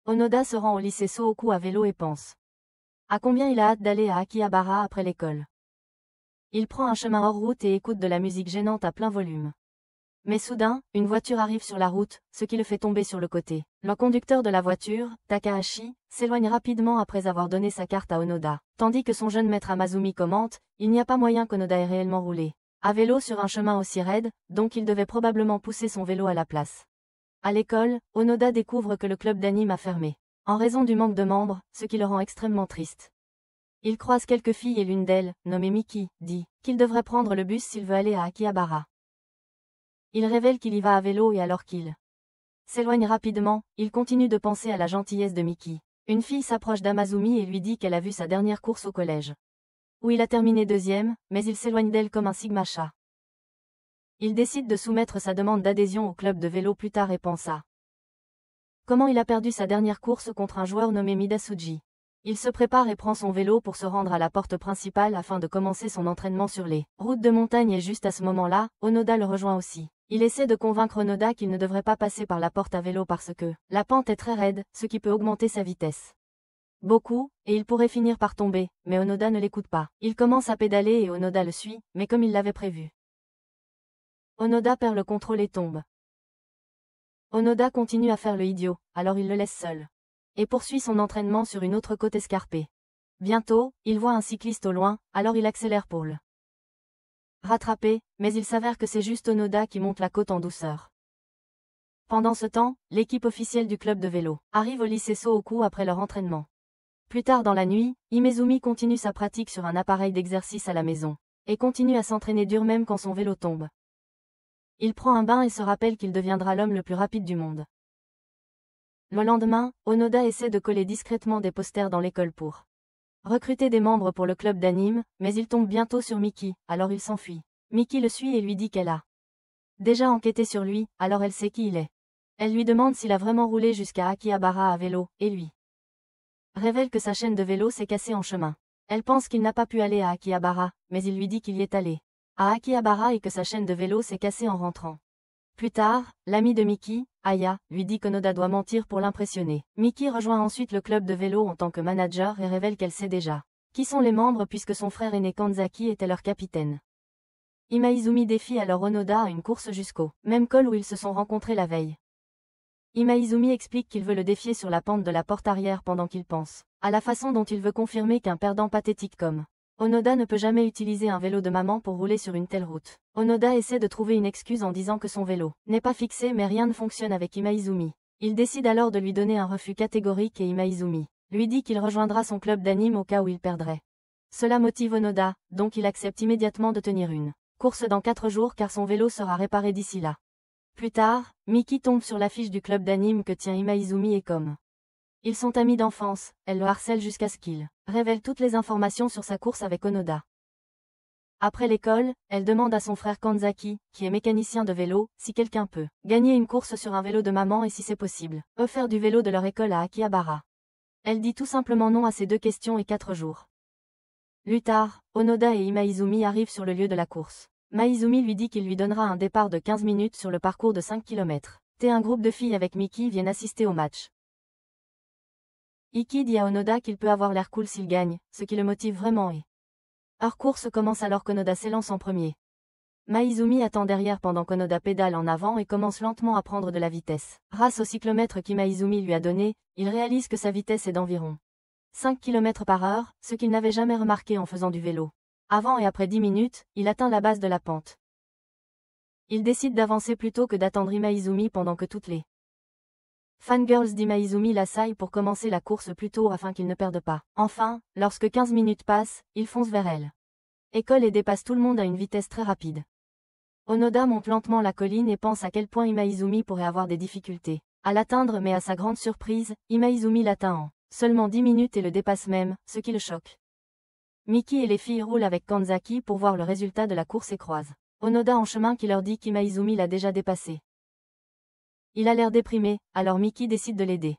Onoda se rend au lycée Sohoku à vélo et pense à combien il a hâte d'aller à Akihabara après l'école. Il prend un chemin hors route et écoute de la musique gênante à plein volume. Mais soudain, une voiture arrive sur la route, ce qui le fait tomber sur le côté. Le conducteur de la voiture, Takahashi, s'éloigne rapidement après avoir donné sa carte à Onoda, tandis que son jeune maître Amazumi commente « Il n'y a pas moyen qu'Onoda ait réellement roulé à vélo sur un chemin aussi raide, donc il devait probablement pousser son vélo à la place. » À l'école, Onoda découvre que le club d'anime a fermé, en raison du manque de membres, ce qui le rend extrêmement triste. Il croise quelques filles et l'une d'elles, nommée Miki, dit qu'il devrait prendre le bus s'il veut aller à Akihabara. Il révèle qu'il y va à vélo et alors qu'il s'éloigne rapidement, il continue de penser à la gentillesse de Miki. Une fille s'approche d'Amazumi et lui dit qu'elle a vu sa dernière course au collège, où il a terminé deuxième, mais il s'éloigne d'elle comme un sigma-chat. Il décide de soumettre sa demande d'adhésion au club de vélo plus tard et pensa comment il a perdu sa dernière course contre un joueur nommé Midasuji. Il se prépare et prend son vélo pour se rendre à la porte principale afin de commencer son entraînement sur les routes de montagne et juste à ce moment-là, Onoda le rejoint aussi. Il essaie de convaincre Onoda qu'il ne devrait pas passer par la porte à vélo parce que la pente est très raide, ce qui peut augmenter sa vitesse beaucoup, et il pourrait finir par tomber, mais Onoda ne l'écoute pas. Il commence à pédaler et Onoda le suit, mais comme il l'avait prévu. Onoda perd le contrôle et tombe. Onoda continue à faire le idiot, alors il le laisse seul. Et poursuit son entraînement sur une autre côte escarpée. Bientôt, il voit un cycliste au loin, alors il accélère pour le rattraper, mais il s'avère que c'est juste Onoda qui monte la côte en douceur. Pendant ce temps, l'équipe officielle du club de vélo arrive au lycée Sohoku après leur entraînement. Plus tard dans la nuit, Himezumi continue sa pratique sur un appareil d'exercice à la maison, et continue à s'entraîner dur même quand son vélo tombe. Il prend un bain et se rappelle qu'il deviendra l'homme le plus rapide du monde. Le lendemain, Onoda essaie de coller discrètement des posters dans l'école pour recruter des membres pour le club d'anime, mais il tombe bientôt sur Miki, alors il s'enfuit. Miki le suit et lui dit qu'elle a déjà enquêté sur lui, alors elle sait qui il est. Elle lui demande s'il a vraiment roulé jusqu'à Akihabara à vélo, et lui révèle que sa chaîne de vélo s'est cassée en chemin. Elle pense qu'il n'a pas pu aller à Akihabara, mais il lui dit qu'il y est allé à Akihabara et que sa chaîne de vélo s'est cassée en rentrant. Plus tard, l'ami de Miki, Aya, lui dit qu'Onoda doit mentir pour l'impressionner. Miki rejoint ensuite le club de vélo en tant que manager et révèle qu'elle sait déjà qui sont les membres puisque son frère aîné Kanzaki était leur capitaine. Imaizumi défie alors Onoda à une course jusqu'au même col où ils se sont rencontrés la veille. Imaizumi explique qu'il veut le défier sur la pente de la porte arrière pendant qu'il pense à la façon dont il veut confirmer qu'un perdant pathétique comme Onoda ne peut jamais utiliser un vélo de maman pour rouler sur une telle route. Onoda essaie de trouver une excuse en disant que son vélo n'est pas fixé mais rien ne fonctionne avec Imaizumi. Il décide alors de lui donner un refus catégorique et Imaizumi lui dit qu'il rejoindra son club d'anime au cas où il perdrait. Cela motive Onoda, donc il accepte immédiatement de tenir une course dans 4 jours car son vélo sera réparé d'ici là. Plus tard, Miki tombe sur l'affiche du club d'anime que tient Imaizumi et comme ils sont amis d'enfance, elle le harcèle jusqu'à ce qu'il révèle toutes les informations sur sa course avec Onoda. Après l'école, elle demande à son frère Kanzaki, qui est mécanicien de vélo, si quelqu'un peut gagner une course sur un vélo de maman et si c'est possible, faire du vélo de leur école à Akihabara. Elle dit tout simplement non à ces 2 questions et 4 jours. Plus tard, Onoda et Imaizumi arrivent sur le lieu de la course. Maizumi lui dit qu'il lui donnera un départ de 15 minutes sur le parcours de 5 km. Un groupe de filles avec Miki viennent assister au match. Iki dit à Onoda qu'il peut avoir l'air cool s'il gagne, ce qui le motive vraiment et leur course commence alors qu'Onoda s'élance en premier. Maizumi attend derrière pendant qu'Onoda pédale en avant et commence lentement à prendre de la vitesse. Grâce au cyclomètre qu'Imaizumi lui a donné, il réalise que sa vitesse est d'environ 5 km/h, ce qu'il n'avait jamais remarqué en faisant du vélo. Avant et après 10 minutes, il atteint la base de la pente. Il décide d'avancer plutôt que d'attendre Imaizumi pendant que toutes les fangirls d'Imaizumi l'assaillent pour commencer la course plus tôt afin qu'il ne perde pas. Enfin, lorsque 15 minutes passent, il fonce vers elle. École et dépasse tout le monde à une vitesse très rapide. Onoda monte lentement la colline et pense à quel point Imaizumi pourrait avoir des difficultés à l'atteindre mais à sa grande surprise, Imaizumi l'atteint en seulement 10 minutes et le dépasse même, ce qui le choque. Miki et les filles roulent avec Kanzaki pour voir le résultat de la course et croisent Onoda en chemin qui leur dit qu'Imaizumi l'a déjà dépassé. Il a l'air déprimé, alors Miki décide de l'aider.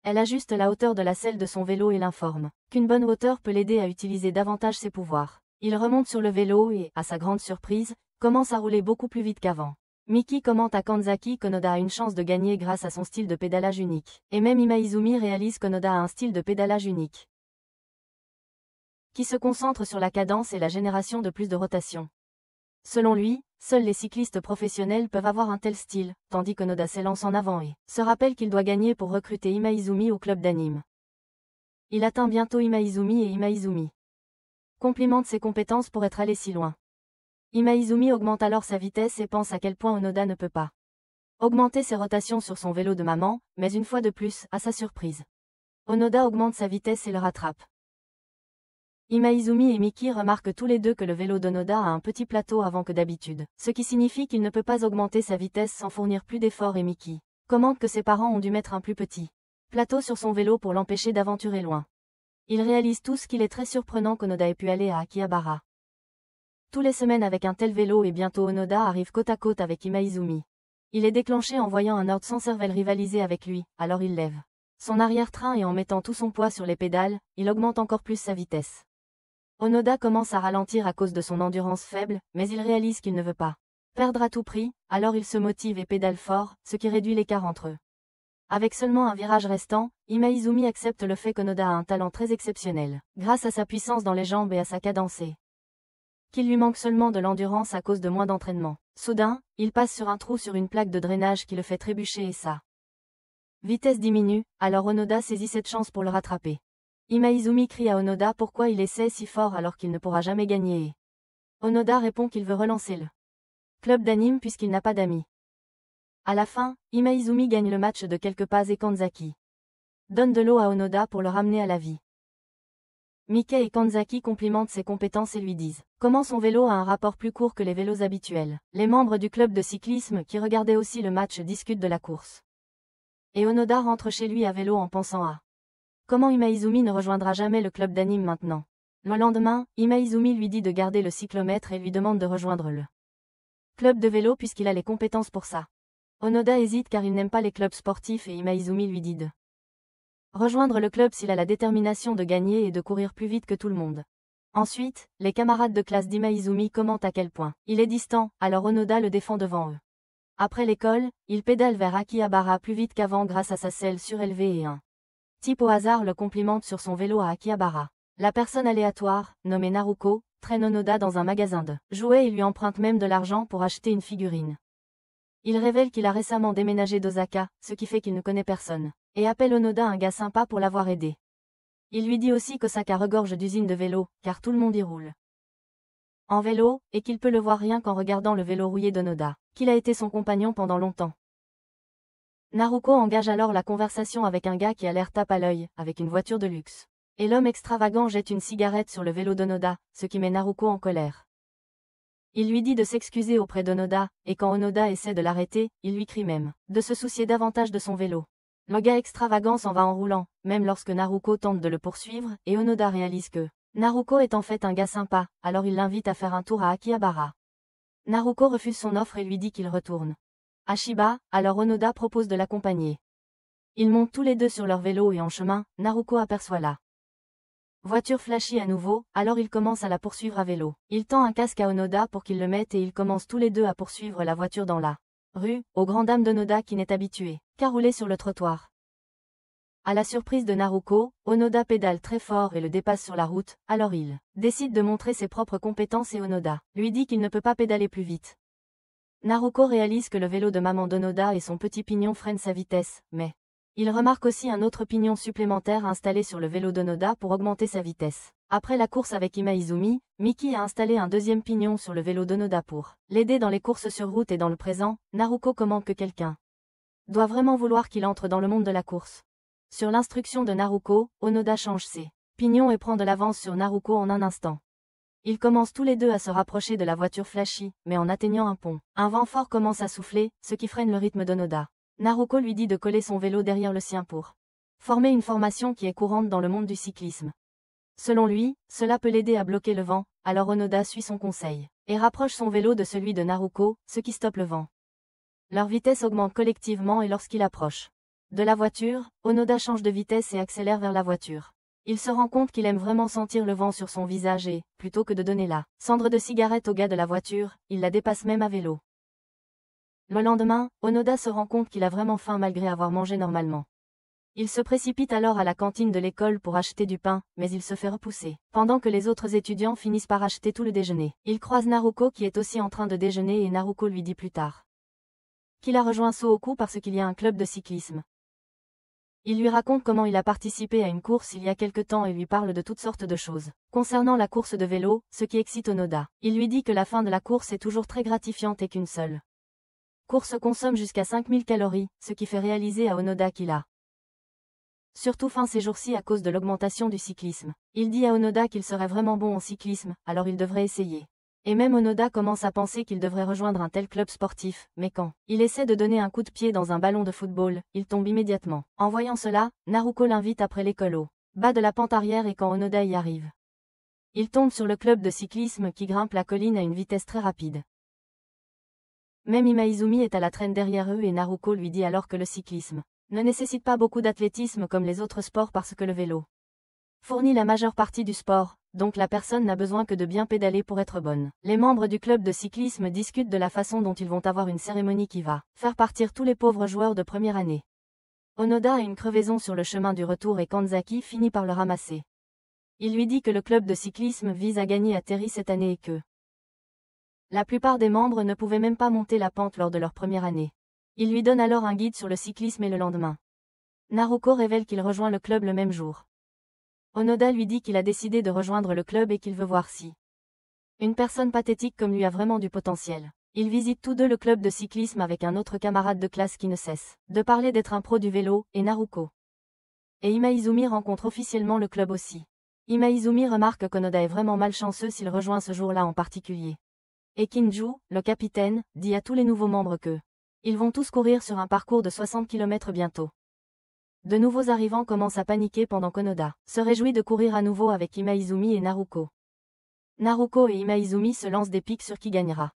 Elle ajuste la hauteur de la selle de son vélo et l'informe qu'une bonne hauteur peut l'aider à utiliser davantage ses pouvoirs. Il remonte sur le vélo et, à sa grande surprise, commence à rouler beaucoup plus vite qu'avant. Miki commente à Kanzaki qu'Onoda a une chance de gagner grâce à son style de pédalage unique. Et même Imaizumi réalise qu'Onoda a un style de pédalage unique, qui se concentre sur la cadence et la génération de plus de rotation. Selon lui, seuls les cyclistes professionnels peuvent avoir un tel style, tandis qu'Onoda s'élance en avant et se rappelle qu'il doit gagner pour recruter Imaizumi au club d'anime. Il atteint bientôt Imaizumi et Imaizumi complimente ses compétences pour être allé si loin. Imaizumi augmente alors sa vitesse et pense à quel point Onoda ne peut pas augmenter ses rotations sur son vélo de maman, mais une fois de plus, à sa surprise, Onoda augmente sa vitesse et le rattrape. Imaizumi et Miki remarquent tous les deux que le vélo d'Onoda a un petit plateau avant que d'habitude, ce qui signifie qu'il ne peut pas augmenter sa vitesse sans fournir plus d'efforts et Miki commente que ses parents ont dû mettre un plus petit plateau sur son vélo pour l'empêcher d'aventurer loin. Ils réalisent tous qu'il est très surprenant qu'Onoda ait pu aller à Akihabara tous les semaines avec un tel vélo et bientôt Onoda arrive côte à côte avec Imaizumi. Il est déclenché en voyant un ordre sans cervelle rivaliser avec lui, alors il lève son arrière-train et en mettant tout son poids sur les pédales, il augmente encore plus sa vitesse. Onoda commence à ralentir à cause de son endurance faible, mais il réalise qu'il ne veut pas perdre à tout prix, alors il se motive et pédale fort, ce qui réduit l'écart entre eux. Avec seulement un virage restant, Imaizumi accepte le fait qu'Onoda a un talent très exceptionnel, grâce à sa puissance dans les jambes et à sa cadence et qu'il lui manque seulement de l'endurance à cause de moins d'entraînement. Soudain, il passe sur un trou sur une plaque de drainage qui le fait trébucher et sa vitesse diminue, alors Onoda saisit cette chance pour le rattraper. Imaizumi crie à Onoda pourquoi il essaie si fort alors qu'il ne pourra jamais gagner et Onoda répond qu'il veut relancer le club d'anime puisqu'il n'a pas d'amis. À la fin, Imaizumi gagne le match de quelques pas et Kanzaki donne de l'eau à Onoda pour le ramener à la vie. Mickey et Kanzaki complimentent ses compétences et lui disent comment son vélo a un rapport plus court que les vélos habituels. Les membres du club de cyclisme qui regardaient aussi le match discutent de la course. Et Onoda rentre chez lui à vélo en pensant à comment Imaizumi ne rejoindra jamais le club d'anime maintenant. Le lendemain, Imaizumi lui dit de garder le cyclomètre et lui demande de rejoindre le club de vélo puisqu'il a les compétences pour ça. Onoda hésite car il n'aime pas les clubs sportifs et Imaizumi lui dit de rejoindre le club s'il a la détermination de gagner et de courir plus vite que tout le monde. Ensuite, les camarades de classe d'Imaizumi commentent à quel point il est distant, alors Onoda le défend devant eux. Après l'école, il pédale vers Akihabara plus vite qu'avant grâce à sa selle surélevée et un type au hasard le complimente sur son vélo à Akihabara. La personne aléatoire, nommée Naruko, traîne Onoda dans un magasin de jouets et lui emprunte même de l'argent pour acheter une figurine. Il révèle qu'il a récemment déménagé d'Osaka, ce qui fait qu'il ne connaît personne, et appelle Onoda un gars sympa pour l'avoir aidé. Il lui dit aussi qu'Osaka regorge d'usines de vélos, car tout le monde y roule en vélo, et qu'il peut le voir rien qu'en regardant le vélo rouillé d'Onoda, qu'il a été son compagnon pendant longtemps. Naruko engage alors la conversation avec un gars qui a l'air tape à l'œil, avec une voiture de luxe. Et l'homme extravagant jette une cigarette sur le vélo d'Onoda, ce qui met Naruko en colère. Il lui dit de s'excuser auprès d'Onoda, et quand Onoda essaie de l'arrêter, il lui crie même de se soucier davantage de son vélo. Le gars extravagant s'en va en roulant, même lorsque Naruko tente de le poursuivre, et Onoda réalise que Naruko est en fait un gars sympa, alors il l'invite à faire un tour à Akihabara. Naruko refuse son offre et lui dit qu'il retourne à Shiba, alors Onoda propose de l'accompagner. Ils montent tous les deux sur leur vélo et en chemin, Naruko aperçoit la voiture flashy à nouveau, alors il commence à la poursuivre à vélo. Il tend un casque à Onoda pour qu'il le mette et ils commencent tous les deux à poursuivre la voiture dans la rue, aux grandes dames d'Onoda qui n'est habitué qu'à rouler sur le trottoir. À la surprise de Naruko, Onoda pédale très fort et le dépasse sur la route, alors il décide de montrer ses propres compétences et Onoda lui dit qu'il ne peut pas pédaler plus vite. Naruko réalise que le vélo de maman d'Onoda et son petit pignon freinent sa vitesse, mais il remarque aussi un autre pignon supplémentaire installé sur le vélo d'Onoda pour augmenter sa vitesse. Après la course avec Imaizumi, Miki a installé un deuxième pignon sur le vélo d'Onoda pour l'aider dans les courses sur route et dans le présent. Naruko commente que quelqu'un doit vraiment vouloir qu'il entre dans le monde de la course. Sur l'instruction de Naruko, Onoda change ses pignons et prend de l'avance sur Naruko en un instant. Ils commencent tous les deux à se rapprocher de la voiture flashy, mais en atteignant un pont, un vent fort commence à souffler, ce qui freine le rythme d'Onoda. Naruko lui dit de coller son vélo derrière le sien pour former une formation qui est courante dans le monde du cyclisme. Selon lui, cela peut l'aider à bloquer le vent, alors Onoda suit son conseil et rapproche son vélo de celui de Naruko, ce qui stoppe le vent. Leur vitesse augmente collectivement et lorsqu'il approche de la voiture, Onoda change de vitesse et accélère vers la voiture. Il se rend compte qu'il aime vraiment sentir le vent sur son visage et, plutôt que de donner la cendre de cigarette au gars de la voiture, il la dépasse même à vélo. Le lendemain, Onoda se rend compte qu'il a vraiment faim malgré avoir mangé normalement. Il se précipite alors à la cantine de l'école pour acheter du pain, mais il se fait repousser. Pendant que les autres étudiants finissent par acheter tout le déjeuner, il croise Naruko qui est aussi en train de déjeuner et Naruko lui dit plus tard qu'il a rejoint Sohoku parce qu'il y a un club de cyclisme. Il lui raconte comment il a participé à une course il y a quelque temps et lui parle de toutes sortes de choses. Concernant la course de vélo, ce qui excite Onoda, il lui dit que la fin de la course est toujours très gratifiante et qu'une seule course consomme jusqu'à 5000 calories, ce qui fait réaliser à Onoda qu'il a surtout faim ces jours-ci à cause de l'augmentation du cyclisme. Il dit à Onoda qu'il serait vraiment bon en cyclisme, alors il devrait essayer. Et même Onoda commence à penser qu'il devrait rejoindre un tel club sportif, mais quand il essaie de donner un coup de pied dans un ballon de football, il tombe immédiatement. En voyant cela, Naruko l'invite après l'école au bas de la pente arrière et quand Onoda y arrive, il tombe sur le club de cyclisme qui grimpe la colline à une vitesse très rapide. Même Imaizumi est à la traîne derrière eux et Naruko lui dit alors que le cyclisme ne nécessite pas beaucoup d'athlétisme comme les autres sports parce que le vélo fournit la majeure partie du sport, donc la personne n'a besoin que de bien pédaler pour être bonne. Les membres du club de cyclisme discutent de la façon dont ils vont avoir une cérémonie qui va faire partir tous les pauvres joueurs de première année. Onoda a une crevaison sur le chemin du retour et Kanzaki finit par le ramasser. Il lui dit que le club de cyclisme vise à gagner à Terry cette année et que la plupart des membres ne pouvaient même pas monter la pente lors de leur première année. Il lui donne alors un guide sur le cyclisme et le lendemain, Naruko révèle qu'il rejoint le club le même jour. Onoda lui dit qu'il a décidé de rejoindre le club et qu'il veut voir si une personne pathétique comme lui a vraiment du potentiel. Ils visitent tous deux le club de cyclisme avec un autre camarade de classe qui ne cesse de parler d'être un pro du vélo, et Naruko et Imaizumi rencontrent officiellement le club aussi. Imaizumi remarque qu'Onoda est vraiment malchanceux s'il rejoint ce jour-là en particulier. Et Kinju, le capitaine, dit à tous les nouveaux membres que ils vont tous courir sur un parcours de 60 km bientôt. De nouveaux arrivants commencent à paniquer pendant qu'Onoda se réjouit de courir à nouveau avec Imaizumi et Naruko. Naruko et Imaizumi se lancent des pics sur qui gagnera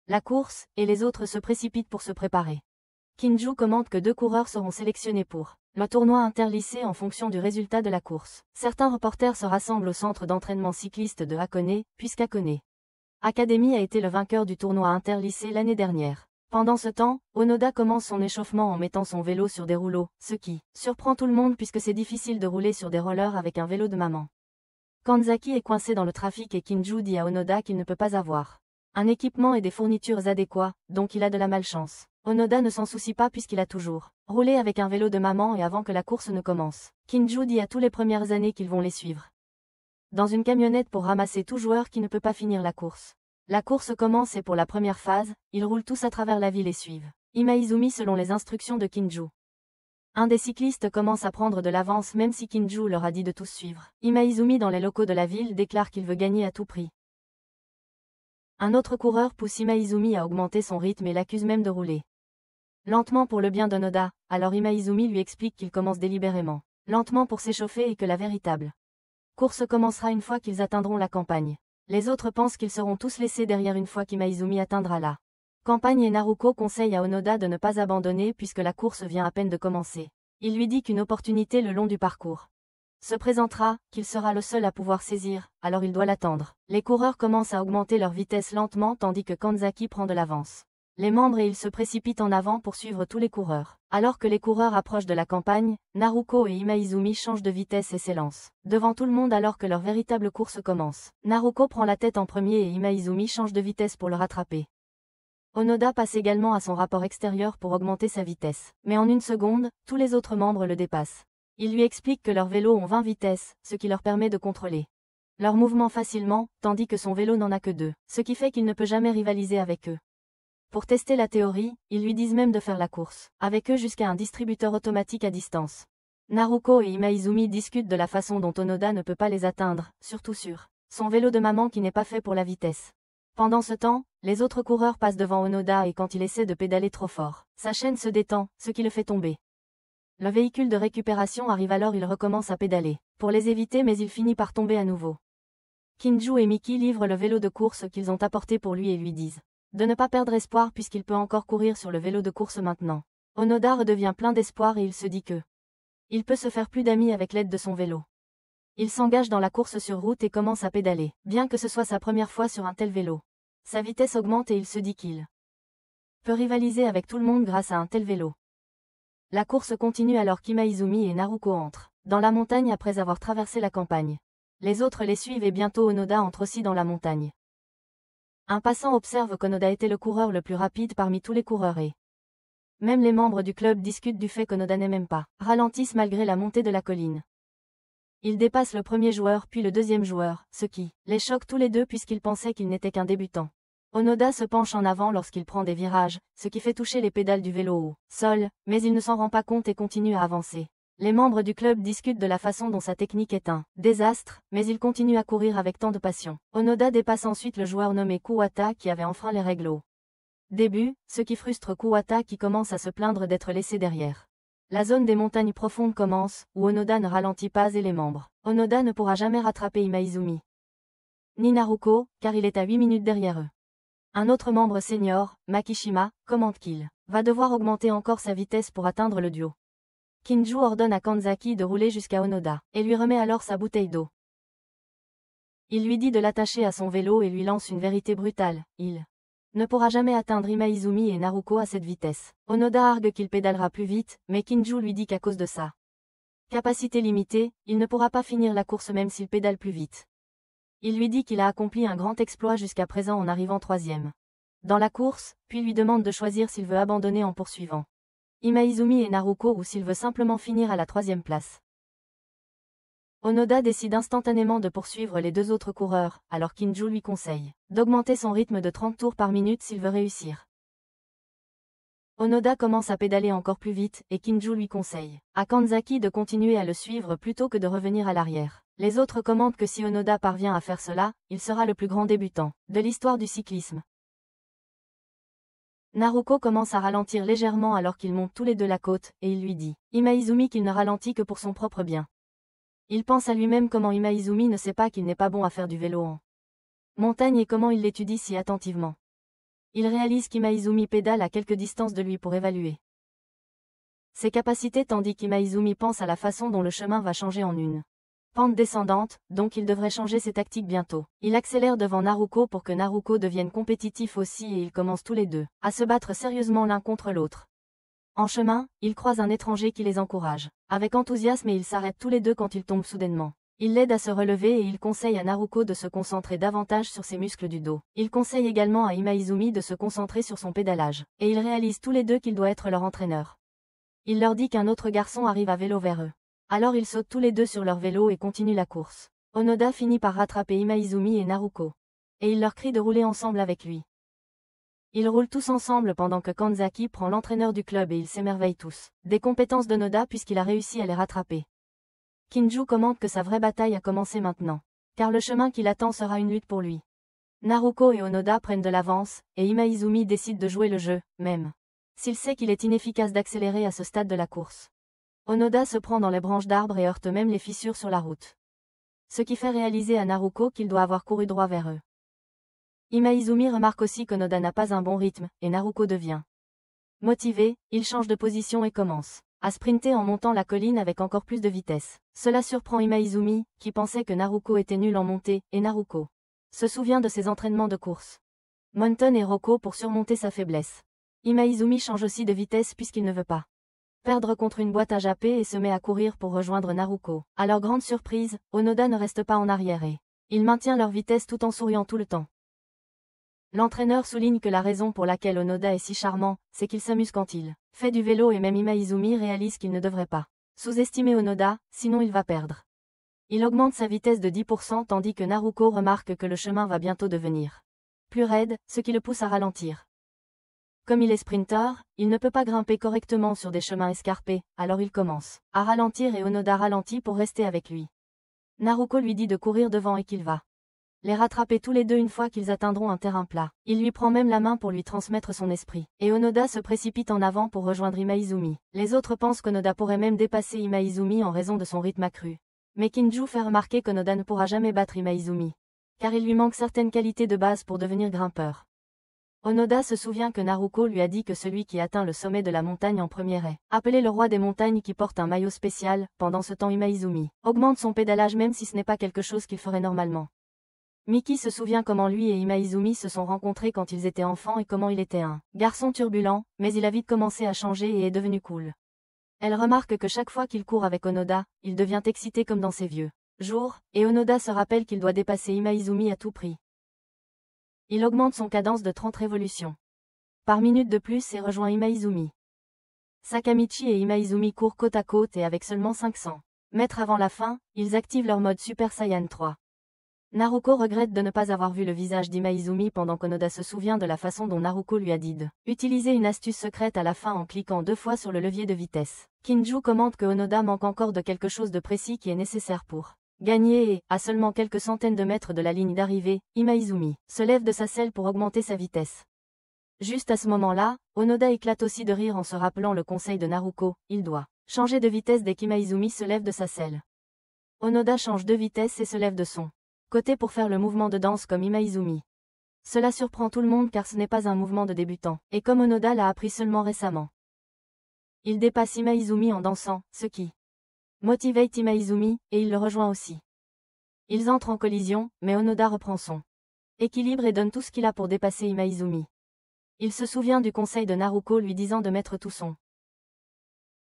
la course, et les autres se précipitent pour se préparer. Kinju commente que 2 coureurs seront sélectionnés pour le tournoi interlycée en fonction du résultat de la course. Certains reporters se rassemblent au centre d'entraînement cycliste de Hakone, puisqu'Hakone Academy a été le vainqueur du tournoi interlycée l'année dernière. Pendant ce temps, Onoda commence son échauffement en mettant son vélo sur des rouleaux, ce qui surprend tout le monde puisque c'est difficile de rouler sur des rollers avec un vélo de maman. Kanzaki est coincé dans le trafic et Kinju dit à Onoda qu'il ne peut pas avoir un équipement et des fournitures adéquats, donc il a de la malchance. Onoda ne s'en soucie pas puisqu'il a toujours roulé avec un vélo de maman et avant que la course ne commence. Kinju dit à tous les premières années qu'ils vont les suivre dans une camionnette pour ramasser tout joueur qui ne peut pas finir la course. La course commence et pour la première phase, ils roulent tous à travers la ville et suivent Imaizumi selon les instructions de Kinju. Un des cyclistes commence à prendre de l'avance même si Kinju leur a dit de tous suivre. Imaizumi dans les locaux de la ville déclare qu'il veut gagner à tout prix. Un autre coureur pousse Imaizumi à augmenter son rythme et l'accuse même de rouler lentement pour le bien d'Onoda, alors Imaizumi lui explique qu'il commence délibérément lentement pour s'échauffer et que la véritable course commencera une fois qu'ils atteindront la campagne. Les autres pensent qu'ils seront tous laissés derrière une fois qu'Imaizumi atteindra la campagne et Naruko conseille à Onoda de ne pas abandonner puisque la course vient à peine de commencer. Il lui dit qu'une opportunité le long du parcours se présentera, qu'il sera le seul à pouvoir saisir, alors il doit l'attendre. Les coureurs commencent à augmenter leur vitesse lentement tandis que Kanzaki prend de l'avance. Les membres et ils se précipitent en avant pour suivre tous les coureurs. Alors que les coureurs approchent de la campagne, Naruko et Imaizumi changent de vitesse et s'élancent devant tout le monde alors que leur véritable course commence. Naruko prend la tête en premier et Imaizumi change de vitesse pour le rattraper. Onoda passe également à son rapport extérieur pour augmenter sa vitesse. Mais en une seconde, tous les autres membres le dépassent. Il lui explique que leurs vélos ont 20 vitesses, ce qui leur permet de contrôler leurs mouvements facilement, tandis que son vélo n'en a que 2, ce qui fait qu'il ne peut jamais rivaliser avec eux. Pour tester la théorie, ils lui disent même de faire la course avec eux jusqu'à un distributeur automatique à distance. Naruko et Imaizumi discutent de la façon dont Onoda ne peut pas les atteindre, surtout sur son vélo de maman qui n'est pas fait pour la vitesse. Pendant ce temps, les autres coureurs passent devant Onoda et quand il essaie de pédaler trop fort, sa chaîne se détend, ce qui le fait tomber. Le véhicule de récupération arrive alors il recommence à pédaler pour les éviter mais il finit par tomber à nouveau. Kinju et Miki livrent le vélo de course qu'ils ont apporté pour lui et lui disent de ne pas perdre espoir puisqu'il peut encore courir sur le vélo de course maintenant. Onoda redevient plein d'espoir et il se dit que il peut se faire plus d'amis avec l'aide de son vélo. Il s'engage dans la course sur route et commence à pédaler, bien que ce soit sa première fois sur un tel vélo. Sa vitesse augmente et il se dit qu'il peut rivaliser avec tout le monde grâce à un tel vélo. La course continue alors qu'Imaizumi et Naruko entrent dans la montagne après avoir traversé la campagne. Les autres les suivent et bientôt Onoda entre aussi dans la montagne. Un passant observe qu'Onoda était le coureur le plus rapide parmi tous les coureurs et même les membres du club discutent du fait qu'Onoda n'est même pas ralentissent malgré la montée de la colline. Il dépasse le premier joueur puis le deuxième joueur, ce qui les choque tous les deux puisqu'ils pensaient qu'il n'était qu'un débutant. Onoda se penche en avant lorsqu'il prend des virages, ce qui fait toucher les pédales du vélo au sol, mais il ne s'en rend pas compte et continue à avancer. Les membres du club discutent de la façon dont sa technique est un désastre, mais il continue à courir avec tant de passion. Onoda dépasse ensuite le joueur nommé Kuwata qui avait enfreint les règles au début, ce qui frustre Kuwata qui commence à se plaindre d'être laissé derrière. La zone des montagnes profondes commence, où Onoda ne ralentit pas et les membres. Onoda ne pourra jamais rattraper Imaizumi ni Naruko, car il est à 8 minutes derrière eux. Un autre membre senior, Makishima, commente qu'il va devoir augmenter encore sa vitesse pour atteindre le duo. Kinju ordonne à Kanzaki de rouler jusqu'à Onoda, et lui remet alors sa bouteille d'eau. Il lui dit de l'attacher à son vélo et lui lance une vérité brutale, il ne pourra jamais atteindre Imaizumi et Naruko à cette vitesse. Onoda argue qu'il pédalera plus vite, mais Kinju lui dit qu'à cause de sa capacité limitée, il ne pourra pas finir la course même s'il pédale plus vite. Il lui dit qu'il a accompli un grand exploit jusqu'à présent en arrivant troisième dans la course, puis lui demande de choisir s'il veut abandonner en poursuivant Imaizumi et Naruko ou s'il veut simplement finir à la troisième place. Onoda décide instantanément de poursuivre les deux autres coureurs, alors Kinju lui conseille d'augmenter son rythme de 30 tours par minute s'il veut réussir. Onoda commence à pédaler encore plus vite, et Kinju lui conseille à Kanzaki de continuer à le suivre plutôt que de revenir à l'arrière. Les autres commentent que si Onoda parvient à faire cela, il sera le plus grand débutant de l'histoire du cyclisme. Naruko commence à ralentir légèrement alors qu'ils montent tous les deux la côte, et il lui dit Imaizumi qu'il ne ralentit que pour son propre bien. Il pense à lui-même comment Imaizumi ne sait pas qu'il n'est pas bon à faire du vélo en montagne et comment il l'étudie si attentivement. Il réalise qu'Imaizumi pédale à quelque distance de lui pour évaluer ses capacités tandis qu'Imaizumi pense à la façon dont le chemin va changer en une pente descendante, donc il devrait changer ses tactiques bientôt. Il accélère devant Naruko pour que Naruko devienne compétitif aussi et ils commencent tous les deux à se battre sérieusement l'un contre l'autre. En chemin, ils croisent un étranger qui les encourage avec enthousiasme et ils s'arrêtent tous les deux quand ils tombent soudainement. Il l'aide à se relever et il conseille à Naruko de se concentrer davantage sur ses muscles du dos. Il conseille également à Imaizumi de se concentrer sur son pédalage, et ils réalisent tous les deux qu'il doit être leur entraîneur. Il leur dit qu'un autre garçon arrive à vélo vers eux. Alors ils sautent tous les deux sur leur vélo et continuent la course. Onoda finit par rattraper Imaizumi et Naruko. Et il leur crie de rouler ensemble avec lui. Ils roulent tous ensemble pendant que Kanzaki prend l'entraîneur du club et ils s'émerveillent tous des compétences d'Onoda puisqu'il a réussi à les rattraper. Kinju commente que sa vraie bataille a commencé maintenant, car le chemin qui l'attend sera une lutte pour lui. Naruko et Onoda prennent de l'avance, et Imaizumi décide de jouer le jeu, même s'il sait qu'il est inefficace d'accélérer à ce stade de la course. Onoda se prend dans les branches d'arbres et heurte même les fissures sur la route. Ce qui fait réaliser à Naruko qu'il doit avoir couru droit vers eux. Imaizumi remarque aussi qu'Onoda n'a pas un bon rythme, et Naruko devient motivé, il change de position et commence à sprinter en montant la colline avec encore plus de vitesse. Cela surprend Imaizumi, qui pensait que Naruko était nul en montée, et Naruko se souvient de ses entraînements de course. Monton et Roko pour surmonter sa faiblesse. Imaizumi change aussi de vitesse puisqu'il ne veut pas perdre contre une boîte à japper et se met à courir pour rejoindre Naruko. À leur grande surprise, Onoda ne reste pas en arrière et il maintient leur vitesse tout en souriant tout le temps. L'entraîneur souligne que la raison pour laquelle Onoda est si charmant, c'est qu'il s'amuse quand il fait du vélo et même Imaizumi réalise qu'il ne devrait pas sous-estimer Onoda, sinon il va perdre. Il augmente sa vitesse de 10% tandis que Naruko remarque que le chemin va bientôt devenir plus raide, ce qui le pousse à ralentir. Comme il est sprinter, il ne peut pas grimper correctement sur des chemins escarpés, alors il commence à ralentir et Onoda ralentit pour rester avec lui. Naruko lui dit de courir devant et qu'il va les rattraper tous les deux une fois qu'ils atteindront un terrain plat. Il lui prend même la main pour lui transmettre son esprit. Et Onoda se précipite en avant pour rejoindre Imaizumi. Les autres pensent qu'Onoda pourrait même dépasser Imaizumi en raison de son rythme accru. Mais Kinju fait remarquer qu'Onoda ne pourra jamais battre Imaizumi, car il lui manque certaines qualités de base pour devenir grimpeur. Onoda se souvient que Naruko lui a dit que celui qui atteint le sommet de la montagne en premier est appelé le roi des montagnes qui porte un maillot spécial. Pendant ce temps Imaizumi augmente son pédalage même si ce n'est pas quelque chose qu'il ferait normalement. Miki se souvient comment lui et Imaizumi se sont rencontrés quand ils étaient enfants et comment il était un garçon turbulent, mais il a vite commencé à changer et est devenu cool. Elle remarque que chaque fois qu'il court avec Onoda, il devient excité comme dans ses vieux jours, et Onoda se rappelle qu'il doit dépasser Imaizumi à tout prix. Il augmente son cadence de 30 révolutions par minute de plus et rejoint Imaizumi. Sakamichi et Imaizumi courent côte à côte et avec seulement 500 mètres avant la fin, ils activent leur mode Super Saiyan 3. Naruko regrette de ne pas avoir vu le visage d'Imaizumi pendant qu'Onoda se souvient de la façon dont Naruko lui a dit d'utiliser une astuce secrète à la fin en cliquant 2 fois sur le levier de vitesse. Kinju commente que Onoda manque encore de quelque chose de précis qui est nécessaire pour gagner et, à seulement quelques centaines de mètres de la ligne d'arrivée, Imaizumi se lève de sa selle pour augmenter sa vitesse. Juste à ce moment-là, Onoda éclate aussi de rire en se rappelant le conseil de Naruko, il doit changer de vitesse dès qu'Imaizumi se lève de sa selle. Onoda change de vitesse et se lève de son côté pour faire le mouvement de danse comme Imaizumi. Cela surprend tout le monde car ce n'est pas un mouvement de débutant, et comme Onoda l'a appris seulement récemment. Il dépasse Imaizumi en dansant, ce qui motive Imaizumi, et il le rejoint aussi. Ils entrent en collision, mais Onoda reprend son équilibre et donne tout ce qu'il a pour dépasser Imaizumi. Il se souvient du conseil de Naruko lui disant de mettre tout son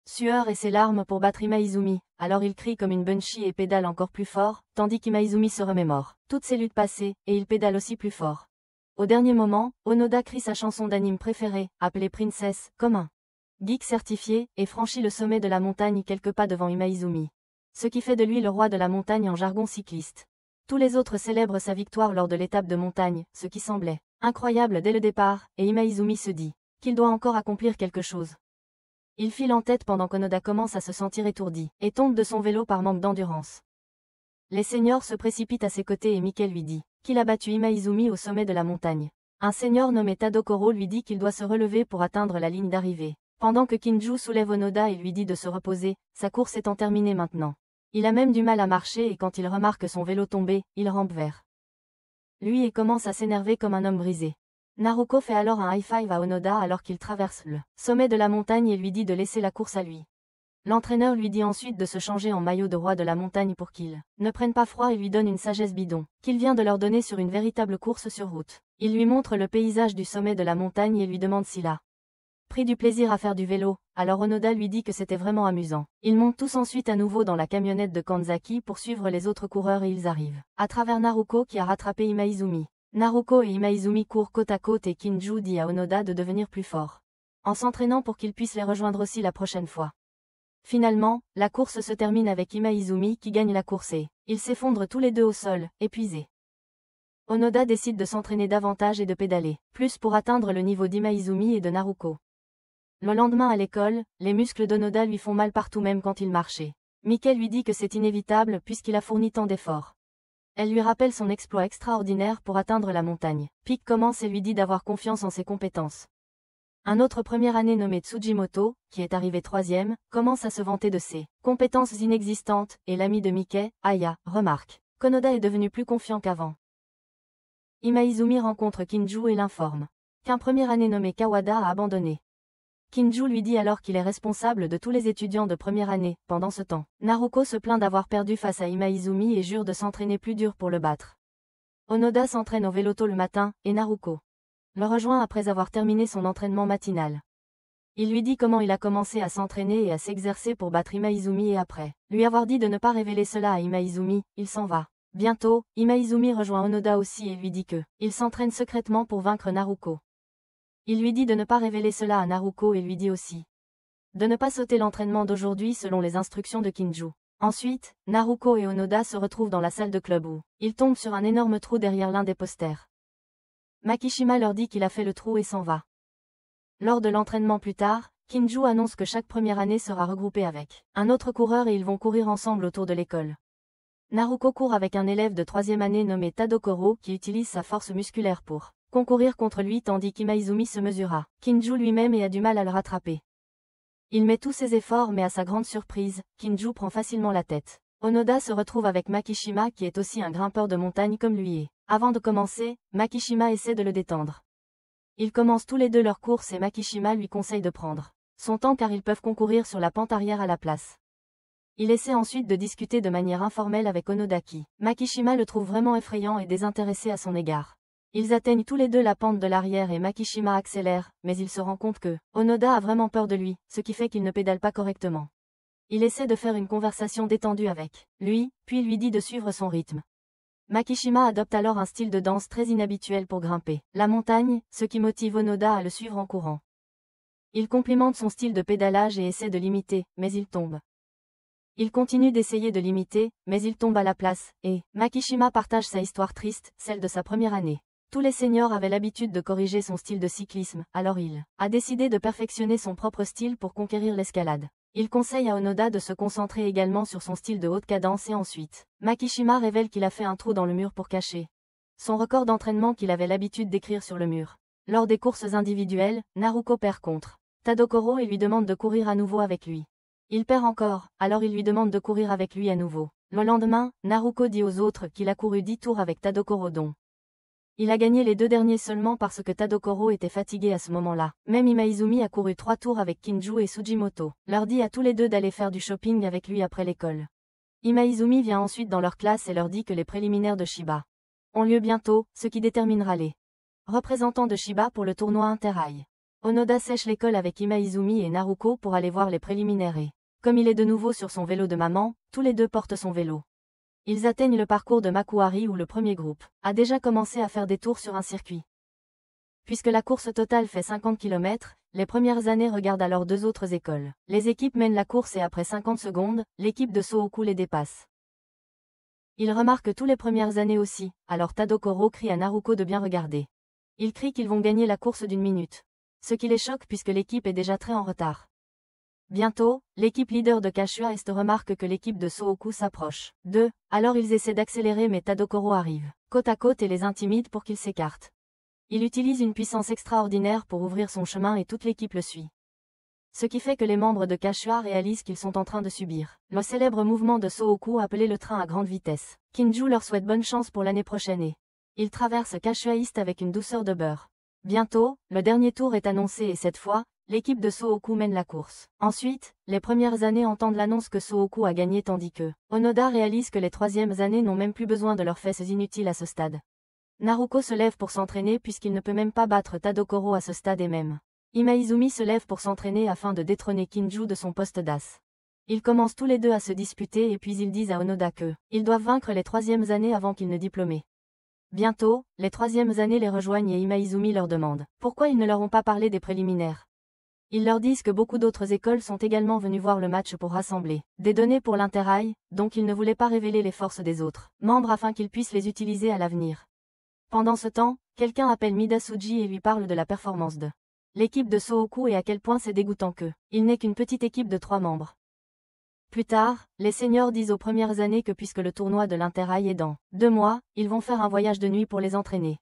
sueur et ses larmes pour battre Imaizumi, alors il crie comme une banshee et pédale encore plus fort, tandis qu'Imaizumi se remémore toutes ses luttes passées, et il pédale aussi plus fort. Au dernier moment, Onoda crie sa chanson d'anime préférée, appelée Princess, comme un geek certifié, et franchit le sommet de la montagne quelques pas devant Imaizumi. Ce qui fait de lui le roi de la montagne en jargon cycliste. Tous les autres célèbrent sa victoire lors de l'étape de montagne, ce qui semblait incroyable dès le départ, et Imaizumi se dit qu'il doit encore accomplir quelque chose. Il file en tête pendant qu'Onoda commence à se sentir étourdi, et tombe de son vélo par manque d'endurance. Les seniors se précipitent à ses côtés et Mickey lui dit qu'il a battu Imaizumi au sommet de la montagne. Un senior nommé Tadokoro lui dit qu'il doit se relever pour atteindre la ligne d'arrivée. Pendant que Kinju soulève Onoda et lui dit de se reposer, sa course étant terminée maintenant. Il a même du mal à marcher et quand il remarque son vélo tomber, il rampe vers lui et commence à s'énerver comme un homme brisé. Naruko fait alors un high-five à Onoda alors qu'il traverse le sommet de la montagne et lui dit de laisser la course à lui. L'entraîneur lui dit ensuite de se changer en maillot de roi de la montagne pour qu'il ne prenne pas froid et lui donne une sagesse bidon, qu'il vient de leur donner sur une véritable course sur route. Il lui montre le paysage du sommet de la montagne et lui demande s'il a pris du plaisir à faire du vélo, alors Onoda lui dit que c'était vraiment amusant. Ils montent tous ensuite à nouveau dans la camionnette de Kanzaki pour suivre les autres coureurs et ils arrivent à travers Naruko qui a rattrapé Imaizumi. Naruko et Imaizumi courent côte à côte et Kinju dit à Onoda de devenir plus fort, en s'entraînant pour qu'il puisse les rejoindre aussi la prochaine fois. Finalement, la course se termine avec Imaizumi qui gagne la course et ils s'effondrent tous les deux au sol, épuisés. Onoda décide de s'entraîner davantage et de pédaler plus pour atteindre le niveau d'Imaizumi et de Naruko. Le lendemain à l'école, les muscles d'Onoda lui font mal partout même quand il marchait. Mickey lui dit que c'est inévitable puisqu'il a fourni tant d'efforts. Elle lui rappelle son exploit extraordinaire pour atteindre la montagne. Pik commence et lui dit d'avoir confiance en ses compétences. Un autre première année nommé Tsujimoto, qui est arrivé 3e, commence à se vanter de ses compétences inexistantes, et l'ami de Mickey, Aya, remarque qu'Onoda est devenu plus confiant qu'avant. Imaizumi rencontre Kinju et l'informe qu'un première année nommé Kawada a abandonné. Kinju lui dit alors qu'il est responsable de tous les étudiants de première année. Pendant ce temps, Naruko se plaint d'avoir perdu face à Imaizumi et jure de s'entraîner plus dur pour le battre. Onoda s'entraîne au vélo tôt le matin, et Naruko le rejoint après avoir terminé son entraînement matinal. Il lui dit comment il a commencé à s'entraîner et à s'exercer pour battre Imaizumi et après lui avoir dit de ne pas révéler cela à Imaizumi, il s'en va. Bientôt, Imaizumi rejoint Onoda aussi et lui dit que il s'entraîne secrètement pour vaincre Naruko. Il lui dit de ne pas révéler cela à Naruko et lui dit aussi de ne pas sauter l'entraînement d'aujourd'hui selon les instructions de Kinju. Ensuite, Naruko et Onoda se retrouvent dans la salle de club où ils tombent sur un énorme trou derrière l'un des posters. Makishima leur dit qu'il a fait le trou et s'en va. Lors de l'entraînement plus tard, Kinju annonce que chaque première année sera regroupée avec un autre coureur et ils vont courir ensemble autour de l'école. Naruko court avec un élève de 3e année nommé Tadokoro qui utilise sa force musculaire pour concourir contre lui tandis qu'Imaizumi se mesure à Kinju lui-même et a du mal à le rattraper. Il met tous ses efforts mais à sa grande surprise, Kinju prend facilement la tête. Onoda se retrouve avec Makishima qui est aussi un grimpeur de montagne comme lui et, avant de commencer, Makishima essaie de le détendre. Ils commencent tous les deux leur course et Makishima lui conseille de prendre son temps car ils peuvent concourir sur la pente arrière à la place. Il essaie ensuite de discuter de manière informelle avec Onoda qui, Makishima le trouve vraiment effrayant et désintéressé à son égard. Ils atteignent tous les deux la pente de l'arrière et Makishima accélère, mais il se rend compte que Onoda a vraiment peur de lui, ce qui fait qu'il ne pédale pas correctement. Il essaie de faire une conversation détendue avec lui, puis lui dit de suivre son rythme. Makishima adopte alors un style de danse très inhabituel pour grimper la montagne, ce qui motive Onoda à le suivre en courant. Il complimente son style de pédalage et essaie de l'imiter, mais il tombe. Il continue d'essayer de l'imiter, mais il tombe à la place, et Makishima partage sa histoire triste, celle de sa première année. Tous les seniors avaient l'habitude de corriger son style de cyclisme, alors il a décidé de perfectionner son propre style pour conquérir l'escalade. Il conseille à Onoda de se concentrer également sur son style de haute cadence et ensuite, Makishima révèle qu'il a fait un trou dans le mur pour cacher son record d'entraînement qu'il avait l'habitude d'écrire sur le mur. Lors des courses individuelles, Naruko perd contre Tadokoro et lui demande de courir à nouveau avec lui. Il perd encore, alors il lui demande de courir avec lui à nouveau. Le lendemain, Naruko dit aux autres qu'il a couru 10 tours avec Tadokoro dont il a gagné les 2 derniers seulement parce que Tadokoro était fatigué à ce moment-là. Même Imaizumi a couru 3 tours avec Kinju et Sujimoto. Leur dit à tous les deux d'aller faire du shopping avec lui après l'école. Imaizumi vient ensuite dans leur classe et leur dit que les préliminaires de Shiba ont lieu bientôt, ce qui déterminera les représentants de Shiba pour le tournoi Inter-High. Onoda sèche l'école avec Imaizumi et Naruko pour aller voir les préliminaires et, comme il est de nouveau sur son vélo de maman, tous les deux portent son vélo. Ils atteignent le parcours de Makuhari où le premier groupe a déjà commencé à faire des tours sur un circuit. Puisque la course totale fait 50 km, les premières années regardent alors 2 autres écoles. Les équipes mènent la course et après 50 secondes, l'équipe de Sohoku les dépasse. Ils remarquent tous les premières années aussi, alors Tadokoro crie à Naruko de bien regarder. Il crie qu'ils vont gagner la course d'1 minute. Ce qui les choque puisque l'équipe est déjà très en retard. Bientôt, l'équipe leader de Kashua Est remarque que l'équipe de Sohoku s'approche d'eux, alors ils essaient d'accélérer mais Tadokoro arrive côte à côte et les intimide pour qu'ils s'écartent. Il utilise une puissance extraordinaire pour ouvrir son chemin et toute l'équipe le suit. Ce qui fait que les membres de Kashua réalisent qu'ils sont en train de subir le célèbre mouvement de Sohoku appelé le train à grande vitesse. Kinju leur souhaite bonne chance pour l'année prochaine et ils traversent Kashua East avec une douceur de beurre. Bientôt, le dernier tour est annoncé et cette fois, l'équipe de Sohoku mène la course. Ensuite, les premières années entendent l'annonce que Sohoku a gagné tandis que Onoda réalise que les troisièmes années n'ont même plus besoin de leurs fesses inutiles à ce stade. Naruko se lève pour s'entraîner puisqu'il ne peut même pas battre Tadokoro à ce stade et même Imaizumi se lève pour s'entraîner afin de détrôner Kinju de son poste d'as. Ils commencent tous les deux à se disputer et puis ils disent à Onoda que ils doivent vaincre les troisièmes années avant qu'ils ne diplôment. Bientôt, les troisièmes années les rejoignent et Imaizumi leur demande pourquoi ils ne leur ont pas parlé des préliminaires. Ils leur disent que beaucoup d'autres écoles sont également venues voir le match pour rassembler des données pour l'Inter-High, donc ils ne voulaient pas révéler les forces des autres membres afin qu'ils puissent les utiliser à l'avenir. Pendant ce temps, quelqu'un appelle Midasuji et lui parle de la performance de l'équipe de Sohoku et à quel point c'est dégoûtant que il n'est qu'une petite équipe de 3 membres. Plus tard, les seniors disent aux premières années que puisque le tournoi de l'Inter-High est dans 2 mois, ils vont faire un voyage de nuit pour les entraîner.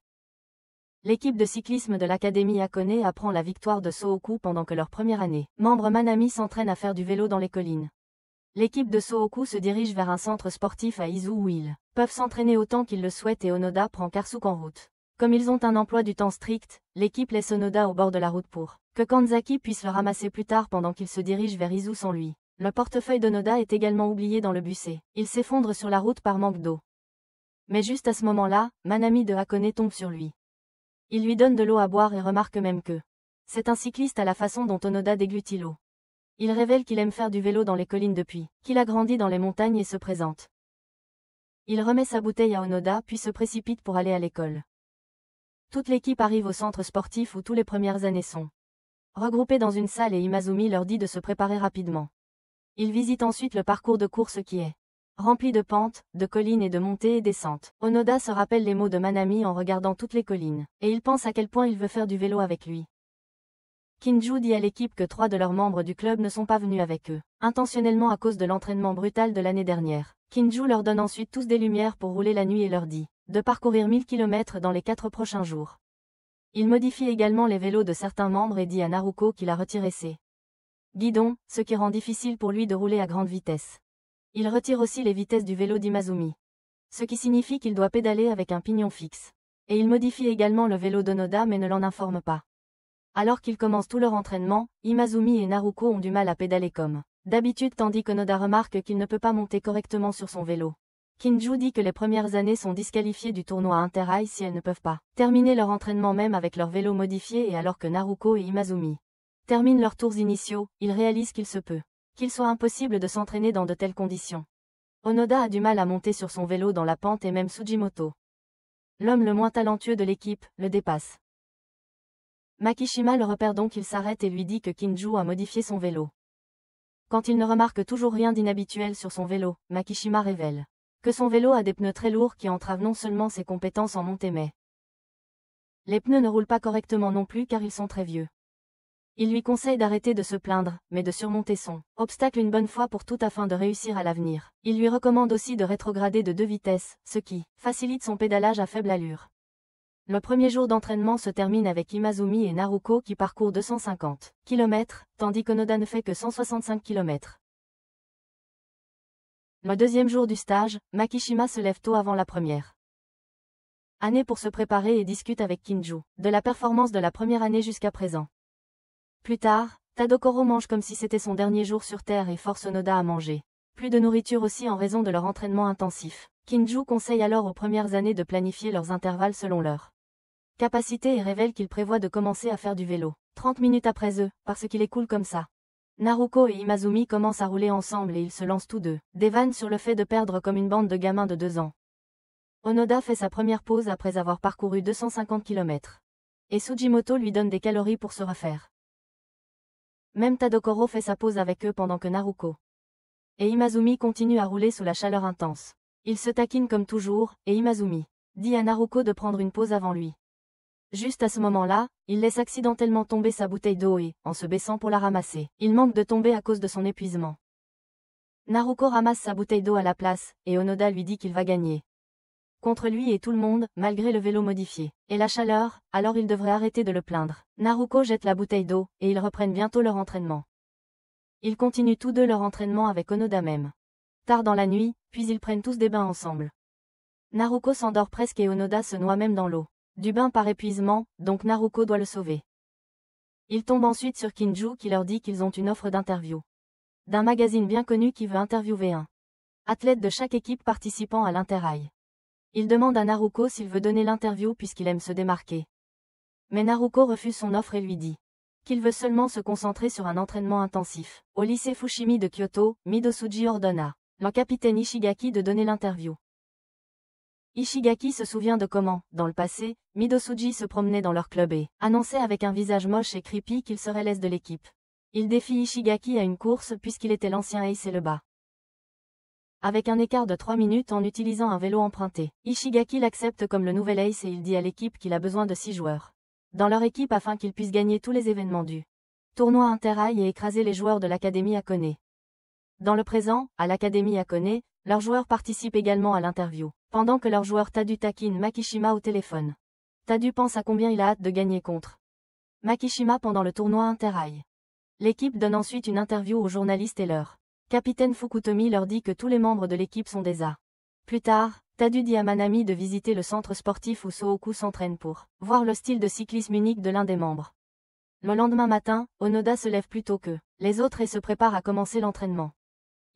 L'équipe de cyclisme de l'Académie Hakone apprend la victoire de Sohoku pendant que leur première année. Membre Manami s'entraîne à faire du vélo dans les collines. L'équipe de Sohoku se dirige vers un centre sportif à Izu où ils peuvent s'entraîner autant qu'ils le souhaitent et Onoda prend Karsuke en route. Comme ils ont un emploi du temps strict, l'équipe laisse Onoda au bord de la route pour que Kanzaki puisse le ramasser plus tard pendant qu'il se dirige vers Izu sans lui. Le portefeuille d'Onoda est également oublié dans le bus et il s'effondre sur la route par manque d'eau. Mais juste à ce moment-là, Manami de Hakone tombe sur lui. Il lui donne de l'eau à boire et remarque même que c'est un cycliste à la façon dont Onoda déglutit l'eau. Il révèle qu'il aime faire du vélo dans les collines depuis qu'il a grandi dans les montagnes et se présente. Il remet sa bouteille à Onoda puis se précipite pour aller à l'école. Toute l'équipe arrive au centre sportif où tous les premières années sont regroupées dans une salle et Imaizumi leur dit de se préparer rapidement. Ils visitent ensuite le parcours de course qui est rempli de pentes, de collines et de montées et descentes. Onoda se rappelle les mots de Manami en regardant toutes les collines, et il pense à quel point il veut faire du vélo avec lui. Kinju dit à l'équipe que 3 de leurs membres du club ne sont pas venus avec eux, intentionnellement à cause de l'entraînement brutal de l'année dernière. Kinju leur donne ensuite tous des lumières pour rouler la nuit et leur dit de parcourir 1000 km dans les 4 prochains jours. Il modifie également les vélos de certains membres et dit à Naruko qu'il a retiré ses guidons, ce qui rend difficile pour lui de rouler à grande vitesse. Il retire aussi les vitesses du vélo d'Imaizumi. Ce qui signifie qu'il doit pédaler avec un pignon fixe. Et il modifie également le vélo d'Onoda mais ne l'en informe pas. Alors qu'ils commencent tout leur entraînement, Imaizumi et Naruko ont du mal à pédaler comme d'habitude tandis qu'Onoda remarque qu'il ne peut pas monter correctement sur son vélo. Kinju dit que les premières années sont disqualifiées du tournoi Interrail si elles ne peuvent pas terminer leur entraînement même avec leur vélo modifié, et alors que Naruko et Imazumi terminent leurs tours initiaux, ils réalisent qu'il soit impossible de s'entraîner dans de telles conditions. Onoda a du mal à monter sur son vélo dans la pente et même Sugimoto, l'homme le moins talentueux de l'équipe, le dépasse. Makishima le repère donc, il s'arrête et lui dit que Kinju a modifié son vélo. Quand il ne remarque toujours rien d'inhabituel sur son vélo, Makishima révèle que son vélo a des pneus très lourds qui entravent non seulement ses compétences en montée mais les pneus ne roulent pas correctement non plus car ils sont très vieux. Il lui conseille d'arrêter de se plaindre, mais de surmonter son obstacle une bonne fois pour toutes afin de réussir à l'avenir. Il lui recommande aussi de rétrograder de 2 vitesses, ce qui facilite son pédalage à faible allure. Le premier jour d'entraînement se termine avec Imazumi et Naruko qui parcourent 250 km, tandis qu'Onoda ne fait que 165 km. Le deuxième jour du stage, Makishima se lève tôt avant la première année pour se préparer et discute avec Kinju de la performance de la première année jusqu'à présent. Plus tard, Tadokoro mange comme si c'était son dernier jour sur Terre et force Onoda à manger plus de nourriture aussi en raison de leur entraînement intensif. Kinju conseille alors aux premières années de planifier leurs intervalles selon leur capacité et révèle qu'il prévoit de commencer à faire du vélo 30 minutes après eux, parce qu'il est cool comme ça. Naruko et Imazumi commencent à rouler ensemble et ils se lancent tous deux des vannes sur le fait de perdre comme une bande de gamins de 2 ans. Onoda fait sa première pause après avoir parcouru 250 km. Et Sugimoto lui donne des calories pour se refaire. Même Tadokoro fait sa pause avec eux pendant que Naruko et Imazumi continuent à rouler sous la chaleur intense. Ils se taquinent comme toujours, et Imazumi dit à Naruko de prendre une pause avant lui. Juste à ce moment-là, il laisse accidentellement tomber sa bouteille d'eau et, en se baissant pour la ramasser, il manque de tomber à cause de son épuisement. Naruko ramasse sa bouteille d'eau à la place, et Onoda lui dit qu'il va gagner contre lui et tout le monde, malgré le vélo modifié et la chaleur, alors il devrait arrêter de le plaindre. Naruko jette la bouteille d'eau, et ils reprennent bientôt leur entraînement. Ils continuent tous deux leur entraînement avec Onoda même. Tard dans la nuit, puis ils prennent tous des bains ensemble. Naruko s'endort presque et Onoda se noie même dans l'eau du bain par épuisement, donc Naruko doit le sauver. Ils tombent ensuite sur Kinju qui leur dit qu'ils ont une offre d'interview d'un magazine bien connu qui veut interviewer un athlète de chaque équipe participant à l'Interrail. Il demande à Naruko s'il veut donner l'interview puisqu'il aime se démarquer. Mais Naruko refuse son offre et lui dit qu'il veut seulement se concentrer sur un entraînement intensif. Au lycée Fushimi de Kyoto, Midosuji ordonne à le capitaine Ishigaki de donner l'interview. Ishigaki se souvient de comment, dans le passé, Midosuji se promenait dans leur club et annonçait avec un visage moche et creepy qu'il serait l'ace de l'équipe. Il défie Ishigaki à une course puisqu'il était l'ancien ace et le bat avec un écart de 3 minutes en utilisant un vélo emprunté. Ishigaki l'accepte comme le nouvel ace et il dit à l'équipe qu'il a besoin de 6 joueurs dans leur équipe afin qu'ils puissent gagner tous les événements du tournoi Interrail et écraser les joueurs de l'Académie Akone. Dans le présent, à l'Académie Akone, leurs joueurs participent également à l'interview, pendant que leur joueur Tadu taquine Makishima au téléphone. Tadu pense à combien il a hâte de gagner contre Makishima pendant le tournoi Interrail. L'équipe donne ensuite une interview aux journalistes et leur capitaine Fukutomi leur dit que tous les membres de l'équipe sont des A. Plus tard, Tadu dit à Manami de visiter le centre sportif où Sooku s'entraîne pour voir le style de cyclisme unique de l'un des membres. Le lendemain matin, Onoda se lève plus tôt que les autres et se prépare à commencer l'entraînement.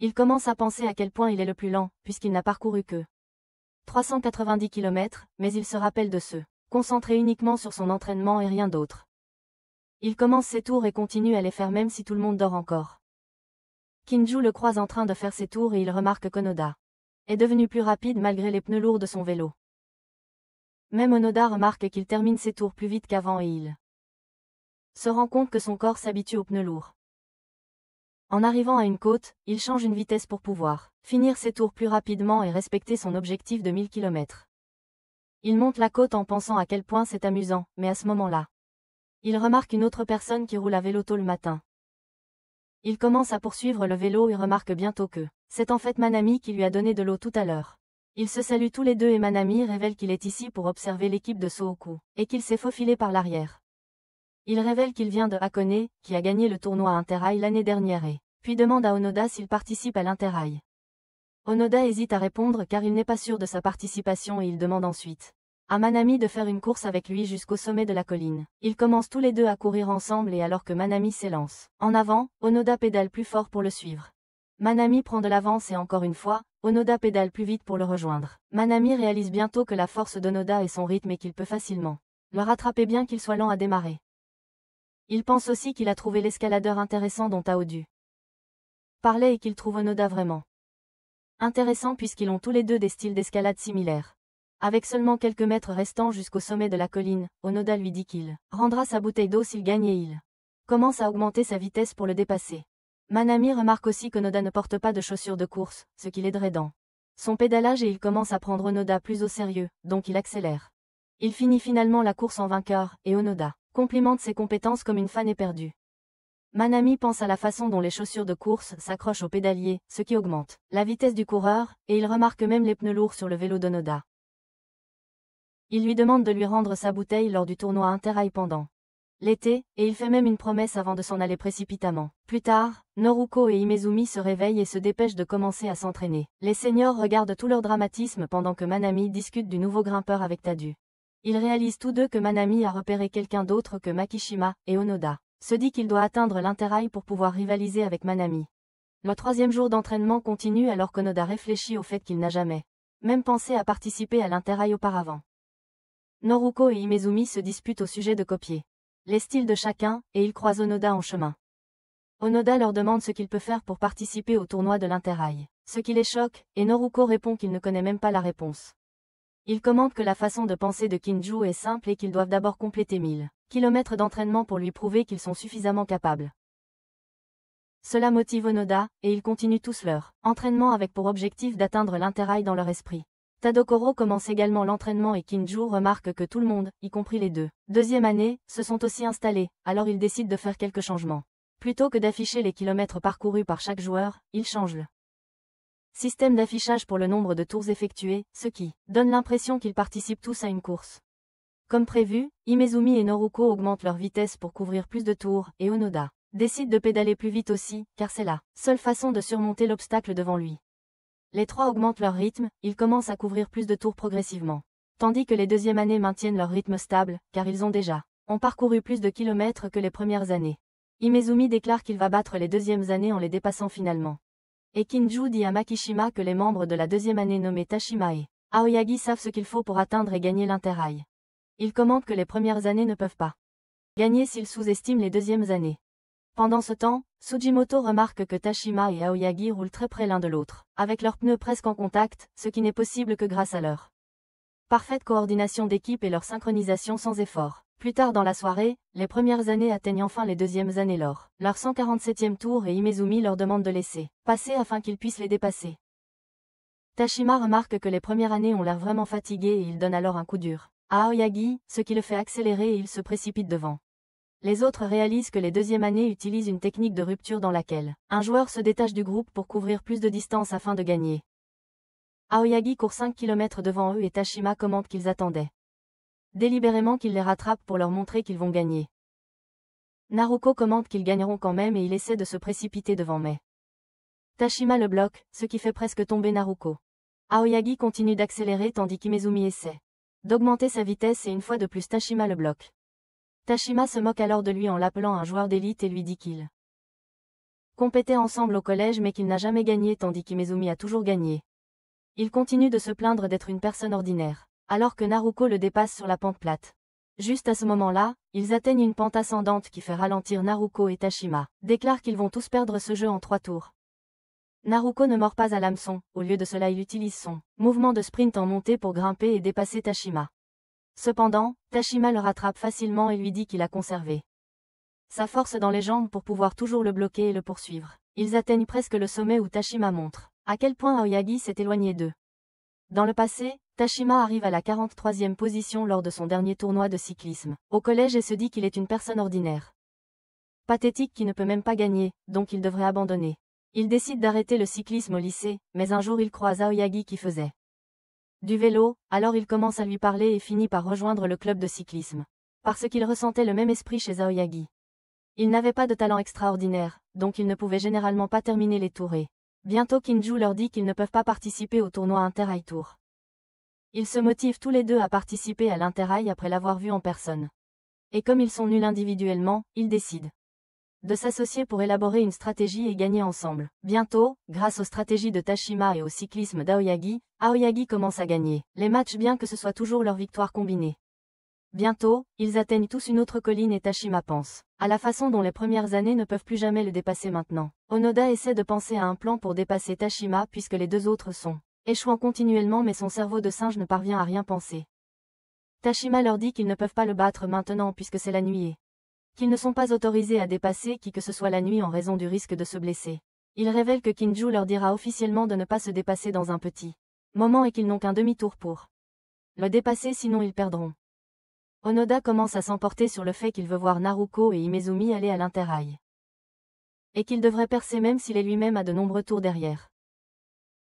Il commence à penser à quel point il est le plus lent, puisqu'il n'a parcouru que 390 km, mais il se rappelle de se concentrer uniquement sur son entraînement et rien d'autre. Il commence ses tours et continue à les faire même si tout le monde dort encore. Kinju le croise en train de faire ses tours et il remarque qu'Onoda est devenu plus rapide malgré les pneus lourds de son vélo. Même Onoda remarque qu'il termine ses tours plus vite qu'avant et il se rend compte que son corps s'habitue aux pneus lourds. En arrivant à une côte, il change une vitesse pour pouvoir finir ses tours plus rapidement et respecter son objectif de 1000 km. Il monte la côte en pensant à quel point c'est amusant, mais à ce moment-là, il remarque une autre personne qui roule à vélo tôt le matin. Il commence à poursuivre le vélo et remarque bientôt que c'est en fait Manami qui lui a donné de l'eau tout à l'heure. Ils se saluent tous les deux et Manami révèle qu'il est ici pour observer l'équipe de Sooku, et qu'il s'est faufilé par l'arrière. Il révèle qu'il vient de Hakone, qui a gagné le tournoi Interrail l'année dernière et puis demande à Onoda s'il participe à l'Interrail. Onoda hésite à répondre car il n'est pas sûr de sa participation et il demande ensuite à Manami de faire une course avec lui jusqu'au sommet de la colline. Ils commencent tous les deux à courir ensemble et alors que Manami s'élance en avant, Onoda pédale plus fort pour le suivre. Manami prend de l'avance et encore une fois, Onoda pédale plus vite pour le rejoindre. Manami réalise bientôt que la force d'Onoda est son rythme et qu'il peut facilement le rattraper bien qu'il soit lent à démarrer. Il pense aussi qu'il a trouvé l'escaladeur intéressant dont Aodu parlait et qu'il trouve Onoda vraiment intéressant puisqu'ils ont tous les deux des styles d'escalade similaires. Avec seulement quelques mètres restants jusqu'au sommet de la colline, Onoda lui dit qu'il rendra sa bouteille d'eau s'il gagne et il commence à augmenter sa vitesse pour le dépasser. Manami remarque aussi qu'Onoda ne porte pas de chaussures de course, ce qui l'aiderait dans son pédalage et il commence à prendre Onoda plus au sérieux, donc il accélère. Il finit finalement la course en vainqueur, et Onoda complimente ses compétences comme une fan éperdue. Manami pense à la façon dont les chaussures de course s'accrochent au pédalier, ce qui augmente la vitesse du coureur, et il remarque même les pneus lourds sur le vélo d'Onoda. Il lui demande de lui rendre sa bouteille lors du tournoi interrail pendant l'été, et il fait même une promesse avant de s'en aller précipitamment. Plus tard, Noruko et Himezumi se réveillent et se dépêchent de commencer à s'entraîner. Les seniors regardent tout leur dramatisme pendant que Manami discute du nouveau grimpeur avec Tadu. Ils réalisent tous deux que Manami a repéré quelqu'un d'autre que Makishima, et Onoda se dit qu'il doit atteindre l'interrail pour pouvoir rivaliser avec Manami. Le troisième jour d'entraînement continue alors qu'Onoda réfléchit au fait qu'il n'a jamais même pensé à participer à l'interrail auparavant. Noruko et Himezumi se disputent au sujet de copier les styles de chacun, et ils croisent Onoda en chemin. Onoda leur demande ce qu'il peut faire pour participer au tournoi de l'interrail, ce qui les choque, et Noruko répond qu'il ne connaît même pas la réponse. Il commente que la façon de penser de Kinju est simple et qu'ils doivent d'abord compléter 1000 km d'entraînement pour lui prouver qu'ils sont suffisamment capables. Cela motive Onoda, et ils continuent tous leur entraînement avec pour objectif d'atteindre l'interrail dans leur esprit. Tadokoro commence également l'entraînement et Kinju remarque que tout le monde, y compris les deux deuxième année, se sont aussi installés, alors il décide de faire quelques changements. Plutôt que d'afficher les kilomètres parcourus par chaque joueur, il change le système d'affichage pour le nombre de tours effectués, ce qui donne l'impression qu'ils participent tous à une course. Comme prévu, Himezumi et Noruko augmentent leur vitesse pour couvrir plus de tours, et Onoda décide de pédaler plus vite aussi, car c'est la seule façon de surmonter l'obstacle devant lui. Les trois augmentent leur rythme, ils commencent à couvrir plus de tours progressivement. Tandis que les deuxièmes années maintiennent leur rythme stable, car ils ont parcouru plus de kilomètres que les premières années. Himezumi déclare qu'il va battre les deuxièmes années en les dépassant finalement. Et Kinju dit à Makishima que les membres de la deuxième année nommés Tashima et Aoyagi savent ce qu'il faut pour atteindre et gagner l'interrail. Il commente que les premières années ne peuvent pas gagner s'ils sous-estiment les deuxièmes années. Pendant ce temps, Tsujimoto remarque que Tashima et Aoyagi roulent très près l'un de l'autre, avec leurs pneus presque en contact, ce qui n'est possible que grâce à leur parfaite coordination d'équipe et leur synchronisation sans effort. Plus tard dans la soirée, les premières années atteignent enfin les deuxièmes années lors leur 147e tour et Himezumi leur demande de laisser passer afin qu'ils puissent les dépasser. Tashima remarque que les premières années ont l'air vraiment fatiguées et il donne alors un coup dur à Aoyagi, ce qui le fait accélérer et il se précipite devant. Les autres réalisent que les deuxièmes années utilisent une technique de rupture dans laquelle un joueur se détache du groupe pour couvrir plus de distance afin de gagner. Aoyagi court 5 km devant eux et Tashima commente qu'ils attendaient délibérément qu'ils les rattrapent pour leur montrer qu'ils vont gagner. Naruko commente qu'ils gagneront quand même et il essaie de se précipiter devant mais Tashima le bloque, ce qui fait presque tomber Naruko. Aoyagi continue d'accélérer tandis qu'Himezumi essaie d'augmenter sa vitesse et une fois de plus Tashima le bloque. Tashima se moque alors de lui en l'appelant un joueur d'élite et lui dit qu'ils compétaient ensemble au collège mais qu'il n'a jamais gagné tandis qu'Himezumi a toujours gagné. Il continue de se plaindre d'être une personne ordinaire, alors que Naruko le dépasse sur la pente plate. Juste à ce moment-là, ils atteignent une pente ascendante qui fait ralentir Naruko et Tashima déclarent qu'ils vont tous perdre ce jeu en 3 tours. Naruko ne mord pas à l'hameçon, au lieu de cela il utilise son mouvement de sprint en montée pour grimper et dépasser Tashima. Cependant, Tashima le rattrape facilement et lui dit qu'il a conservé sa force dans les jambes pour pouvoir toujours le bloquer et le poursuivre. Ils atteignent presque le sommet où Tashima montre à quel point Aoyagi s'est éloigné d'eux. Dans le passé, Tashima arrive à la 43e position lors de son dernier tournoi de cyclisme au collège et se dit qu'il est une personne ordinaire. Pathétique qui ne peut même pas gagner, donc il devrait abandonner. Il décide d'arrêter le cyclisme au lycée, mais un jour il croise Aoyagi qui faisait du vélo, alors il commence à lui parler et finit par rejoindre le club de cyclisme. Parce qu'il ressentait le même esprit chez Aoyagi. Il n'avait pas de talent extraordinaire, donc il ne pouvait généralement pas terminer les tours et bientôt Kinju leur dit qu'ils ne peuvent pas participer au tournoi Inter-High Tour. Ils se motivent tous les deux à participer à l'interrail après l'avoir vu en personne. Et comme ils sont nuls individuellement, ils décident de s'associer pour élaborer une stratégie et gagner ensemble. Bientôt, grâce aux stratégies de Tashima et au cyclisme d'Aoyagi, Aoyagi commence à gagner les matchs bien que ce soit toujours leur victoire combinée. Bientôt, ils atteignent tous une autre colline et Tashima pense à la façon dont les premières années ne peuvent plus jamais le dépasser maintenant. Onoda essaie de penser à un plan pour dépasser Tashima puisque les deux autres sont échouant continuellement mais son cerveau de singe ne parvient à rien penser. Tashima leur dit qu'ils ne peuvent pas le battre maintenant puisque c'est la nuit et qu'ils ne sont pas autorisés à dépasser qui que ce soit la nuit en raison du risque de se blesser. Il révèle que Kinju leur dira officiellement de ne pas se dépasser dans un petit moment et qu'ils n'ont qu'un demi-tour pour le dépasser sinon ils perdront. Onoda commence à s'emporter sur le fait qu'il veut voir Naruko et Himezumi aller à l'interrail. Et qu'il devrait percer même s'il est lui-même à de nombreux tours derrière.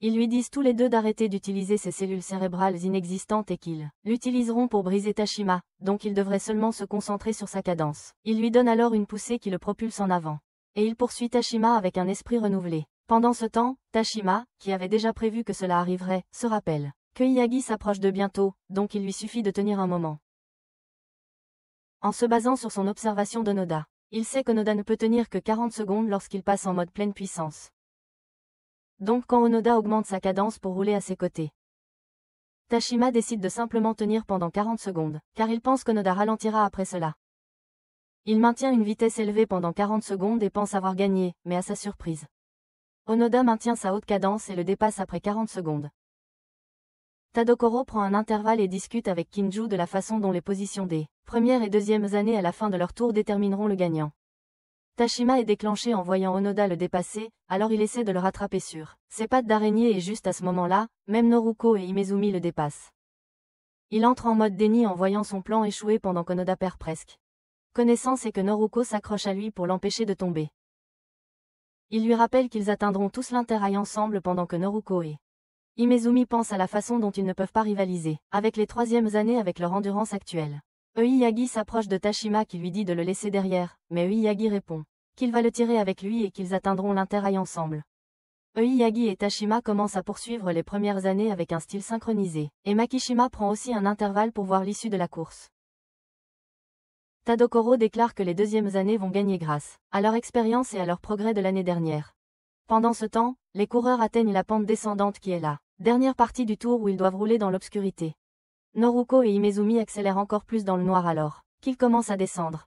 Ils lui disent tous les deux d'arrêter d'utiliser ses cellules cérébrales inexistantes et qu'ils l'utiliseront pour briser Tashima, donc il devrait seulement se concentrer sur sa cadence. Il lui donne alors une poussée qui le propulse en avant. Et il poursuit Tashima avec un esprit renouvelé. Pendant ce temps, Tashima, qui avait déjà prévu que cela arriverait, se rappelle que Iyagi s'approche de bientôt, donc il lui suffit de tenir un moment. En se basant sur son observation d'Onoda, il sait qu'Onoda ne peut tenir que 40 secondes lorsqu'il passe en mode pleine puissance. Donc quand Onoda augmente sa cadence pour rouler à ses côtés, Tashima décide de simplement tenir pendant 40 secondes, car il pense qu'Onoda ralentira après cela. Il maintient une vitesse élevée pendant 40 secondes et pense avoir gagné, mais à sa surprise, Onoda maintient sa haute cadence et le dépasse après 40 secondes. Tadokoro prend un intervalle et discute avec Kinju de la façon dont les positions des premières et deuxièmes années à la fin de leur tour détermineront le gagnant. Tashima est déclenché en voyant Onoda le dépasser, alors il essaie de le rattraper sur ses pattes d'araignée et juste à ce moment-là, même Noruko et Himezumi le dépassent. Il entre en mode déni en voyant son plan échouer pendant qu'Onoda perd presque connaissance et que Noruko s'accroche à lui pour l'empêcher de tomber. Il lui rappelle qu'ils atteindront tous l'interrail ensemble pendant que Noruko et Himezumi pensent à la façon dont ils ne peuvent pas rivaliser avec les troisièmes années avec leur endurance actuelle. Iyagi s'approche de Tashima qui lui dit de le laisser derrière, mais Iyagi répond qu'il va le tirer avec lui et qu'ils atteindront l'interrail ensemble. Iyagi et Tashima commencent à poursuivre les premières années avec un style synchronisé, et Makishima prend aussi un intervalle pour voir l'issue de la course. Tadokoro déclare que les deuxièmes années vont gagner grâce à leur expérience et à leur progrès de l'année dernière. Pendant ce temps, les coureurs atteignent la pente descendante qui est la dernière partie du tour où ils doivent rouler dans l'obscurité. Noruko et Himezumi accélèrent encore plus dans le noir alors qu'ils commencent à descendre.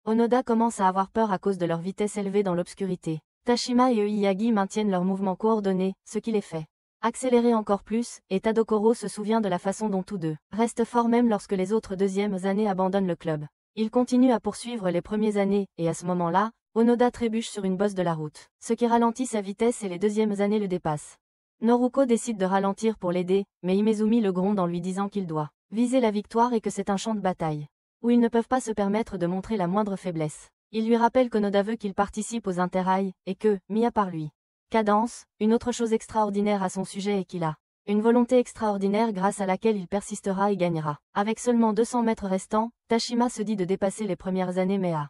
Onoda commence à avoir peur à cause de leur vitesse élevée dans l'obscurité. Tashima et Iyagi maintiennent leurs mouvements coordonnés, ce qui les fait accélérer encore plus, et Tadokoro se souvient de la façon dont tous deux restent forts même lorsque les autres deuxièmes années abandonnent le club. Ils continuent à poursuivre les premières années, et à ce moment-là, Onoda trébuche sur une bosse de la route, ce qui ralentit sa vitesse et les deuxièmes années le dépassent. Noruko décide de ralentir pour l'aider, mais Himezumi le gronde en lui disant qu'il doit viser la victoire et que c'est un champ de bataille, où ils ne peuvent pas se permettre de montrer la moindre faiblesse. Il lui rappelle qu'Onoda veut qu'il participe aux interrails, et que, mis à part lui, cadence, une autre chose extraordinaire à son sujet est qu'il a une volonté extraordinaire grâce à laquelle il persistera et gagnera. Avec seulement 200 mètres restants, Tashima se dit de dépasser les premières années mais à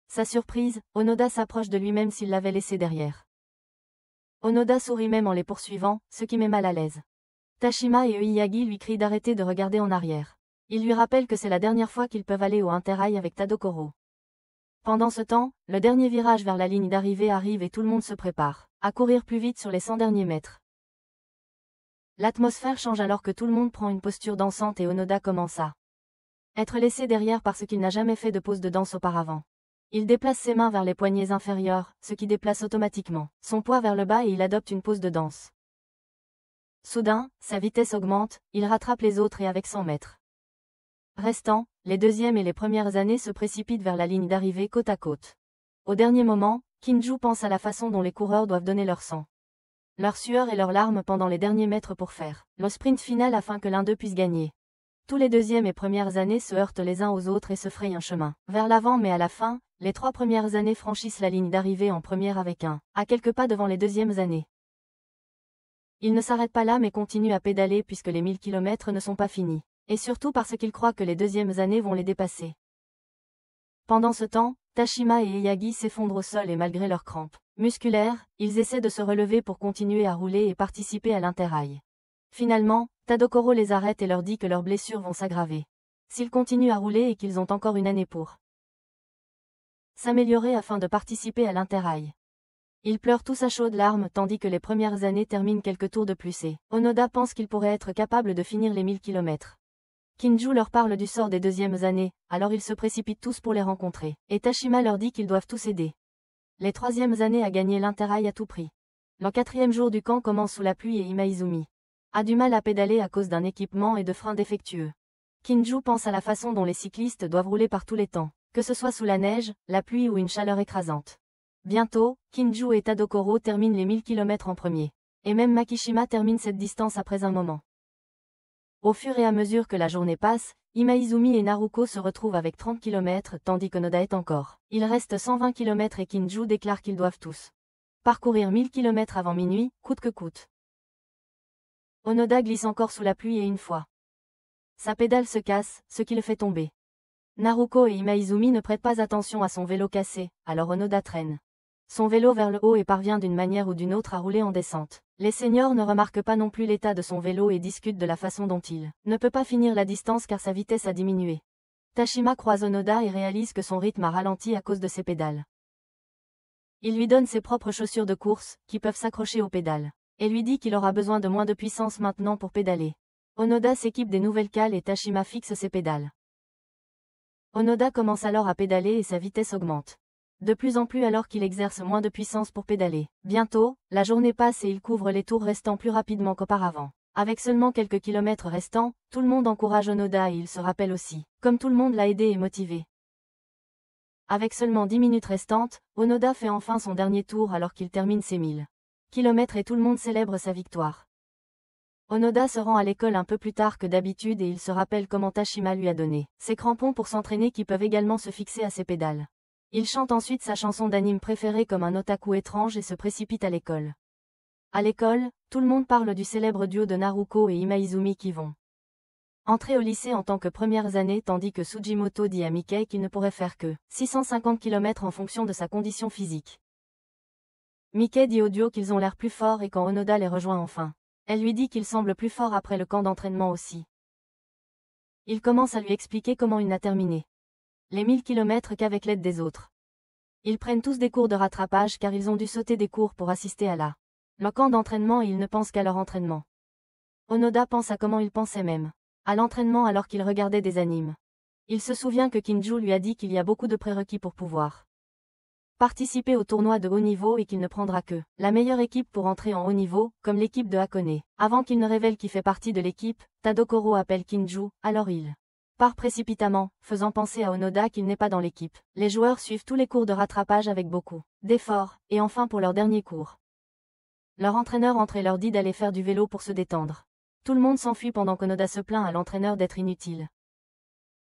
sa surprise, Onoda s'approche de lui même s'il l'avait laissé derrière. Onoda sourit même en les poursuivant, ce qui met mal à l'aise. Tashima et Iyagi lui crient d'arrêter de regarder en arrière. Il lui rappelle que c'est la dernière fois qu'ils peuvent aller au interrail avec Tadokoro. Pendant ce temps, le dernier virage vers la ligne d'arrivée arrive et tout le monde se prépare à courir plus vite sur les 100 derniers mètres. L'atmosphère change alors que tout le monde prend une posture dansante et Onoda commence à être laissé derrière parce qu'il n'a jamais fait de pause de danse auparavant. Il déplace ses mains vers les poignets inférieurs, ce qui déplace automatiquement son poids vers le bas et il adopte une pose de danse. Soudain, sa vitesse augmente, il rattrape les autres et avec 100 mètres restants, les deuxièmes et les premières années se précipitent vers la ligne d'arrivée côte à côte. Au dernier moment, Kinju pense à la façon dont les coureurs doivent donner leur sang, leur sueur et leurs larmes pendant les derniers mètres pour faire le sprint final afin que l'un d'eux puisse gagner. Tous les deuxièmes et premières années se heurtent les uns aux autres et se frayent un chemin vers l'avant mais à la fin, les 3 premières années franchissent la ligne d'arrivée en première avec à quelques pas devant les deuxièmes années. Ils ne s'arrêtent pas là mais continuent à pédaler puisque les 1000 km ne sont pas finis. Et surtout parce qu'ils croient que les deuxièmes années vont les dépasser. Pendant ce temps, Tashima et Iyagi s'effondrent au sol et malgré leurs crampes musculaires, ils essaient de se relever pour continuer à rouler et participer à l'interrail. Finalement, Tadokoro les arrête et leur dit que leurs blessures vont s'aggraver s'ils continuent à rouler et qu'ils ont encore une année pour s'améliorer afin de participer à l'interrail. Ils pleurent tous à chaudes larmes tandis que les premières années terminent quelques tours de plus et Onoda pense qu'il pourrait être capable de finir les 1000 km. Kinju leur parle du sort des deuxièmes années, alors ils se précipitent tous pour les rencontrer, et Tashima leur dit qu'ils doivent tous aider les troisièmes années à gagner l'interrail à tout prix. Le 4e jour du camp commence sous la pluie et Imaizumi a du mal à pédaler à cause d'un équipement et de freins défectueux. Kinju pense à la façon dont les cyclistes doivent rouler par tous les temps, que ce soit sous la neige, la pluie ou une chaleur écrasante. Bientôt, Kinju et Tadokoro terminent les 1000 km en premier. Et même Makishima termine cette distance après un moment. Au fur et à mesure que la journée passe, Imaizumi et Naruko se retrouvent avec 30 km tandis qu'Onoda est encore. Il reste 120 km et Kinju déclare qu'ils doivent tous parcourir 1000 km avant minuit, coûte que coûte. Onoda glisse encore sous la pluie et une fois sa pédale se casse, ce qui le fait tomber. Naruko et Imaizumi ne prêtent pas attention à son vélo cassé, alors Onoda traîne son vélo vers le haut et parvient d'une manière ou d'une autre à rouler en descente. Les seniors ne remarquent pas non plus l'état de son vélo et discutent de la façon dont il ne peut pas finir la distance car sa vitesse a diminué. Tashima croise Onoda et réalise que son rythme a ralenti à cause de ses pédales. Il lui donne ses propres chaussures de course, qui peuvent s'accrocher aux pédales, et lui dit qu'il aura besoin de moins de puissance maintenant pour pédaler. Onoda s'équipe des nouvelles cales et Tashima fixe ses pédales. Onoda commence alors à pédaler et sa vitesse augmente de plus en plus alors qu'il exerce moins de puissance pour pédaler. Bientôt, la journée passe et il couvre les tours restants plus rapidement qu'auparavant. Avec seulement quelques kilomètres restants, tout le monde encourage Onoda et il se rappelle aussi, comme tout le monde l'a aidé et motivé. Avec seulement 10 minutes restantes, Onoda fait enfin son dernier tour alors qu'il termine ses 1000 km et tout le monde célèbre sa victoire. Onoda se rend à l'école un peu plus tard que d'habitude et il se rappelle comment Tashima lui a donné ses crampons pour s'entraîner qui peuvent également se fixer à ses pédales. Il chante ensuite sa chanson d'anime préférée comme un otaku étrange et se précipite à l'école. À l'école, tout le monde parle du célèbre duo de Naruko et Imaizumi qui vont entrer au lycée en tant que premières années tandis que Tsujimoto dit à Mickey qu'il ne pourrait faire que 650 km en fonction de sa condition physique. Mickey dit au duo qu'ils ont l'air plus forts et quand Onoda les rejoint enfin, elle lui dit qu'il semble plus fort après le camp d'entraînement aussi. Il commence à lui expliquer comment il n'a terminé les 1000 km qu'avec l'aide des autres. Ils prennent tous des cours de rattrapage car ils ont dû sauter des cours pour assister à le camp d'entraînement et ils ne pensent qu'à leur entraînement. Onoda pense à comment il pensait même à l'entraînement alors qu'il regardait des animes. Il se souvient que Kinju lui a dit qu'il y a beaucoup de prérequis pour pouvoir participer au tournoi de haut niveau et qu'il ne prendra que la meilleure équipe pour entrer en haut niveau, comme l'équipe de Hakone. Avant qu'il ne révèle qui fait partie de l'équipe, Tadokoro appelle Kinju, alors il part précipitamment, faisant penser à Onoda qu'il n'est pas dans l'équipe. Les joueurs suivent tous les cours de rattrapage avec beaucoup d'efforts, et enfin pour leur dernier cours. Leur entraîneur entre et leur dit d'aller faire du vélo pour se détendre. Tout le monde s'enfuit pendant qu'Onoda se plaint à l'entraîneur d'être inutile.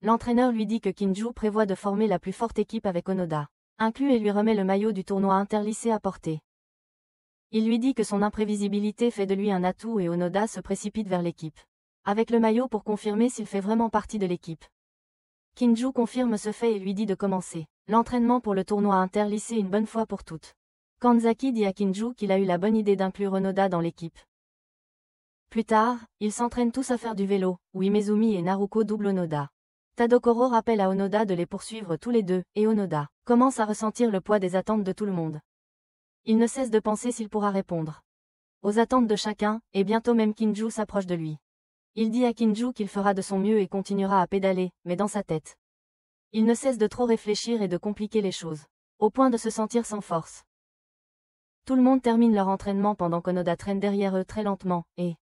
L'entraîneur lui dit que Kinju prévoit de former la plus forte équipe avec Onoda inclus et lui remet le maillot du tournoi interlycée à porter. Il lui dit que son imprévisibilité fait de lui un atout et Onoda se précipite vers l'équipe avec le maillot pour confirmer s'il fait vraiment partie de l'équipe. Kinju confirme ce fait et lui dit de commencer l'entraînement pour le tournoi interlycée une bonne fois pour toutes. Kanzaki dit à Kinju qu'il a eu la bonne idée d'inclure Onoda dans l'équipe. Plus tard, ils s'entraînent tous à faire du vélo, où Imezumi et Naruko doublent Onoda. Tadokoro rappelle à Onoda de les poursuivre tous les deux, et Onoda commence à ressentir le poids des attentes de tout le monde. Il ne cesse de penser s'il pourra répondre aux attentes de chacun, et bientôt même Kinju s'approche de lui. Il dit à Kinju qu'il fera de son mieux et continuera à pédaler, mais dans sa tête. Il ne cesse de trop réfléchir et de compliquer les choses, au point de se sentir sans force. Tout le monde termine leur entraînement pendant qu'Onoda traîne derrière eux très lentement, et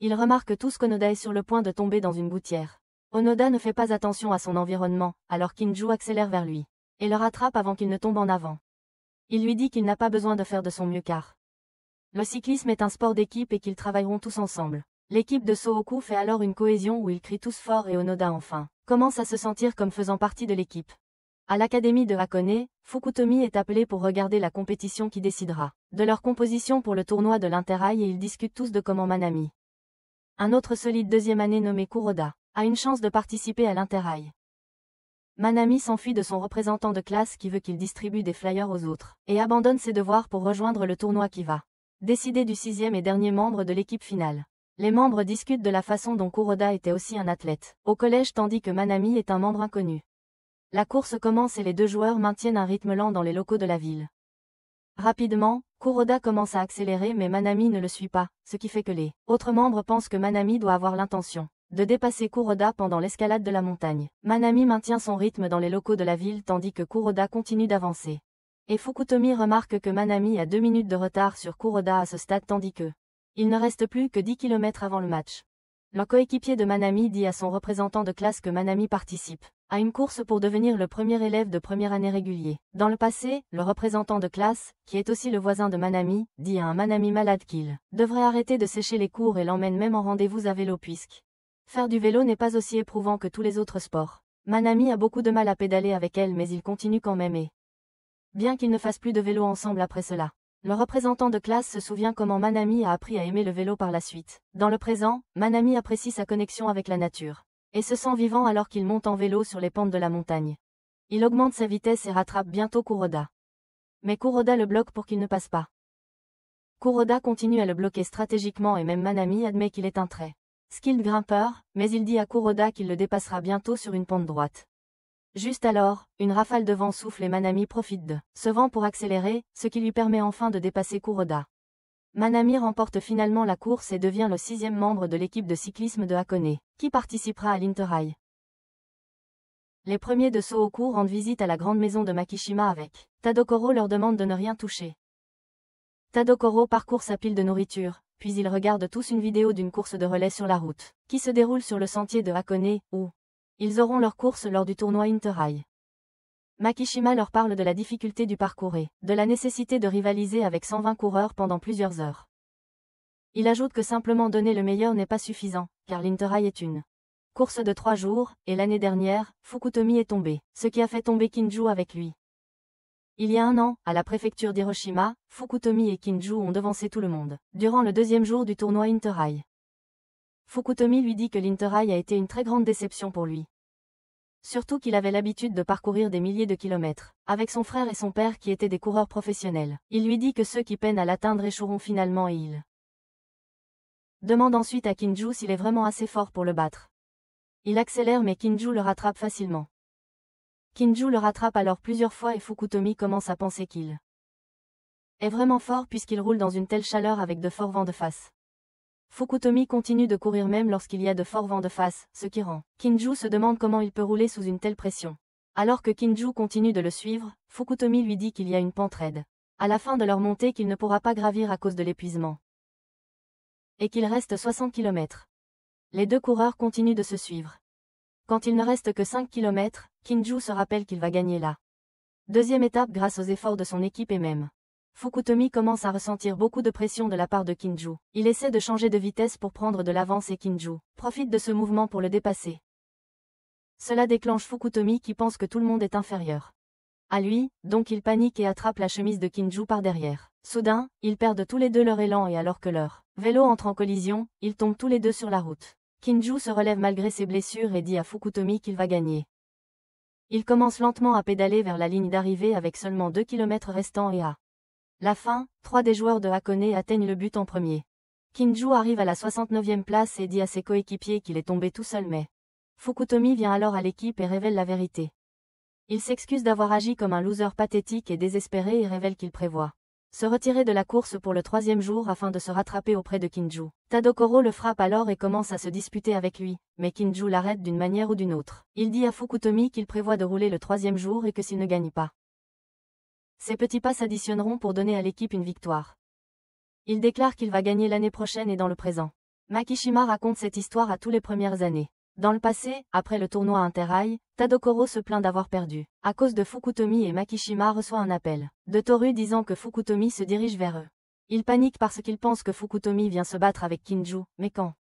ils remarquent tous qu'Onoda est sur le point de tomber dans une gouttière. Onoda ne fait pas attention à son environnement, alors Kinju accélère vers lui et le rattrape avant qu'il ne tombe en avant. Il lui dit qu'il n'a pas besoin de faire de son mieux car le cyclisme est un sport d'équipe et qu'ils travailleront tous ensemble. L'équipe de Sohoku fait alors une cohésion où ils crient tous fort et Onoda enfin commence à se sentir comme faisant partie de l'équipe. À l'académie de Hakone, Fukutomi est appelé pour regarder la compétition qui décidera de leur composition pour le tournoi de l'Interrail et ils discutent tous de comment Manami, un autre solide deuxième année nommé Kuroda, a une chance de participer à l'Interrail. Manami s'enfuit de son représentant de classe qui veut qu'il distribue des flyers aux autres, et abandonne ses devoirs pour rejoindre le tournoi qui va décider du 6e et dernier membre de l'équipe finale. Les membres discutent de la façon dont Kuroda était aussi un athlète au collège tandis que Manami est un membre inconnu. La course commence et les deux joueurs maintiennent un rythme lent dans les locaux de la ville. Rapidement, Kuroda commence à accélérer mais Manami ne le suit pas, ce qui fait que les autres membres pensent que Manami doit avoir l'intention de dépasser Kuroda pendant l'escalade de la montagne. Manami maintient son rythme dans les locaux de la ville tandis que Kuroda continue d'avancer. Et Fukutomi remarque que Manami a 2 minutes de retard sur Kuroda à ce stade tandis que il ne reste plus que 10 km avant le match. Le coéquipier de Manami dit à son représentant de classe que Manami participe à une course pour devenir le premier élève de première année régulier. Dans le passé, le représentant de classe, qui est aussi le voisin de Manami, dit à un Manami malade qu'il devrait arrêter de sécher les cours et l'emmène même en rendez-vous à vélo puisque faire du vélo n'est pas aussi éprouvant que tous les autres sports. Manami a beaucoup de mal à pédaler avec elle mais il continue quand même et bien qu'ils ne fassent plus de vélo ensemble après cela. Le représentant de classe se souvient comment Manami a appris à aimer le vélo par la suite. Dans le présent, Manami apprécie sa connexion avec la nature et se sent vivant alors qu'il monte en vélo sur les pentes de la montagne. Il augmente sa vitesse et rattrape bientôt Kuroda. Mais Kuroda le bloque pour qu'il ne passe pas. Kuroda continue à le bloquer stratégiquement et même Manami admet qu'il est un très skilled grimpeur, mais il dit à Kuroda qu'il le dépassera bientôt sur une pente droite. Juste alors, une rafale de vent souffle et Manami profite de ce vent pour accélérer, ce qui lui permet enfin de dépasser Kuroda. Manami remporte finalement la course et devient le 6e membre de l'équipe de cyclisme de Hakone, qui participera à l'Interrail. Les premiers de Sooku rendent visite à la grande maison de Makishima avec Tadokoro leur demande de ne rien toucher. Tadokoro parcourt sa pile de nourriture, puis ils regardent tous une vidéo d'une course de relais sur la route, qui se déroule sur le sentier de Hakone, où ils auront leur course lors du tournoi Interrail. Makishima leur parle de la difficulté du parcours et de la nécessité de rivaliser avec 120 coureurs pendant plusieurs heures. Il ajoute que simplement donner le meilleur n'est pas suffisant, car l'Interrail est une course de 3 jours, et l'année dernière, Fukutomi est tombé, ce qui a fait tomber Kinju avec lui. Il y a 1 an, à la préfecture d'Hiroshima, Fukutomi et Kinju ont devancé tout le monde, durant le 2e jour du tournoi Interrail. Fukutomi lui dit que l'Interrail a été une très grande déception pour lui. Surtout qu'il avait l'habitude de parcourir des milliers de kilomètres, avec son frère et son père qui étaient des coureurs professionnels. Il lui dit que ceux qui peinent à l'atteindre échoueront finalement et il demande ensuite à Kinju s'il est vraiment assez fort pour le battre. Il accélère mais Kinju le rattrape facilement. Kinju le rattrape alors plusieurs fois et Fukutomi commence à penser qu'il est vraiment fort puisqu'il roule dans une telle chaleur avec de forts vents de face. Fukutomi continue de courir même lorsqu'il y a de forts vents de face, ce qui rend Kinju se demande comment il peut rouler sous une telle pression. Alors que Kinju continue de le suivre, Fukutomi lui dit qu'il y a une pente raide à la fin de leur montée qu'il ne pourra pas gravir à cause de l'épuisement. Et qu'il reste 60 km. Les deux coureurs continuent de se suivre. Quand il ne reste que 5 km, Kinju se rappelle qu'il va gagner la 2e étape grâce aux efforts de son équipe et même Fukutomi commence à ressentir beaucoup de pression de la part de Kinju. Il essaie de changer de vitesse pour prendre de l'avance et Kinju profite de ce mouvement pour le dépasser. Cela déclenche Fukutomi qui pense que tout le monde est inférieur à lui, donc il panique et attrape la chemise de Kinju par derrière. Soudain, ils perdent tous les deux leur élan et alors que leur vélo entre en collision, ils tombent tous les deux sur la route. Kinju se relève malgré ses blessures et dit à Fukutomi qu'il va gagner. Il commence lentement à pédaler vers la ligne d'arrivée avec seulement 2 km restants et à la fin, 3 des joueurs de Hakone atteignent le but en premier. Kinju arrive à la 69e place et dit à ses coéquipiers qu'il est tombé tout seul mais Fukutomi vient alors à l'équipe et révèle la vérité. Il s'excuse d'avoir agi comme un loser pathétique et désespéré et révèle qu'il prévoit se retirer de la course pour le 3e jour afin de se rattraper auprès de Kinju. Tadokoro le frappe alors et commence à se disputer avec lui, mais Kinju l'arrête d'une manière ou d'une autre. Il dit à Fukutomi qu'il prévoit de rouler le 3e jour et que s'il ne gagne pas, ces petits pas s'additionneront pour donner à l'équipe une victoire. Il déclare qu'il va gagner l'année prochaine et dans le présent. Makishima raconte cette histoire à tous les premières années. Dans le passé, après le tournoi Interrail, Tadokoro se plaint d'avoir perdu. À cause de Fukutomi et Makishima reçoit un appel de Toru disant que Fukutomi se dirige vers eux. Il panique parce qu'il pense que Fukutomi vient se battre avec Kinju, mais quand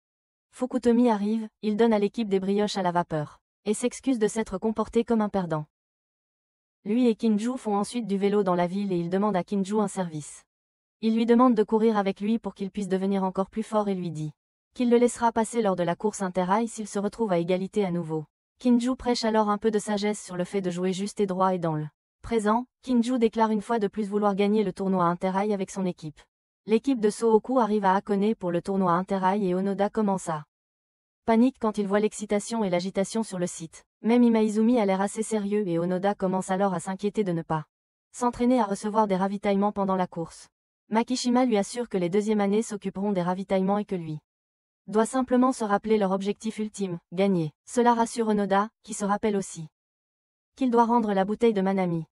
Fukutomi arrive, il donne à l'équipe des brioches à la vapeur et s'excuse de s'être comporté comme un perdant. Lui et Kinju font ensuite du vélo dans la ville et il demande à Kinju un service. Il lui demande de courir avec lui pour qu'il puisse devenir encore plus fort et lui dit qu'il le laissera passer lors de la course Interrail s'il se retrouve à égalité à nouveau. Kinju prêche alors un peu de sagesse sur le fait de jouer juste et droit et dans le présent, Kinju déclare une fois de plus vouloir gagner le tournoi Interrail avec son équipe. L'équipe de Sooku arrive à Hakone pour le tournoi Interrail et Onoda commence à panique quand il voit l'excitation et l'agitation sur le site. Même Imaizumi a l'air assez sérieux et Onoda commence alors à s'inquiéter de ne pas s'entraîner à recevoir des ravitaillements pendant la course. Makishima lui assure que les deuxièmes années s'occuperont des ravitaillements et que lui doit simplement se rappeler leur objectif ultime, gagner. Cela rassure Onoda, qui se rappelle aussi qu'il doit rendre la bouteille de Manami.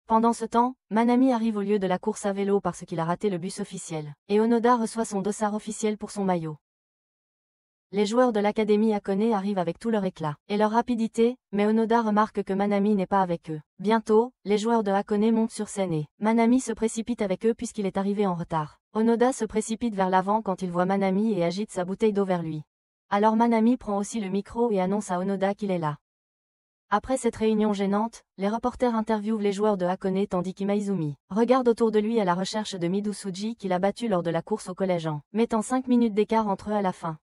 Pendant ce temps, Manami arrive au lieu de la course à vélo parce qu'il a raté le bus officiel, et Onoda reçoit son dossard officiel pour son maillot. Les joueurs de l'académie Hakone arrivent avec tout leur éclat et leur rapidité, mais Onoda remarque que Manami n'est pas avec eux. Bientôt, les joueurs de Hakone montent sur scène et Manami se précipite avec eux puisqu'il est arrivé en retard. Onoda se précipite vers l'avant quand il voit Manami et agite sa bouteille d'eau vers lui. Alors Manami prend aussi le micro et annonce à Onoda qu'il est là. Après cette réunion gênante, les reporters interviewent les joueurs de Hakone tandis qu'Imaizumi regarde autour de lui à la recherche de Midosuji qu'il a battu lors de la course au collège en mettant 5 minutes d'écart entre eux à la fin.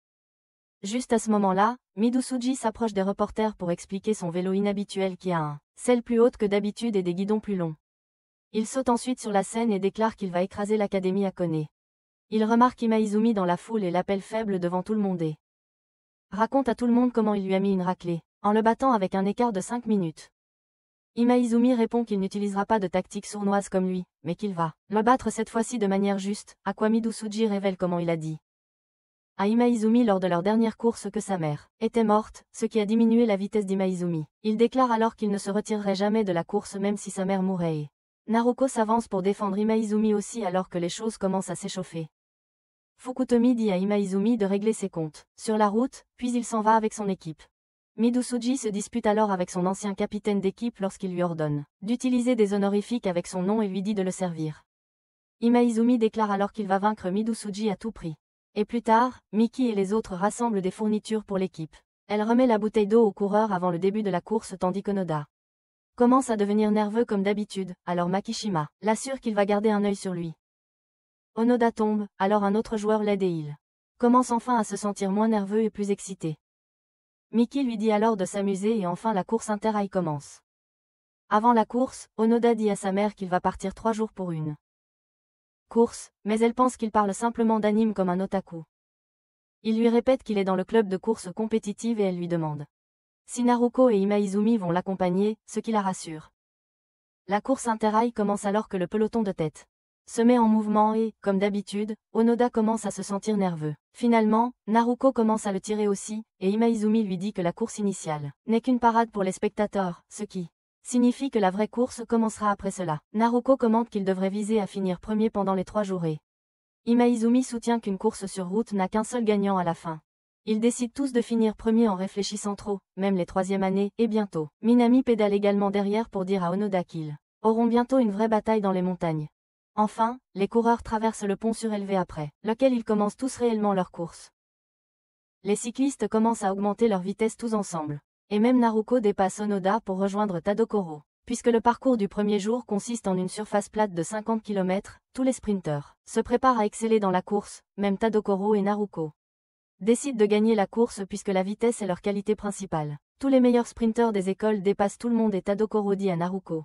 Juste à ce moment-là, Midosuji s'approche des reporters pour expliquer son vélo inhabituel qui a un selle plus haute que d'habitude et des guidons plus longs. Il saute ensuite sur la scène et déclare qu'il va écraser l'académie Hakone. Il remarque Imaizumi dans la foule et l'appelle faible devant tout le monde et raconte à tout le monde comment il lui a mis une raclée, en le battant avec un écart de 5 minutes. Imaizumi répond qu'il n'utilisera pas de tactique sournoise comme lui, mais qu'il va le battre cette fois-ci de manière juste, à quoi Midosuji révèle comment il a dit à Imaizumi lors de leur dernière course que sa mère était morte, ce qui a diminué la vitesse d'Imaizumi. Il déclare alors qu'il ne se retirerait jamais de la course même si sa mère mourait et Naruko s'avance pour défendre Imaizumi aussi alors que les choses commencent à s'échauffer. Fukutomi dit à Imaizumi de régler ses comptes sur la route, puis il s'en va avec son équipe. Midosuji se dispute alors avec son ancien capitaine d'équipe lorsqu'il lui ordonne d'utiliser des honorifiques avec son nom et lui dit de le servir. Imaizumi déclare alors qu'il va vaincre Midosuji à tout prix. Et plus tard, Miki et les autres rassemblent des fournitures pour l'équipe. Elle remet la bouteille d'eau au coureur avant le début de la course tandis qu'Onoda commence à devenir nerveux comme d'habitude, alors Makishima l'assure qu'il va garder un œil sur lui. Onoda tombe, alors un autre joueur l'aide et il commence enfin à se sentir moins nerveux et plus excité. Miki lui dit alors de s'amuser et enfin la course interrail commence. Avant la course, Onoda dit à sa mère qu'il va partir 3 jours pour une course, mais elle pense qu'il parle simplement d'anime comme un otaku. Il lui répète qu'il est dans le club de course compétitive et elle lui demande si Naruko et Imaizumi vont l'accompagner, ce qui la rassure. La course interrail commence alors que le peloton de tête se met en mouvement et, comme d'habitude, Onoda commence à se sentir nerveux. Finalement, Naruko commence à le tirer aussi, et Imaizumi lui dit que la course initiale n'est qu'une parade pour les spectateurs, ce qui signifie que la vraie course commencera après cela. Naruko commente qu'il devrait viser à finir premier pendant les 3 jours et Imaizumi soutient qu'une course sur route n'a qu'un seul gagnant à la fin. Ils décident tous de finir premier en réfléchissant trop, même les 3e années, et bientôt. Minami pédale également derrière pour dire à Onoda qu'ils auront bientôt une vraie bataille dans les montagnes. Enfin, les coureurs traversent le pont surélevé après lequel ils commencent tous réellement leur course. Les cyclistes commencent à augmenter leur vitesse tous ensemble. Et même Naruko dépasse Onoda pour rejoindre Tadokoro. Puisque le parcours du premier jour consiste en une surface plate de 50 km, tous les sprinteurs se préparent à exceller dans la course, même Tadokoro et Naruko décident de gagner la course puisque la vitesse est leur qualité principale. Tous les meilleurs sprinteurs des écoles dépassent tout le monde et Tadokoro dit à Naruko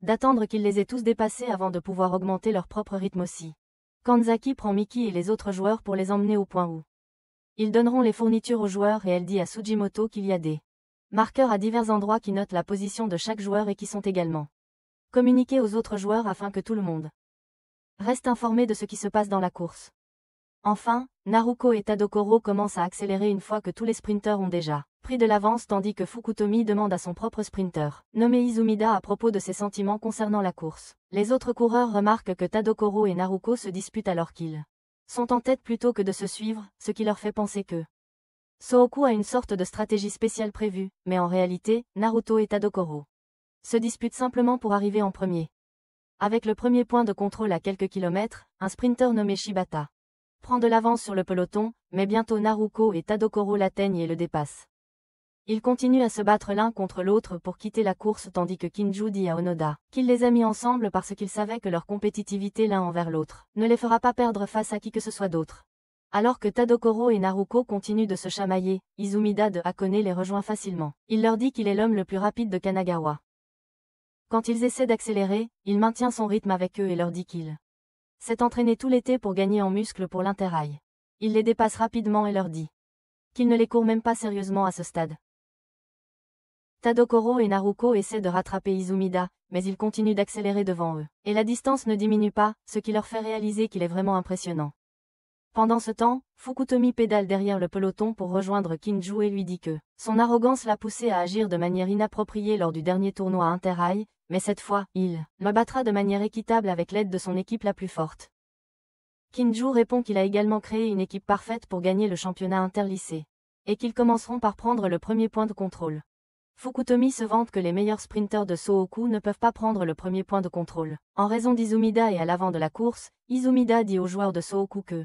d'attendre qu'ils les aient tous dépassés avant de pouvoir augmenter leur propre rythme aussi. Kanzaki prend Miki et les autres joueurs pour les emmener au point où ils donneront les fournitures aux joueurs et elle dit à Sugimoto qu'il y a des marqueurs à divers endroits qui notent la position de chaque joueur et qui sont également communiqués aux autres joueurs afin que tout le monde reste informé de ce qui se passe dans la course. Enfin, Naruko et Tadokoro commencent à accélérer une fois que tous les sprinteurs ont déjà pris de l'avance tandis que Fukutomi demande à son propre sprinter, nommé Izumida à propos de ses sentiments concernant la course. Les autres coureurs remarquent que Tadokoro et Naruko se disputent alors qu'ils sont en tête plutôt que de se suivre, ce qui leur fait penser que Sooku a une sorte de stratégie spéciale prévue, mais en réalité, Naruto et Tadokoro se disputent simplement pour arriver en premier. Avec le premier point de contrôle à quelques kilomètres, un sprinter nommé Shibata prend de l'avance sur le peloton, mais bientôt Naruko et Tadokoro l'atteignent et le dépassent. Ils continuent à se battre l'un contre l'autre pour quitter la course tandis que Kinju dit à Onoda qu'il les a mis ensemble parce qu'il savait que leur compétitivité l'un envers l'autre ne les fera pas perdre face à qui que ce soit d'autre. Alors que Tadokoro et Naruko continuent de se chamailler, Izumida de Hakone les rejoint facilement. Il leur dit qu'il est l'homme le plus rapide de Kanagawa. Quand ils essaient d'accélérer, il maintient son rythme avec eux et leur dit qu'il s'est entraîné tout l'été pour gagner en muscles pour l'Interrail. Il les dépasse rapidement et leur dit qu'il ne les court même pas sérieusement à ce stade. Tadokoro et Naruko essaient de rattraper Izumida, mais il continue d'accélérer devant eux. Et la distance ne diminue pas, ce qui leur fait réaliser qu'il est vraiment impressionnant. Pendant ce temps, Fukutomi pédale derrière le peloton pour rejoindre Kinju et lui dit que son arrogance l'a poussé à agir de manière inappropriée lors du dernier tournoi Interrail, mais cette fois, il le battra de manière équitable avec l'aide de son équipe la plus forte. Kinju répond qu'il a également créé une équipe parfaite pour gagner le championnat interlycée, et qu'ils commenceront par prendre le premier point de contrôle. Fukutomi se vante que les meilleurs sprinteurs de Sōhoku ne peuvent pas prendre le premier point de contrôle. En raison d'Izumida et à l'avant de la course, Izumida dit aux joueurs de Sōhoku que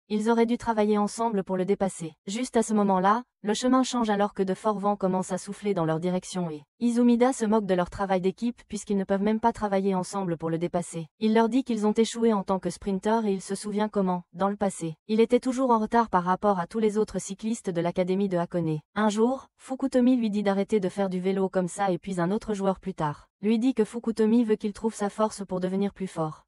ils auraient dû travailler ensemble pour le dépasser. Juste à ce moment-là, le chemin change alors que de forts vents commencent à souffler dans leur direction et Izumida se moque de leur travail d'équipe puisqu'ils ne peuvent même pas travailler ensemble pour le dépasser. Il leur dit qu'ils ont échoué en tant que sprinteurs et il se souvient comment, dans le passé, il était toujours en retard par rapport à tous les autres cyclistes de l'académie de Hakone. Un jour, Fukutomi lui dit d'arrêter de faire du vélo comme ça et puis un autre joueur plus tard lui dit que Fukutomi veut qu'il trouve sa force pour devenir plus fort.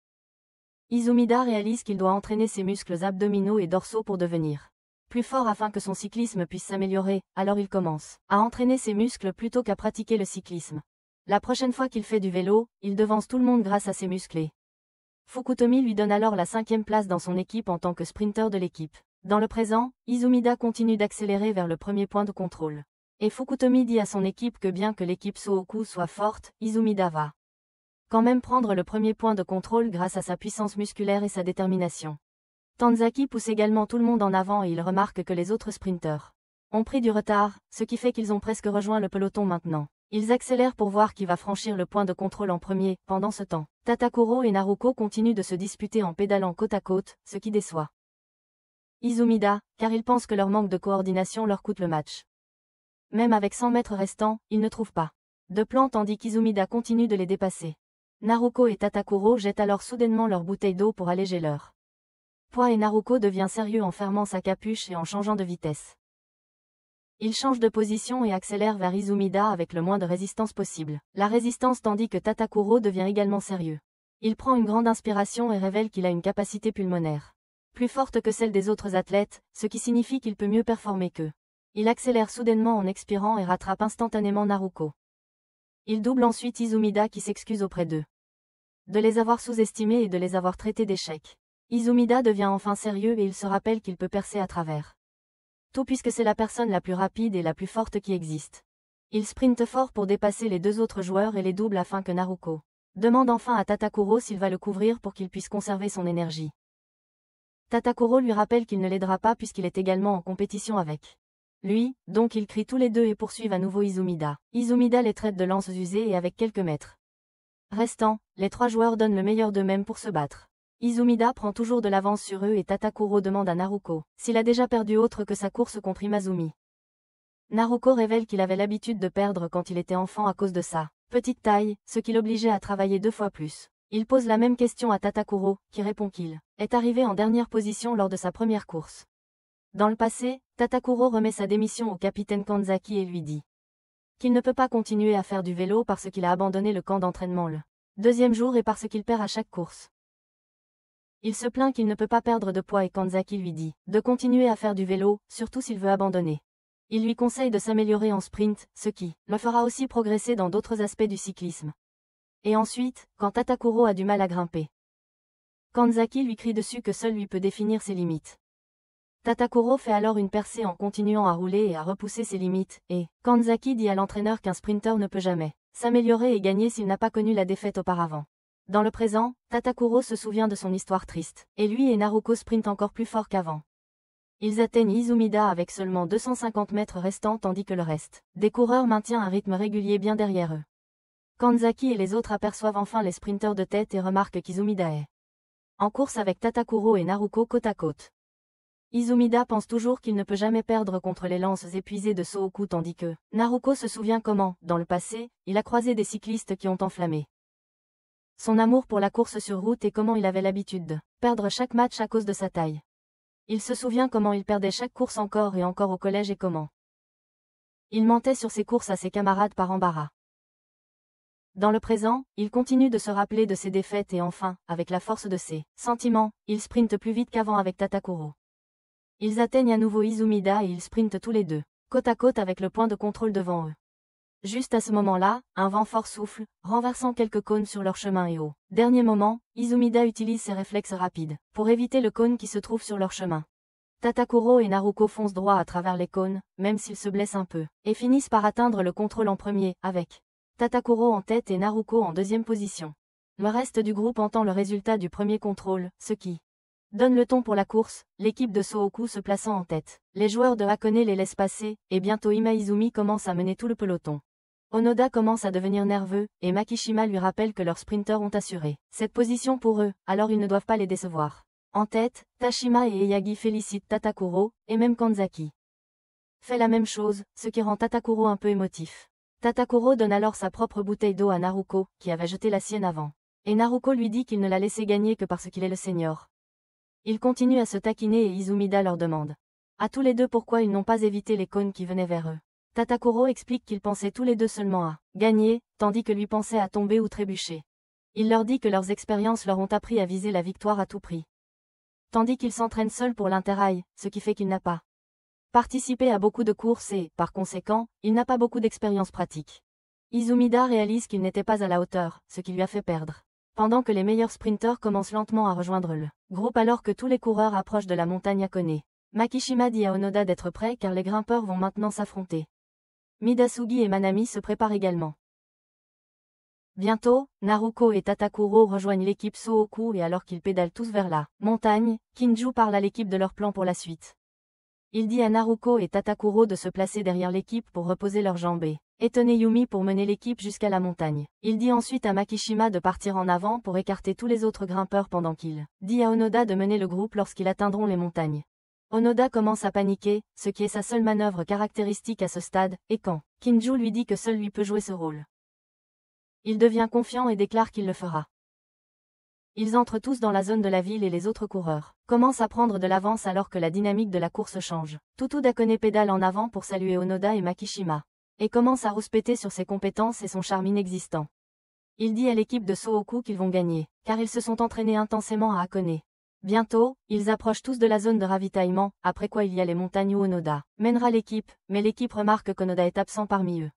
Izumida réalise qu'il doit entraîner ses muscles abdominaux et dorsaux pour devenir plus fort afin que son cyclisme puisse s'améliorer, alors il commence à entraîner ses muscles plutôt qu'à pratiquer le cyclisme. La prochaine fois qu'il fait du vélo, il devance tout le monde grâce à ses muscles. Fukutomi lui donne alors la 5e place dans son équipe en tant que sprinter de l'équipe. Dans le présent, Izumida continue d'accélérer vers le premier point de contrôle. Et Fukutomi dit à son équipe que bien que l'équipe Sōhoku soit forte, Izumida va quand même prendre le premier point de contrôle grâce à sa puissance musculaire et sa détermination. Tanzaki pousse également tout le monde en avant et il remarque que les autres sprinteurs ont pris du retard, ce qui fait qu'ils ont presque rejoint le peloton maintenant. Ils accélèrent pour voir qui va franchir le point de contrôle en premier. Pendant ce temps, Tatakuro et Naruko continuent de se disputer en pédalant côte à côte, ce qui déçoit Izumida, car ils pensent que leur manque de coordination leur coûte le match. Même avec 100 mètres restants, ils ne trouvent pas de plan tandis qu'Izumida continue de les dépasser. Naruko et Tatakuro jettent alors soudainement leur bouteille d'eau pour alléger leur poids et Naruko devient sérieux en fermant sa capuche et en changeant de vitesse. Il change de position et accélère vers Izumida avec le moins de résistance possible. La résistance tandis que Tatakuro devient également sérieux. Il prend une grande inspiration et révèle qu'il a une capacité pulmonaire plus forte que celle des autres athlètes, ce qui signifie qu'il peut mieux performer qu'eux. Il accélère soudainement en expirant et rattrape instantanément Naruko. Il double ensuite Izumida qui s'excuse auprès d'eux de les avoir sous-estimés et de les avoir traités d'échecs. Izumida devient enfin sérieux et il se rappelle qu'il peut percer à travers tout puisque c'est la personne la plus rapide et la plus forte qui existe. Il sprinte fort pour dépasser les deux autres joueurs et les double afin que Naruko demande enfin à Tatakuro s'il va le couvrir pour qu'il puisse conserver son énergie. Tatakuro lui rappelle qu'il ne l'aidera pas puisqu'il est également en compétition avec lui, donc ils crient tous les deux et poursuivent à nouveau Izumida. Izumida les traite de lances usées et avec quelques mètres restants, les trois joueurs donnent le meilleur d'eux-mêmes pour se battre. Izumida prend toujours de l'avance sur eux et Tatakuro demande à Naruko s'il a déjà perdu autre que sa course contre Imazumi. Naruko révèle qu'il avait l'habitude de perdre quand il était enfant à cause de sa petite taille, ce qui l'obligeait à travailler 2 fois plus. Il pose la même question à Tatakuro, qui répond qu'il est arrivé en dernière position lors de sa première course. Dans le passé, Tatakuro remet sa démission au capitaine Kanzaki et lui dit qu'il ne peut pas continuer à faire du vélo parce qu'il a abandonné le camp d'entraînement le 2e jour et parce qu'il perd à chaque course. Il se plaint qu'il ne peut pas perdre de poids et Kanzaki lui dit de continuer à faire du vélo, surtout s'il veut abandonner. Il lui conseille de s'améliorer en sprint, ce qui le fera aussi progresser dans d'autres aspects du cyclisme. Et ensuite, quand Tatakuro a du mal à grimper, Kanzaki lui crie dessus que seul lui peut définir ses limites. Tatakuro fait alors une percée en continuant à rouler et à repousser ses limites, et Kanzaki dit à l'entraîneur qu'un sprinter ne peut jamais s'améliorer et gagner s'il n'a pas connu la défaite auparavant. Dans le présent, Tatakuro se souvient de son histoire triste, et lui et Naruko sprintent encore plus fort qu'avant. Ils atteignent Izumida avec seulement 250 mètres restants tandis que le reste des coureurs maintient un rythme régulier bien derrière eux. Kanzaki et les autres aperçoivent enfin les sprinteurs de tête et remarquent qu'Izumida est en course avec Tatakuro et Naruko côte à côte. Izumida pense toujours qu'il ne peut jamais perdre contre les lances épuisées de Sōhoku tandis que Naruko se souvient comment, dans le passé, il a croisé des cyclistes qui ont enflammé son amour pour la course sur route et comment il avait l'habitude de perdre chaque match à cause de sa taille. Il se souvient comment il perdait chaque course encore et encore au collège et comment il mentait sur ses courses à ses camarades par embarras. Dans le présent, il continue de se rappeler de ses défaites et enfin, avec la force de ses sentiments, il sprinte plus vite qu'avant avec Tatakuro. Ils atteignent à nouveau Izumida et ils sprintent tous les deux, côte à côte avec le point de contrôle devant eux. Juste à ce moment-là, un vent fort souffle, renversant quelques cônes sur leur chemin et au dernier moment, Izumida utilise ses réflexes rapides pour éviter le cône qui se trouve sur leur chemin. Tatakuro et Naruko foncent droit à travers les cônes, même s'ils se blessent un peu, et finissent par atteindre le contrôle en premier, avec Tatakuro en tête et Naruko en deuxième position. Le reste du groupe entend le résultat du premier contrôle, ce qui donne le ton pour la course, l'équipe de Sohoku se plaçant en tête. Les joueurs de Hakone les laissent passer, et bientôt Imaizumi commence à mener tout le peloton. Onoda commence à devenir nerveux, et Makishima lui rappelle que leurs sprinters ont assuré cette position pour eux, alors ils ne doivent pas les décevoir. En tête, Tashima et Eyagi félicitent Tatakuro, et même Kanzaki fait la même chose, ce qui rend Tatakuro un peu émotif. Tatakuro donne alors sa propre bouteille d'eau à Naruko, qui avait jeté la sienne avant. Et Naruko lui dit qu'il ne l'a laissé gagner que parce qu'il est le senior. Ils continuent à se taquiner et Izumida leur demande à tous les deux pourquoi ils n'ont pas évité les cônes qui venaient vers eux. Tatakuro explique qu'ils pensaient tous les deux seulement à gagner, tandis que lui pensait à tomber ou trébucher. Il leur dit que leurs expériences leur ont appris à viser la victoire à tout prix. Tandis qu'il s'entraîne seul pour l'interrail, ce qui fait qu'il n'a pas participé à beaucoup de courses et, par conséquent, il n'a pas beaucoup d'expérience pratique. Izumida réalise qu'il n'était pas à la hauteur, ce qui lui a fait perdre. Pendant que les meilleurs sprinteurs commencent lentement à rejoindre le groupe alors que tous les coureurs approchent de la montagne Hakone. Makishima dit à Onoda d'être prêt car les grimpeurs vont maintenant s'affronter. Midasugi et Manami se préparent également. Bientôt, Naruko et Tatakuro rejoignent l'équipe Sohoku et alors qu'ils pédalent tous vers la montagne, Kinju parle à l'équipe de leur plan pour la suite. Il dit à Naruko et Tatakuro de se placer derrière l'équipe pour reposer leurs jambes et étonner Yumi pour mener l'équipe jusqu'à la montagne. Il dit ensuite à Makishima de partir en avant pour écarter tous les autres grimpeurs pendant qu'il dit à Onoda de mener le groupe lorsqu'ils atteindront les montagnes. Onoda commence à paniquer, ce qui est sa seule manœuvre caractéristique à ce stade, et quand Kinju lui dit que seul lui peut jouer ce rôle, il devient confiant et déclare qu'il le fera. Ils entrent tous dans la zone de la ville et les autres coureurs commencent à prendre de l'avance alors que la dynamique de la course change. Tutu Dakone pédale en avant pour saluer Onoda et Makishima, et commence à rouspéter sur ses compétences et son charme inexistant. Il dit à l'équipe de Sohoku qu'ils vont gagner, car ils se sont entraînés intensément à Hakone. Bientôt, ils approchent tous de la zone de ravitaillement, après quoi il y a les montagnes où Onoda mènera l'équipe, mais l'équipe remarque qu'Onoda est absent parmi eux.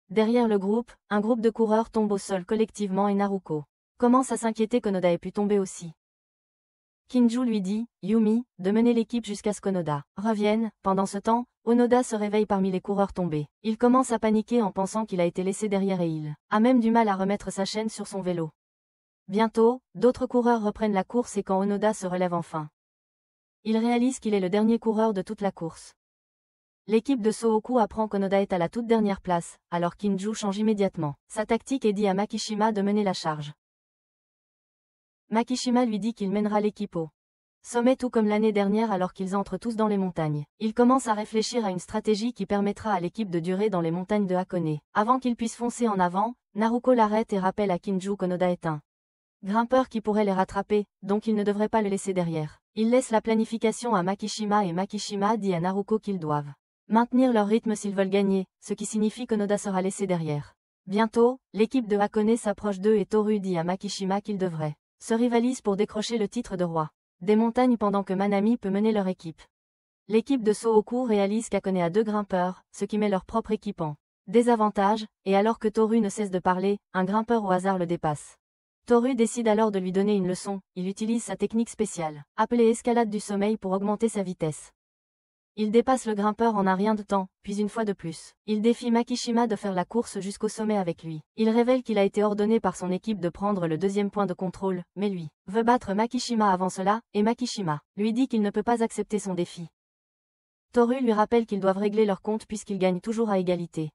Derrière le groupe, un groupe de coureurs tombe au sol collectivement et Naruko commence à s'inquiéter qu'Onoda ait pu tomber aussi. Kinju lui dit, Yumi, de mener l'équipe jusqu'à ce qu'Onoda revienne. Pendant ce temps, Onoda se réveille parmi les coureurs tombés. Il commence à paniquer en pensant qu'il a été laissé derrière et il a même du mal à remettre sa chaîne sur son vélo. Bientôt, d'autres coureurs reprennent la course et quand Onoda se relève enfin, il réalise qu'il est le dernier coureur de toute la course. L'équipe de Sohoku apprend qu'Onoda est à la toute dernière place, alors Kinju change immédiatement sa tactique et dit à Makishima de mener la charge. Makishima lui dit qu'il mènera l'équipe au sommet tout comme l'année dernière alors qu'ils entrent tous dans les montagnes. Il commence à réfléchir à une stratégie qui permettra à l'équipe de durer dans les montagnes de Hakone. Avant qu'ils puissent foncer en avant, Naruko l'arrête et rappelle à Kinju qu'Onoda est un grimpeur qui pourrait les rattraper, donc il ne devrait pas le laisser derrière. Il laisse la planification à Makishima et Makishima dit à Naruko qu'ils doivent maintenir leur rythme s'ils veulent gagner, ce qui signifie qu'Onoda sera laissé derrière. Bientôt, l'équipe de Hakone s'approche d'eux et Toru dit à Makishima qu'ils devraient se rivalisent pour décrocher le titre de roi des montagnes pendant que Manami peut mener leur équipe. L'équipe de Sohoku réalise qu'Hakone a 2 grimpeurs, ce qui met leur propre équipe en désavantage, et alors que Toru ne cesse de parler, un grimpeur au hasard le dépasse. Toru décide alors de lui donner une leçon, il utilise sa technique spéciale, appelée escalade du sommeil pour augmenter sa vitesse. Il dépasse le grimpeur en un rien de temps, puis une fois de plus, il défie Makishima de faire la course jusqu'au sommet avec lui. Il révèle qu'il a été ordonné par son équipe de prendre le 2e point de contrôle, mais lui veut battre Makishima avant cela, et Makishima lui dit qu'il ne peut pas accepter son défi. Toru lui rappelle qu'ils doivent régler leur compte puisqu'ils gagnent toujours à égalité.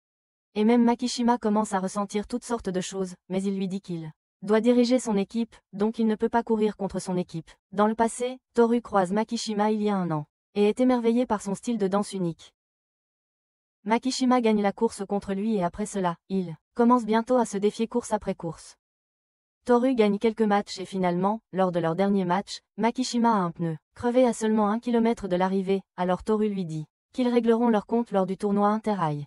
Et même Makishima commence à ressentir toutes sortes de choses, mais il lui dit qu'il doit diriger son équipe, donc il ne peut pas courir contre son équipe. Dans le passé, Toru croise Makishima il y a un an et est émerveillé par son style de danse unique. Makishima gagne la course contre lui et après cela, il commence bientôt à se défier course après course. Toru gagne quelques matchs et finalement, lors de leur dernier match, Makishima a un pneu crevé à seulement 1 km de l'arrivée, alors Toru lui dit qu'ils régleront leur compte lors du tournoi Interrail.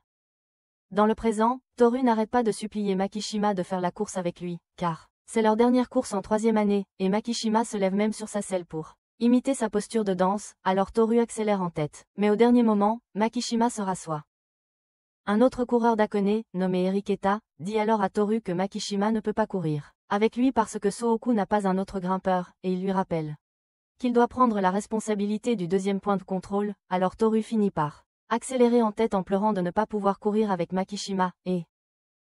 Dans le présent, Toru n'arrête pas de supplier Makishima de faire la course avec lui, car c'est leur dernière course en 3e année, et Makishima se lève même sur sa selle pour imiter sa posture de danse, alors Toru accélère en tête. Mais au dernier moment, Makishima se rassoit. Un autre coureur d'Akone, nommé Eriketa, dit alors à Toru que Makishima ne peut pas courir avec lui parce que Sooku n'a pas un autre grimpeur, et il lui rappelle qu'il doit prendre la responsabilité du deuxième point de contrôle, alors Toru finit par accélérer en tête en pleurant de ne pas pouvoir courir avec Makishima, et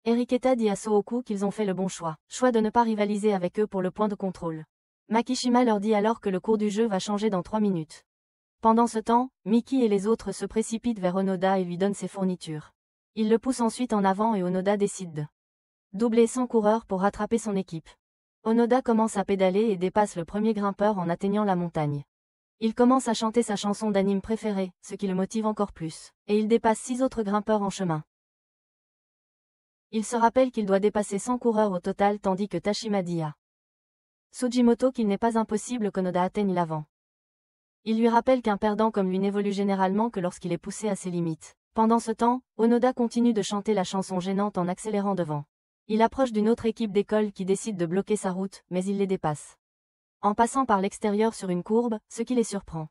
Eriketa dit à Sooku qu'ils ont fait le bon choix de ne pas rivaliser avec eux pour le point de contrôle. Makishima leur dit alors que le cours du jeu va changer dans 3 minutes. Pendant ce temps, Miki et les autres se précipitent vers Onoda et lui donnent ses fournitures. Il le pousse ensuite en avant et Onoda décide de doubler 100 coureurs pour rattraper son équipe. Onoda commence à pédaler et dépasse le premier grimpeur en atteignant la montagne. Il commence à chanter sa chanson d'anime préférée, ce qui le motive encore plus, et il dépasse 6 autres grimpeurs en chemin. Il se rappelle qu'il doit dépasser 100 coureurs au total tandis que Tashima dit à Sugimoto qu'il n'est pas impossible qu'Onoda atteigne l'avant. Il lui rappelle qu'un perdant comme lui n'évolue généralement que lorsqu'il est poussé à ses limites. Pendant ce temps, Onoda continue de chanter la chanson gênante en accélérant devant. Il approche d'une autre équipe d'école qui décide de bloquer sa route, mais il les dépasse en passant par l'extérieur sur une courbe, ce qui les surprend.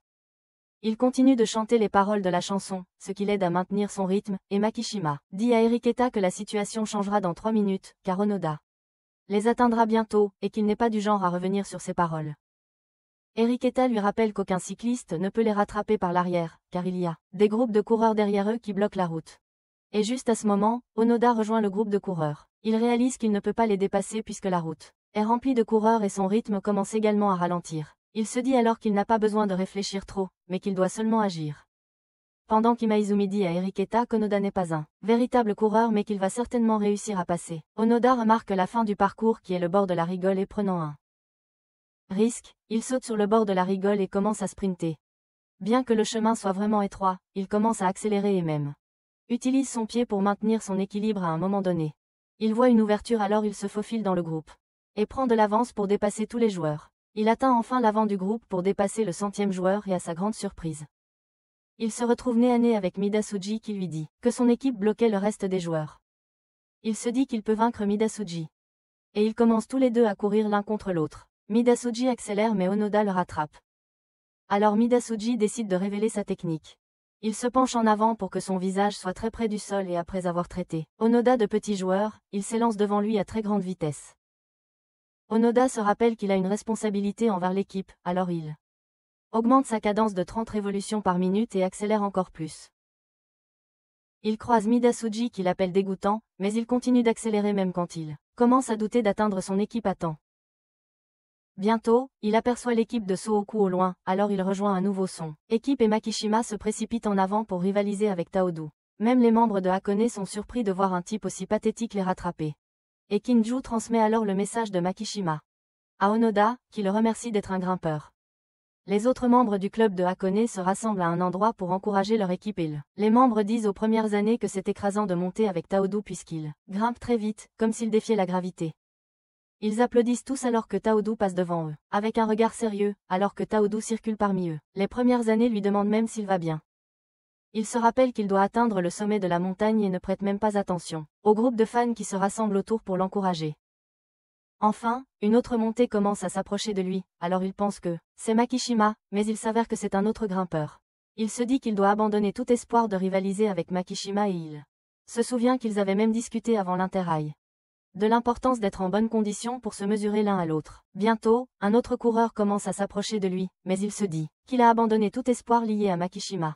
Il continue de chanter les paroles de la chanson, ce qui l'aide à maintenir son rythme, et Makishima dit à Eriketa que la situation changera dans 3 minutes, car Onoda les atteindra bientôt, et qu'il n'est pas du genre à revenir sur ses paroles. Eriketa lui rappelle qu'aucun cycliste ne peut les rattraper par l'arrière, car il y a des groupes de coureurs derrière eux qui bloquent la route. Et juste à ce moment, Onoda rejoint le groupe de coureurs. Il réalise qu'il ne peut pas les dépasser puisque la route est remplie de coureurs et son rythme commence également à ralentir. Il se dit alors qu'il n'a pas besoin de réfléchir trop, mais qu'il doit seulement agir. Pendant qu'Imaizumi dit à Eriketa qu'Onoda n'est pas un véritable coureur mais qu'il va certainement réussir à passer, Onoda remarque la fin du parcours qui est le bord de la rigole et prenant un risque, il saute sur le bord de la rigole et commence à sprinter. Bien que le chemin soit vraiment étroit, il commence à accélérer et même utilise son pied pour maintenir son équilibre à un moment donné. Il voit une ouverture alors il se faufile dans le groupe et prend de l'avance pour dépasser tous les joueurs. Il atteint enfin l'avant du groupe pour dépasser le 100e joueur et à sa grande surprise, il se retrouve nez à nez avec Midasuji qui lui dit que son équipe bloquait le reste des joueurs. Il se dit qu'il peut vaincre Midasuji. Et ils commencent tous les deux à courir l'un contre l'autre. Midasuji accélère mais Onoda le rattrape. Alors Midasuji décide de révéler sa technique. Il se penche en avant pour que son visage soit très près du sol et après avoir traité Onoda de petit joueur, il s'élance devant lui à très grande vitesse. Onoda se rappelle qu'il a une responsabilité envers l'équipe, alors il augmente sa cadence de 30 révolutions par minute et accélère encore plus. Il croise Midasuji qui l'appelle dégoûtant, mais il continue d'accélérer même quand il commence à douter d'atteindre son équipe à temps. Bientôt, il aperçoit l'équipe de Sooku au loin, alors il rejoint un nouveau son. Équipe et Makishima se précipitent en avant pour rivaliser avec Taodu. Même les membres de Hakone sont surpris de voir un type aussi pathétique les rattraper. Et Kinju transmet alors le message de Makishima à Onoda, qui le remercie d'être un grimpeur. Les autres membres du club de Hakone se rassemblent à un endroit pour encourager leur équipe et les membres disent aux premières années que c'est écrasant de monter avec Taodu puisqu'il grimpe très vite, comme s'il défiait la gravité. Ils applaudissent tous alors que Taodu passe devant eux, avec un regard sérieux, alors que Taodu circule parmi eux. Les premières années lui demandent même s'il va bien. Il se rappelle qu'il doit atteindre le sommet de la montagne et ne prête même pas attention au groupe de fans qui se rassemblent autour pour l'encourager. Enfin, une autre montée commence à s'approcher de lui, alors il pense que c'est Makishima, mais il s'avère que c'est un autre grimpeur. Il se dit qu'il doit abandonner tout espoir de rivaliser avec Makishima et il se souvient qu'ils avaient même discuté avant l'interrail de l'importance d'être en bonne condition pour se mesurer l'un à l'autre. Bientôt, un autre coureur commence à s'approcher de lui, mais il se dit qu'il a abandonné tout espoir lié à Makishima.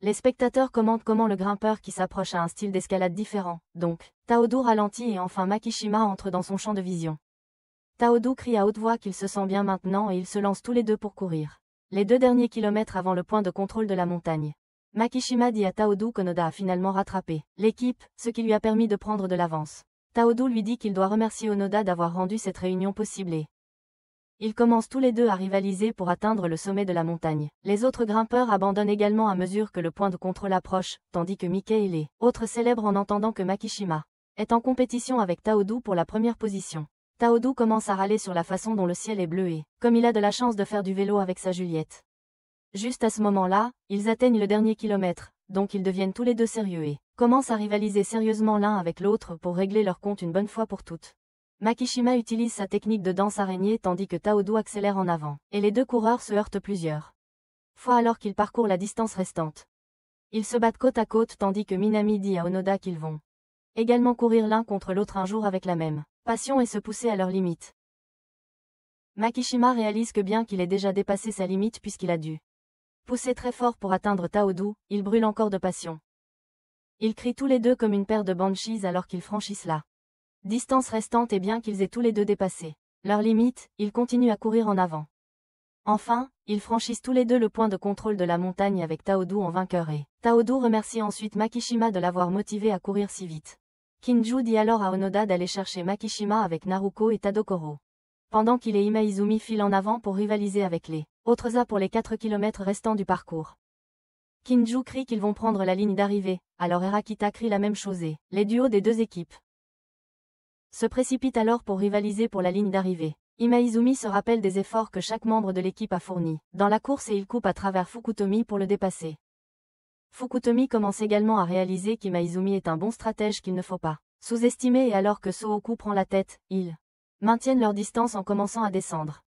Les spectateurs commentent comment le grimpeur qui s'approche a un style d'escalade différent, donc Taodu ralentit et enfin Makishima entre dans son champ de vision. Taodu crie à haute voix qu'il se sent bien maintenant et ils se lancent tous les deux pour courir les 2 derniers kilomètres avant le point de contrôle de la montagne. Makishima dit à Taodu qu'Onoda a finalement rattrapé l'équipe, ce qui lui a permis de prendre de l'avance. Taodu lui dit qu'il doit remercier Onoda d'avoir rendu cette réunion possible et ils commencent tous les deux à rivaliser pour atteindre le sommet de la montagne. Les autres grimpeurs abandonnent également à mesure que le point de contrôle approche, tandis que Mickey et les autres célèbrent en entendant que Makishima est en compétition avec Taodu pour la première position. Taodu commence à râler sur la façon dont le ciel est bleu et comme il a de la chance de faire du vélo avec sa Juliette. Juste à ce moment-là, ils atteignent le dernier kilomètre, donc ils deviennent tous les deux sérieux et commencent à rivaliser sérieusement l'un avec l'autre pour régler leur compte une bonne fois pour toutes. Makishima utilise sa technique de danse araignée tandis que Taodo accélère en avant, et les deux coureurs se heurtent plusieurs fois alors qu'ils parcourent la distance restante. Ils se battent côte à côte tandis que Minami dit à Onoda qu'ils vont également courir l'un contre l'autre un jour avec la même passion et se pousser à leurs limites. Makishima réalise que bien qu'il ait déjà dépassé sa limite puisqu'il a dû pousser très fort pour atteindre Taodo, il brûle encore de passion. Ils crient tous les deux comme une paire de banshees alors qu'ils franchissent la distance restante et bien qu'ils aient tous les deux dépassé leur limite, ils continuent à courir en avant. Enfin, ils franchissent tous les deux le point de contrôle de la montagne avec Taodo en vainqueur et Taodo remercie ensuite Makishima de l'avoir motivé à courir si vite. Kinju dit alors à Onoda d'aller chercher Makishima avec Naruko et Tadokoro. Pendant qu'il et Imaizumi filent en avant pour rivaliser avec les autres A pour les 4 km restants du parcours. Kinju crie qu'ils vont prendre la ligne d'arrivée, alors Hirakita crie la même chose et les duos des deux équipes se précipitent alors pour rivaliser pour la ligne d'arrivée. Imaizumi se rappelle des efforts que chaque membre de l'équipe a fournis dans la course et il coupe à travers Fukutomi pour le dépasser. Fukutomi commence également à réaliser qu'Imaizumi est un bon stratège qu'il ne faut pas sous-estimer et alors que Sooku prend la tête, ils maintiennent leur distance en commençant à descendre.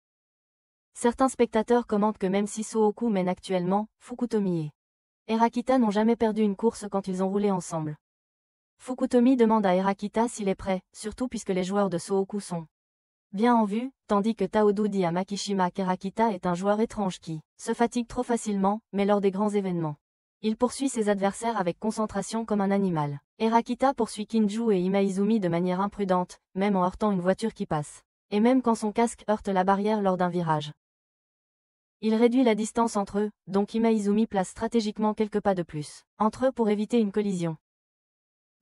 Certains spectateurs commentent que même si Sooku mène actuellement, Fukutomi et Hirakita n'ont jamais perdu une course quand ils ont roulé ensemble. Fukutomi demande à Hirakita s'il est prêt, surtout puisque les joueurs de Sooku sont bien en vue, tandis que Taodo dit à Makishima qu'Hirakita est un joueur étrange qui se fatigue trop facilement, mais lors des grands événements. Il poursuit ses adversaires avec concentration comme un animal. Hirakita poursuit Kinju et Imaizumi de manière imprudente, même en heurtant une voiture qui passe. Et même quand son casque heurte la barrière lors d'un virage. Il réduit la distance entre eux, donc Imaizumi place stratégiquement quelques pas de plus entre eux pour éviter une collision.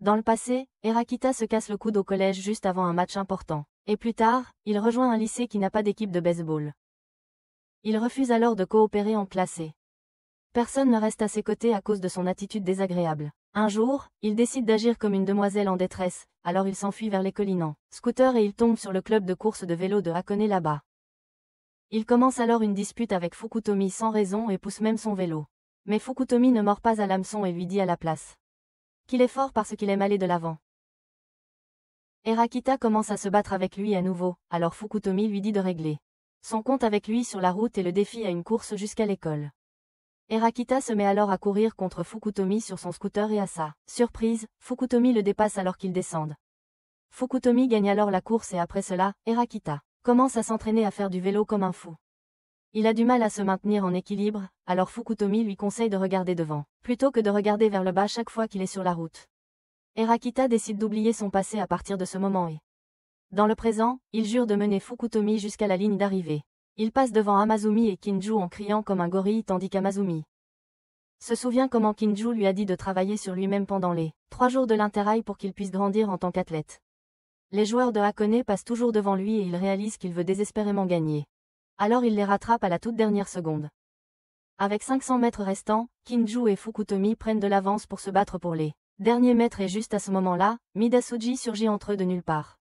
Dans le passé, Hirakita se casse le coude au collège juste avant un match important. Et plus tard, il rejoint un lycée qui n'a pas d'équipe de baseball. Il refuse alors de coopérer en classe et personne ne reste à ses côtés à cause de son attitude désagréable. Un jour, il décide d'agir comme une demoiselle en détresse, alors il s'enfuit vers les collines en scooter et il tombe sur le club de course de vélo de Hakone là-bas. Il commence alors une dispute avec Fukutomi sans raison et pousse même son vélo. Mais Fukutomi ne mord pas à l'hameçon et lui dit à la place qu'il est fort parce qu'il aime aller de l'avant. Hirakita commence à se battre avec lui à nouveau, alors Fukutomi lui dit de régler son compte avec lui sur la route et le défie à une course jusqu'à l'école. Hirakita se met alors à courir contre Fukutomi sur son scooter et à sa surprise, Fukutomi le dépasse alors qu'ils descendent. Fukutomi gagne alors la course et après cela, Hirakita commence à s'entraîner à faire du vélo comme un fou. Il a du mal à se maintenir en équilibre, alors Fukutomi lui conseille de regarder devant, plutôt que de regarder vers le bas chaque fois qu'il est sur la route. Hirakita décide d'oublier son passé à partir de ce moment et dans le présent, il jure de mener Fukutomi jusqu'à la ligne d'arrivée. Il passe devant Amazumi et Kinju en criant comme un gorille tandis qu'Amazumi se souvient comment Kinju lui a dit de travailler sur lui-même pendant les 3 jours de l'interrail pour qu'il puisse grandir en tant qu'athlète. Les joueurs de Hakone passent toujours devant lui et il réalise qu'il veut désespérément gagner. Alors il les rattrape à la toute dernière seconde. Avec 500 mètres restants, Kinju et Fukutomi prennent de l'avance pour se battre pour les derniers mètres et juste à ce moment-là, Midasuji surgit entre eux de nulle part.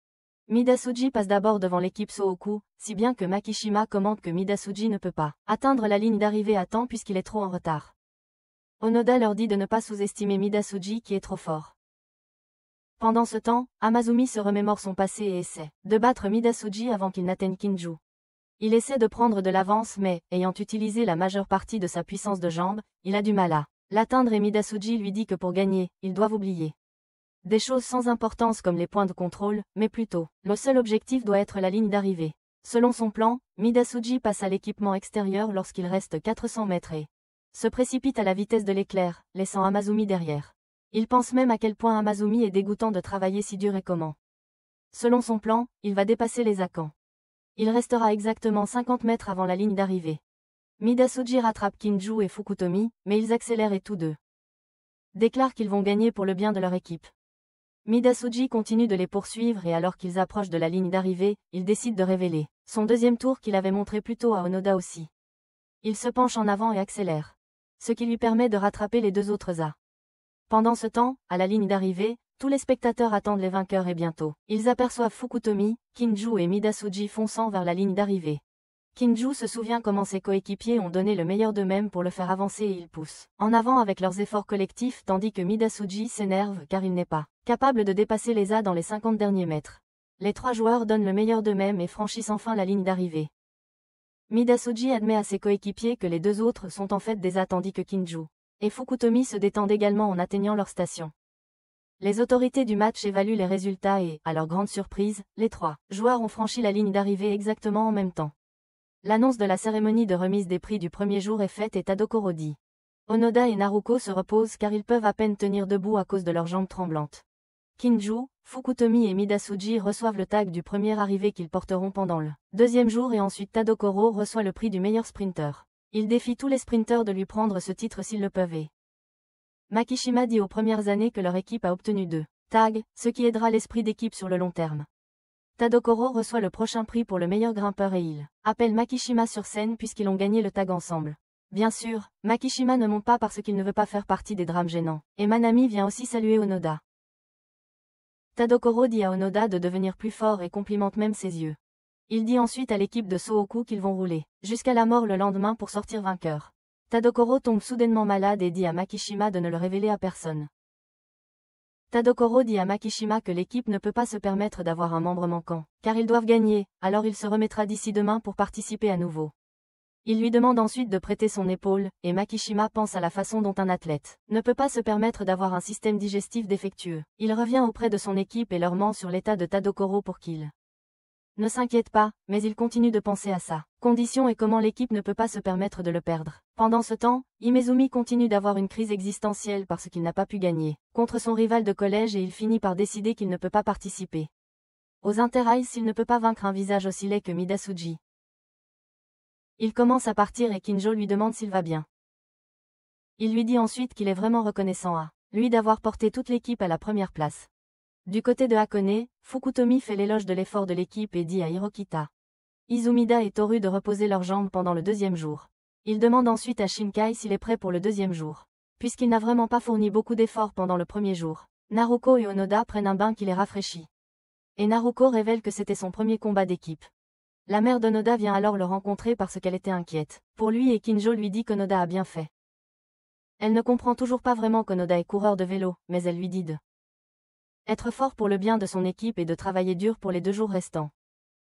Midasuji passe d'abord devant l'équipe Sooku, si bien que Makishima commente que Midasuji ne peut pas atteindre la ligne d'arrivée à temps puisqu'il est trop en retard. Onoda leur dit de ne pas sous-estimer Midasuji qui est trop fort. Pendant ce temps, Amazumi se remémore son passé et essaie de battre Midasuji avant qu'il n'atteigne Kinju. Il essaie de prendre de l'avance mais, ayant utilisé la majeure partie de sa puissance de jambes, il a du mal à l'atteindre et Midasuji lui dit que pour gagner, ils doivent oublier des choses sans importance comme les points de contrôle, mais plutôt, le seul objectif doit être la ligne d'arrivée. Selon son plan, Midasuji passe à l'équipement extérieur lorsqu'il reste 400 mètres et se précipite à la vitesse de l'éclair, laissant Amazumi derrière. Il pense même à quel point Amazumi est dégoûtant de travailler si dur et comment. Selon son plan, il va dépasser les Akans. Il restera exactement 50 mètres avant la ligne d'arrivée. Midasuji rattrape Kinju et Fukutomi, mais ils accélèrent et tous deux déclarent qu'ils vont gagner pour le bien de leur équipe. Midasuji continue de les poursuivre et alors qu'ils approchent de la ligne d'arrivée, il décide de révéler son deuxième tour qu'il avait montré plus tôt à Onoda aussi. Il se penche en avant et accélère, ce qui lui permet de rattraper les deux autres A. Pendant ce temps, à la ligne d'arrivée, tous les spectateurs attendent les vainqueurs et bientôt, ils aperçoivent Fukutomi, Kinju et Midasuji fonçant vers la ligne d'arrivée. Kinju se souvient comment ses coéquipiers ont donné le meilleur d'eux-mêmes pour le faire avancer et ils poussent en avant avec leurs efforts collectifs tandis que Midasuji s'énerve car il n'est pas capable de dépasser les A dans les 50 derniers mètres. Les 3 joueurs donnent le meilleur d'eux-mêmes et franchissent enfin la ligne d'arrivée. Midasuji admet à ses coéquipiers que les 2 autres sont en fait des A tandis que Kinju et Fukutomi se détendent également en atteignant leur station. Les autorités du match évaluent les résultats et, à leur grande surprise, les 3 joueurs ont franchi la ligne d'arrivée exactement en même temps. L'annonce de la cérémonie de remise des prix du premier jour est faite et Tadokoro dit. Onoda et Naruko se reposent car ils peuvent à peine tenir debout à cause de leurs jambes tremblantes. Kinju, Fukutomi et Midasuji reçoivent le tag du premier arrivé qu'ils porteront pendant le 2e jour et ensuite Tadokoro reçoit le prix du meilleur sprinter. Il défie tous les sprinteurs de lui prendre ce titre s'ils le peuvent et Makishima dit aux premières années que leur équipe a obtenu 2 tags, ce qui aidera l'esprit d'équipe sur le long terme. Tadokoro reçoit le prochain prix pour le meilleur grimpeur et il appelle Makishima sur scène puisqu'ils ont gagné le tag ensemble. Bien sûr, Makishima ne monte pas parce qu'il ne veut pas faire partie des drames gênants, et Manami vient aussi saluer Onoda. Tadokoro dit à Onoda de devenir plus fort et complimente même ses yeux. Il dit ensuite à l'équipe de Sooku qu'ils vont rouler jusqu'à la mort le lendemain pour sortir vainqueur. Tadokoro tombe soudainement malade et dit à Makishima de ne le révéler à personne. Tadokoro dit à Makishima que l'équipe ne peut pas se permettre d'avoir un membre manquant, car ils doivent gagner, alors il se remettra d'ici demain pour participer à nouveau. Il lui demande ensuite de prêter son épaule, et Makishima pense à la façon dont un athlète ne peut pas se permettre d'avoir un système digestif défectueux. Il revient auprès de son équipe et leur ment sur l'état de Tadokoro pour qu'il ne s'inquiète pas, mais il continue de penser à sa condition et comment l'équipe ne peut pas se permettre de le perdre. Pendant ce temps, Himezumi continue d'avoir une crise existentielle parce qu'il n'a pas pu gagner contre son rival de collège et il finit par décider qu'il ne peut pas participer aux Inter-Ice s'il ne peut pas vaincre un visage aussi laid que Midasuji. Il commence à partir et Kinjo lui demande s'il va bien. Il lui dit ensuite qu'il est vraiment reconnaissant à lui d'avoir porté toute l'équipe à la première place. Du côté de Hakone, Fukutomi fait l'éloge de l'effort de l'équipe et dit à Hirokita, Izumida et Toru de reposer leurs jambes pendant le 2e jour. Il demande ensuite à Shinkai s'il est prêt pour le 2e jour. Puisqu'il n'a vraiment pas fourni beaucoup d'efforts pendant le 1er jour, Naruko et Onoda prennent un bain qui les rafraîchit. Et Naruko révèle que c'était son premier combat d'équipe. La mère d'Onoda vient alors le rencontrer parce qu'elle était inquiète pour lui et Kinjo lui dit qu'Onoda a bien fait. Elle ne comprend toujours pas vraiment qu'Onoda est coureur de vélo, mais elle lui dit de être fort pour le bien de son équipe et de travailler dur pour les 2 jours restants.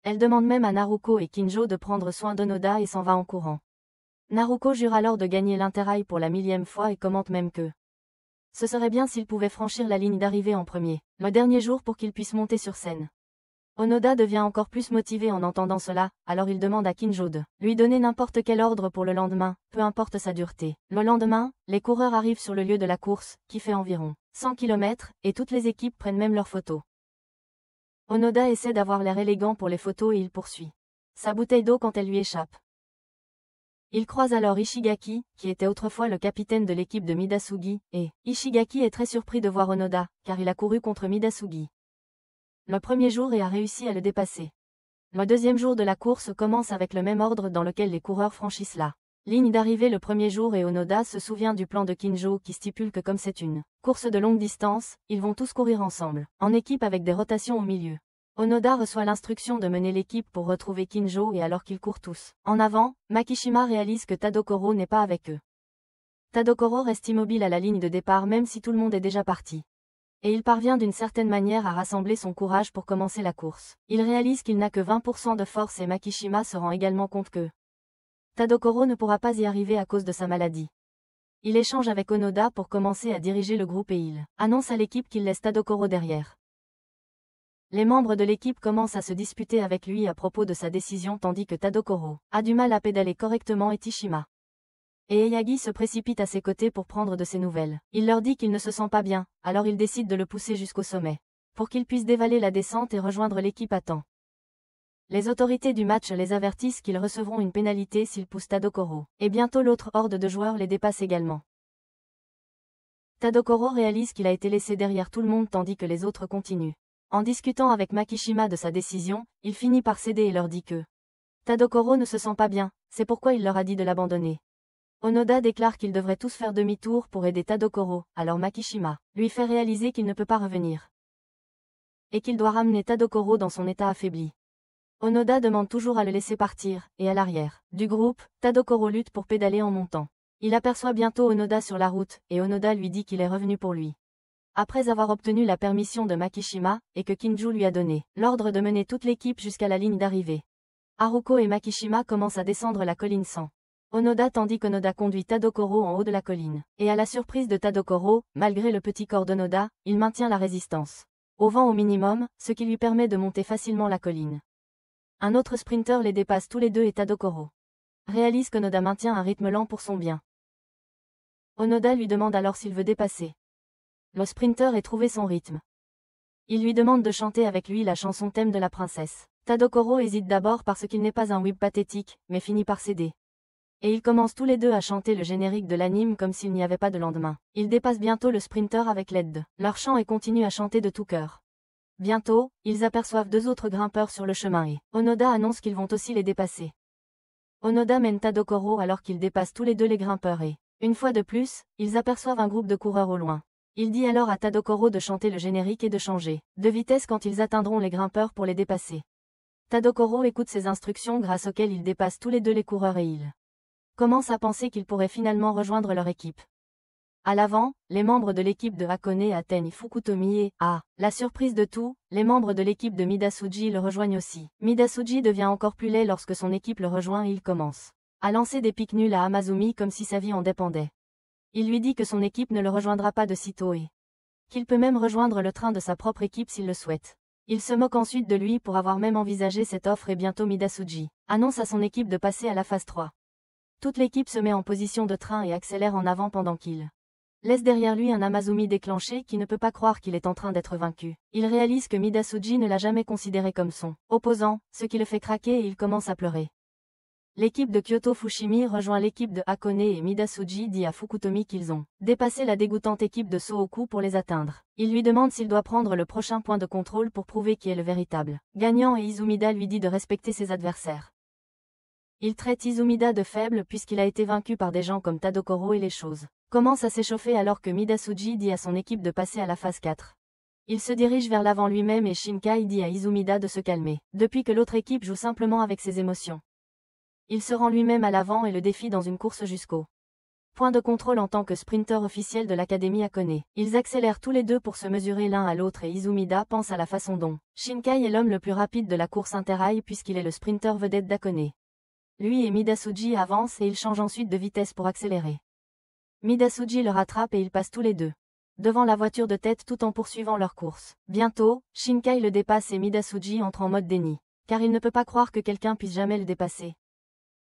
Elle demande même à Naruko et Kinjo de prendre soin d'Onoda et s'en va en courant. Naruko jure alors de gagner l'Inter-Eye pour la 1000e fois et commente même que ce serait bien s'il pouvait franchir la ligne d'arrivée en premier, le dernier jour pour qu'il puisse monter sur scène. Onoda devient encore plus motivé en entendant cela, alors il demande à Kinjo de lui donner n'importe quel ordre pour le lendemain, peu importe sa dureté. Le lendemain, les coureurs arrivent sur le lieu de la course, qui fait environ 100 km, et toutes les équipes prennent même leurs photos. Onoda essaie d'avoir l'air élégant pour les photos et il poursuit sa bouteille d'eau quand elle lui échappe. Il croise alors Ishigaki, qui était autrefois le capitaine de l'équipe de Midasugi, et Ishigaki est très surpris de voir Onoda, car il a couru contre Midasugi le 1er jour et a réussi à le dépasser. Le 2e jour de la course commence avec le même ordre dans lequel les coureurs franchissent la ligne d'arrivée le 1er jour et Onoda se souvient du plan de Kinjo qui stipule que comme c'est une course de longue distance, ils vont tous courir ensemble, en équipe avec des rotations au milieu. Onoda reçoit l'instruction de mener l'équipe pour retrouver Kinjo et alors qu'ils courent tous en avant, Makishima réalise que Tadokoro n'est pas avec eux. Tadokoro reste immobile à la ligne de départ même si tout le monde est déjà parti. Et il parvient d'une certaine manière à rassembler son courage pour commencer la course. Il réalise qu'il n'a que 20% de force et Makishima se rend également compte que Tadokoro ne pourra pas y arriver à cause de sa maladie. Il échange avec Onoda pour commencer à diriger le groupe et il annonce à l'équipe qu'il laisse Tadokoro derrière. Les membres de l'équipe commencent à se disputer avec lui à propos de sa décision tandis que Tadokoro a du mal à pédaler correctement et Tishima et Eyagi se précipitent à ses côtés pour prendre de ses nouvelles. Il leur dit qu'il ne se sent pas bien, alors il décide de le pousser jusqu'au sommet, pour qu'il puisse dévaler la descente et rejoindre l'équipe à temps. Les autorités du match les avertissent qu'ils recevront une pénalité s'ils poussent Tadokoro, et bientôt l'autre horde de joueurs les dépasse également. Tadokoro réalise qu'il a été laissé derrière tout le monde tandis que les autres continuent. En discutant avec Makishima de sa décision, il finit par céder et leur dit que Tadokoro ne se sent pas bien, c'est pourquoi il leur a dit de l'abandonner. Onoda déclare qu'ils devraient tous faire demi-tour pour aider Tadokoro, alors Makishima lui fait réaliser qu'il ne peut pas revenir. Et qu'il doit ramener Tadokoro dans son état affaibli. Onoda demande toujours à le laisser partir, et à l'arrière du groupe, Tadokoro lutte pour pédaler en montant. Il aperçoit bientôt Onoda sur la route, et Onoda lui dit qu'il est revenu pour lui. Après avoir obtenu la permission de Makishima, et que Kinju lui a donné l'ordre de mener toute l'équipe jusqu'à la ligne d'arrivée, Haruko et Makishima commencent à descendre la colline sans Onoda tandis qu'Onoda conduit Tadokoro en haut de la colline. Et à la surprise de Tadokoro, malgré le petit corps d'Onoda, il maintient la résistance au vent au minimum, ce qui lui permet de monter facilement la colline. Un autre sprinter les dépasse tous les deux et Tadokoro réalise qu'Onoda maintient un rythme lent pour son bien. Onoda lui demande alors s'il veut dépasser le sprinter et trouver son rythme. Il lui demande de chanter avec lui la chanson thème de la princesse. Tadokoro hésite d'abord parce qu'il n'est pas un whip pathétique, mais finit par céder. Et ils commencent tous les deux à chanter le générique de l'anime comme s'il n'y avait pas de lendemain. Ils dépassent bientôt le sprinter avec l'aide de leur chant et continuent à chanter de tout cœur. Bientôt, ils aperçoivent deux autres grimpeurs sur le chemin et Onoda annonce qu'ils vont aussi les dépasser. Onoda mène Tadokoro alors qu'ils dépassent tous les deux les grimpeurs et, une fois de plus, ils aperçoivent un groupe de coureurs au loin. Il dit alors à Tadokoro de chanter le générique et de changer de vitesse quand ils atteindront les grimpeurs pour les dépasser. Tadokoro écoute ces instructions grâce auxquelles ils dépassent tous les deux les coureurs et ils commencent à penser qu'ils pourraient finalement rejoindre leur équipe. À l'avant, les membres de l'équipe de Hakone atteignent Fukutomi et, à la surprise de tout, les membres de l'équipe de Midasuji le rejoignent aussi. Midasuji devient encore plus laid lorsque son équipe le rejoint et il commence à lancer des pics nuls à Amazumi comme si sa vie en dépendait. Il lui dit que son équipe ne le rejoindra pas de sitôt et qu'il peut même rejoindre le train de sa propre équipe s'il le souhaite. Il se moque ensuite de lui pour avoir même envisagé cette offre et bientôt Midasuji annonce à son équipe de passer à la phase 3. Toute l'équipe se met en position de train et accélère en avant pendant qu'il laisse derrière lui un Amazumi déclenché qui ne peut pas croire qu'il est en train d'être vaincu. Il réalise que Midasuji ne l'a jamais considéré comme son opposant, ce qui le fait craquer et il commence à pleurer. L'équipe de Kyoto Fushimi rejoint l'équipe de Hakone et Midasuji dit à Fukutomi qu'ils ont dépassé la dégoûtante équipe de Sohoku pour les atteindre. Il lui demande s'il doit prendre le prochain point de contrôle pour prouver qui est le véritable gagnant et Izumida lui dit de respecter ses adversaires. Il traite Izumida de faible puisqu'il a été vaincu par des gens comme Tadokoro et les choses commencent à s'échauffer alors que Midasuji dit à son équipe de passer à la phase 4. Il se dirige vers l'avant lui-même et Shinkai dit à Izumida de se calmer, depuis que l'autre équipe joue simplement avec ses émotions. Il se rend lui-même à l'avant et le défie dans une course jusqu'au point de contrôle en tant que sprinter officiel de l'Académie Hakone. Ils accélèrent tous les deux pour se mesurer l'un à l'autre et Izumida pense à la façon dont Shinkai est l'homme le plus rapide de la course interrail puisqu'il est le sprinter vedette d'Hakone. Lui et Midasuji avancent et ils changent ensuite de vitesse pour accélérer. Midasuji le rattrape et ils passent tous les deux devant la voiture de tête tout en poursuivant leur course. Bientôt, Shinkai le dépasse et Midasuji entre en mode déni, car il ne peut pas croire que quelqu'un puisse jamais le dépasser.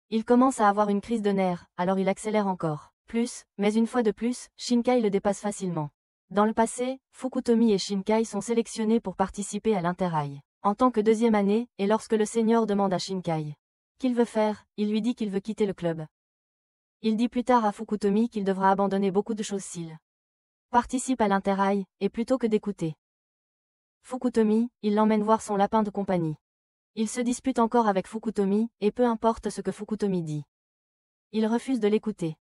Il commence à avoir une crise de nerfs, alors il accélère encore plus, mais une fois de plus, Shinkai le dépasse facilement. Dans le passé, Fukutomi et Shinkai sont sélectionnés pour participer à l'Interrail en tant que deuxième année, et lorsque le senior demande à Shinkai qu'il veut faire, il lui dit qu'il veut quitter le club. Il dit plus tard à Fukutomi qu'il devra abandonner beaucoup de choses s'il participe à l'Interrail, et plutôt que d'écouter Fukutomi, il l'emmène voir son lapin de compagnie. Il se dispute encore avec Fukutomi, et peu importe ce que Fukutomi dit, il refuse de l'écouter.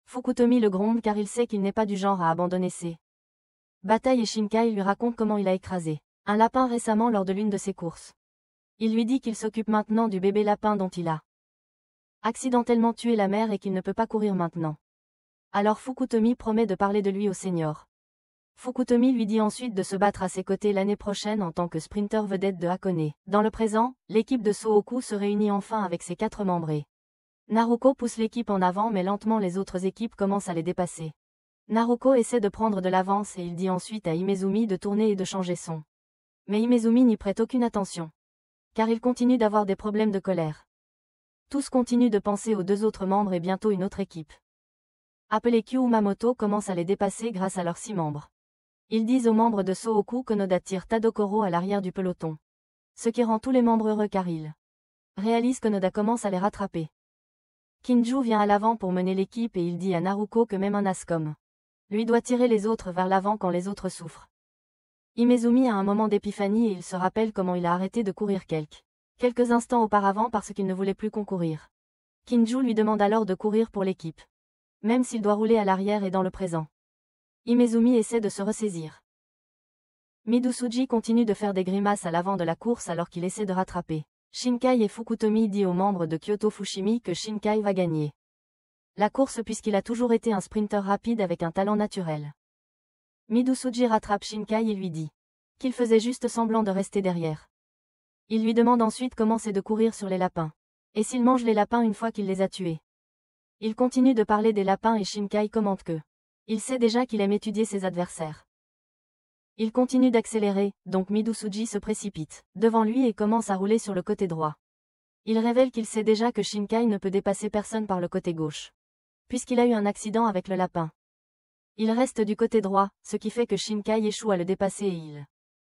Fukutomi le gronde car il sait qu'il n'est pas du genre à abandonner ses batailles et Shinkai lui raconte comment il a écrasé un lapin récemment lors de l'une de ses courses. Il lui dit qu'il s'occupe maintenant du bébé lapin dont il a accidentellement tué la mère et qu'il ne peut pas courir maintenant. Alors Fukutomi promet de parler de lui au senior. Fukutomi lui dit ensuite de se battre à ses côtés l'année prochaine en tant que sprinter vedette de Hakone. Dans le présent, l'équipe de Sohoku se réunit enfin avec ses 4 membres et Naruko pousse l'équipe en avant mais lentement les autres équipes commencent à les dépasser. Naruko essaie de prendre de l'avance et il dit ensuite à Himezumi de tourner et de changer son. Mais Himezumi n'y prête aucune attention, car il continue d'avoir des problèmes de colère. Tous continuent de penser aux 2 autres membres et bientôt une autre équipe appelée Kyuumamoto commence à les dépasser grâce à leurs 6 membres. Ils disent aux membres de Sohoku qu'Onoda tire Tadokoro à l'arrière du peloton. Ce qui rend tous les membres heureux car ils réalisent qu'Onoda commence à les rattraper. Kinju vient à l'avant pour mener l'équipe et il dit à Naruko que même un as comme lui doit tirer les autres vers l'avant quand les autres souffrent. Himezumi a un moment d'épiphanie et il se rappelle comment il a arrêté de courir quelques instants auparavant parce qu'il ne voulait plus concourir. Kinju lui demande alors de courir pour l'équipe, même s'il doit rouler à l'arrière et dans le présent. Himezumi essaie de se ressaisir. Midasuji continue de faire des grimaces à l'avant de la course alors qu'il essaie de rattraper Shinkai et Fukutomi dit aux membres de Kyoto Fushimi que Shinkai va gagner la course puisqu'il a toujours été un sprinter rapide avec un talent naturel. Midosuji rattrape Shinkai et lui dit qu'il faisait juste semblant de rester derrière. Il lui demande ensuite comment c'est de courir sur les lapins. Et s'il mange les lapins une fois qu'il les a tués. Il continue de parler des lapins et Shinkai commente que il sait déjà qu'il aime étudier ses adversaires. Il continue d'accélérer, donc Midosuji se précipite devant lui et commence à rouler sur le côté droit. Il révèle qu'il sait déjà que Shinkai ne peut dépasser personne par le côté gauche, puisqu'il a eu un accident avec le lapin. Il reste du côté droit, ce qui fait que Shinkai échoue à le dépasser et il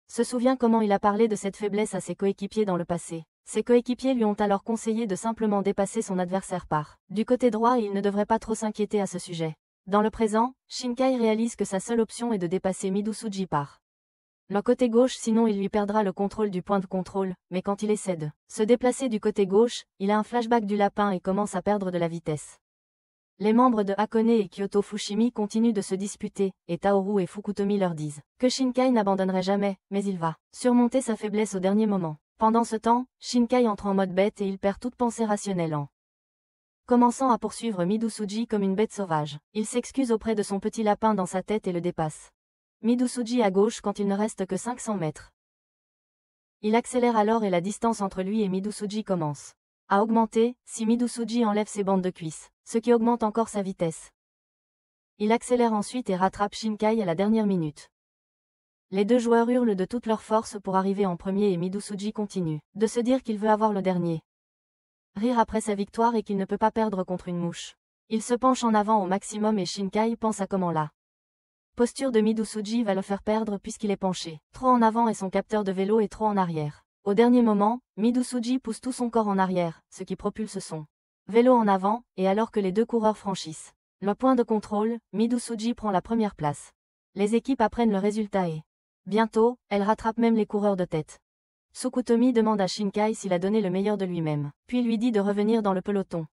se souvient comment il a parlé de cette faiblesse à ses coéquipiers dans le passé. Ses coéquipiers lui ont alors conseillé de simplement dépasser son adversaire par du côté droit et il ne devrait pas trop s'inquiéter à ce sujet. Dans le présent, Shinkai réalise que sa seule option est de dépasser Midosuji par le côté gauche sinon il lui perdra le contrôle du point de contrôle, mais quand il essaie de se déplacer du côté gauche, il a un flashback du lapin et commence à perdre de la vitesse. Les membres de Hakone et Kyoto Fushimi continuent de se disputer, et Taoru et Fukutomi leur disent que Shinkai n'abandonnerait jamais, mais il va surmonter sa faiblesse au dernier moment. Pendant ce temps, Shinkai entre en mode bête et il perd toute pensée rationnelle en commençant à poursuivre Midosuji comme une bête sauvage. Il s'excuse auprès de son petit lapin dans sa tête et le dépasse. Midosuji à gauche quand il ne reste que 500 mètres. Il accélère alors et la distance entre lui et Midosuji commence à augmenter, si Midosuji enlève ses bandes de cuisses, ce qui augmente encore sa vitesse. Il accélère ensuite et rattrape Shinkai à la dernière minute. Les deux joueurs hurlent de toute leur force pour arriver en premier et Midosuji continue de se dire qu'il veut avoir le dernier. Rire après sa victoire et qu'il ne peut pas perdre contre une mouche. Il se penche en avant au maximum et Shinkai pense à comment la posture de Midosuji va le faire perdre puisqu'il est penché trop en avant et son capteur de vélo est trop en arrière. Au dernier moment, Midosuji pousse tout son corps en arrière, ce qui propulse son vélo en avant, et alors que les deux coureurs franchissent le point de contrôle, Midosuji prend la première place. Les équipes apprennent le résultat et bientôt, elles rattrapent même les coureurs de tête. Fukutomi demande à Shinkai s'il a donné le meilleur de lui-même, puis lui dit de revenir dans le peloton.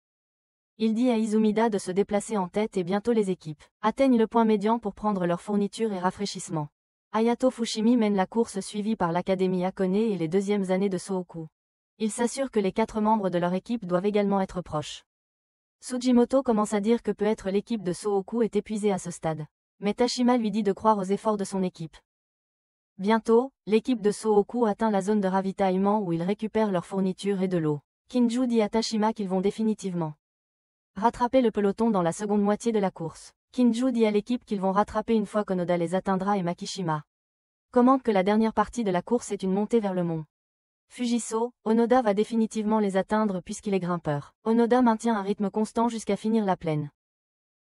Il dit à Izumida de se déplacer en tête et bientôt les équipes atteignent le point médian pour prendre leurs fournitures et rafraîchissements. Hayato Fushimi mène la course suivie par l'Académie Hakone et les deuxièmes années de Sohoku. Il s'assure que les 4 membres de leur équipe doivent également être proches. Tsujimoto commence à dire que peut-être l'équipe de Sohoku est épuisée à ce stade. Mais Tashima lui dit de croire aux efforts de son équipe. Bientôt, l'équipe de Sohoku atteint la zone de ravitaillement où ils récupèrent leurs fournitures et de l'eau. Kinju dit à Tashima qu'ils vont définitivement rattraper le peloton dans la seconde moitié de la course. Kinju dit à l'équipe qu'ils vont rattraper une fois qu'Onoda les atteindra et Makishima commente que la dernière partie de la course est une montée vers le mont Fujiso. Onoda va définitivement les atteindre puisqu'il est grimpeur. Onoda maintient un rythme constant jusqu'à finir la plaine.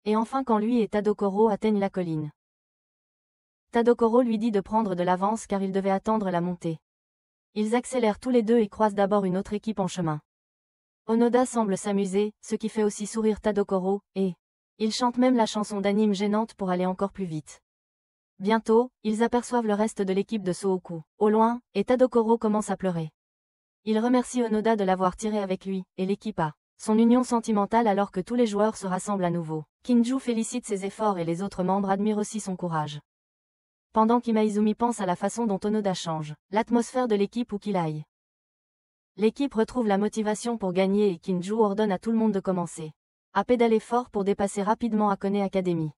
Et enfin quand lui et Tadokoro atteignent la colline. Tadokoro lui dit de prendre de l'avance car il devait attendre la montée. Ils accélèrent tous les deux et croisent d'abord une autre équipe en chemin. Onoda semble s'amuser, ce qui fait aussi sourire Tadokoro, et ils chantent même la chanson d'anime gênante pour aller encore plus vite. Bientôt, ils aperçoivent le reste de l'équipe de Sohoku, au loin, et Tadokoro commence à pleurer. Il remercie Onoda de l'avoir tiré avec lui, et l'équipe a son union sentimentale alors que tous les joueurs se rassemblent à nouveau. Kinju félicite ses efforts et les autres membres admirent aussi son courage. Pendant qu'Imaizumi pense à la façon dont Onoda change l'atmosphère de l'équipe où qu'il aille. L'équipe retrouve la motivation pour gagner et Kinju ordonne à tout le monde de commencer à pédaler fort pour dépasser rapidement Hakone Academy.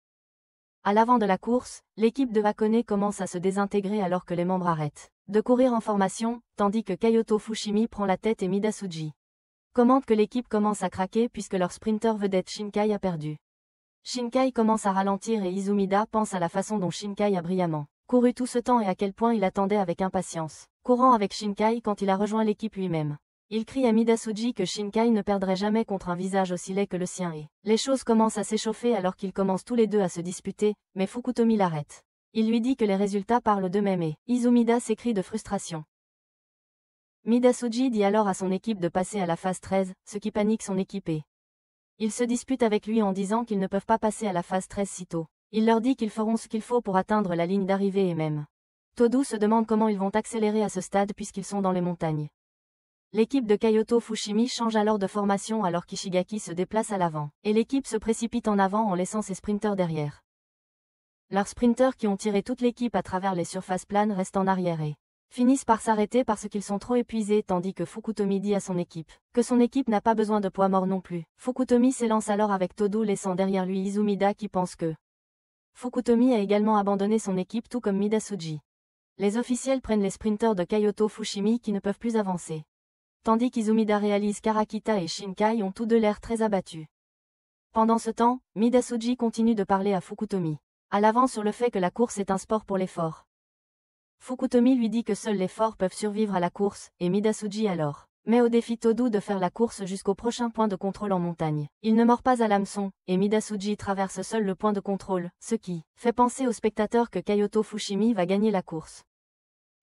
À l'avant de la course, l'équipe de Hakone commence à se désintégrer alors que les membres arrêtent de courir en formation, tandis que Kyoto Fushimi prend la tête et Midasuji commente que l'équipe commence à craquer puisque leur sprinter vedette Shinkai a perdu. Shinkai commence à ralentir et Izumida pense à la façon dont Shinkai a brillamment couru tout ce temps et à quel point il attendait avec impatience, courant avec Shinkai quand il a rejoint l'équipe lui-même. Il crie à Midasuji que Shinkai ne perdrait jamais contre un visage aussi laid que le sien et les choses commencent à s'échauffer alors qu'ils commencent tous les deux à se disputer, mais Fukutomi l'arrête. Il lui dit que les résultats parlent d'eux-mêmes et Izumida s'écrie de frustration. Midasuji dit alors à son équipe de passer à la phase 13, ce qui panique son équipe et ils se disputent avec lui en disant qu'ils ne peuvent pas passer à la phase 13 si tôt. Il leur dit qu'ils feront ce qu'il faut pour atteindre la ligne d'arrivée et même. Todo se demande comment ils vont accélérer à ce stade puisqu'ils sont dans les montagnes. L'équipe de Kyoto Fushimi change alors de formation alors qu'Ishigaki se déplace à l'avant, et l'équipe se précipite en avant en laissant ses sprinters derrière. Leurs sprinters qui ont tiré toute l'équipe à travers les surfaces planes restent en arrière et finissent par s'arrêter parce qu'ils sont trop épuisés tandis que Fukutomi dit à son équipe que son équipe n'a pas besoin de poids mort non plus. Fukutomi s'élance alors avec Todo laissant derrière lui Izumida qui pense que Fukutomi a également abandonné son équipe tout comme Midasuji. Les officiels prennent les sprinters de Kyoto Fushimi qui ne peuvent plus avancer. Tandis qu'Izumida réalise qu'Arakita et Shinkai ont tous deux l'air très abattus. Pendant ce temps, Midasuji continue de parler à Fukutomi à l'avant sur le fait que la course est un sport pour les forts. Fukutomi lui dit que seuls les forts peuvent survivre à la course, et Midasuji alors met au défi Todo de faire la course jusqu'au prochain point de contrôle en montagne. Il ne mord pas à l'hameçon, et Midasuji traverse seul le point de contrôle, ce qui fait penser aux spectateurs que Kyoto Fushimi va gagner la course.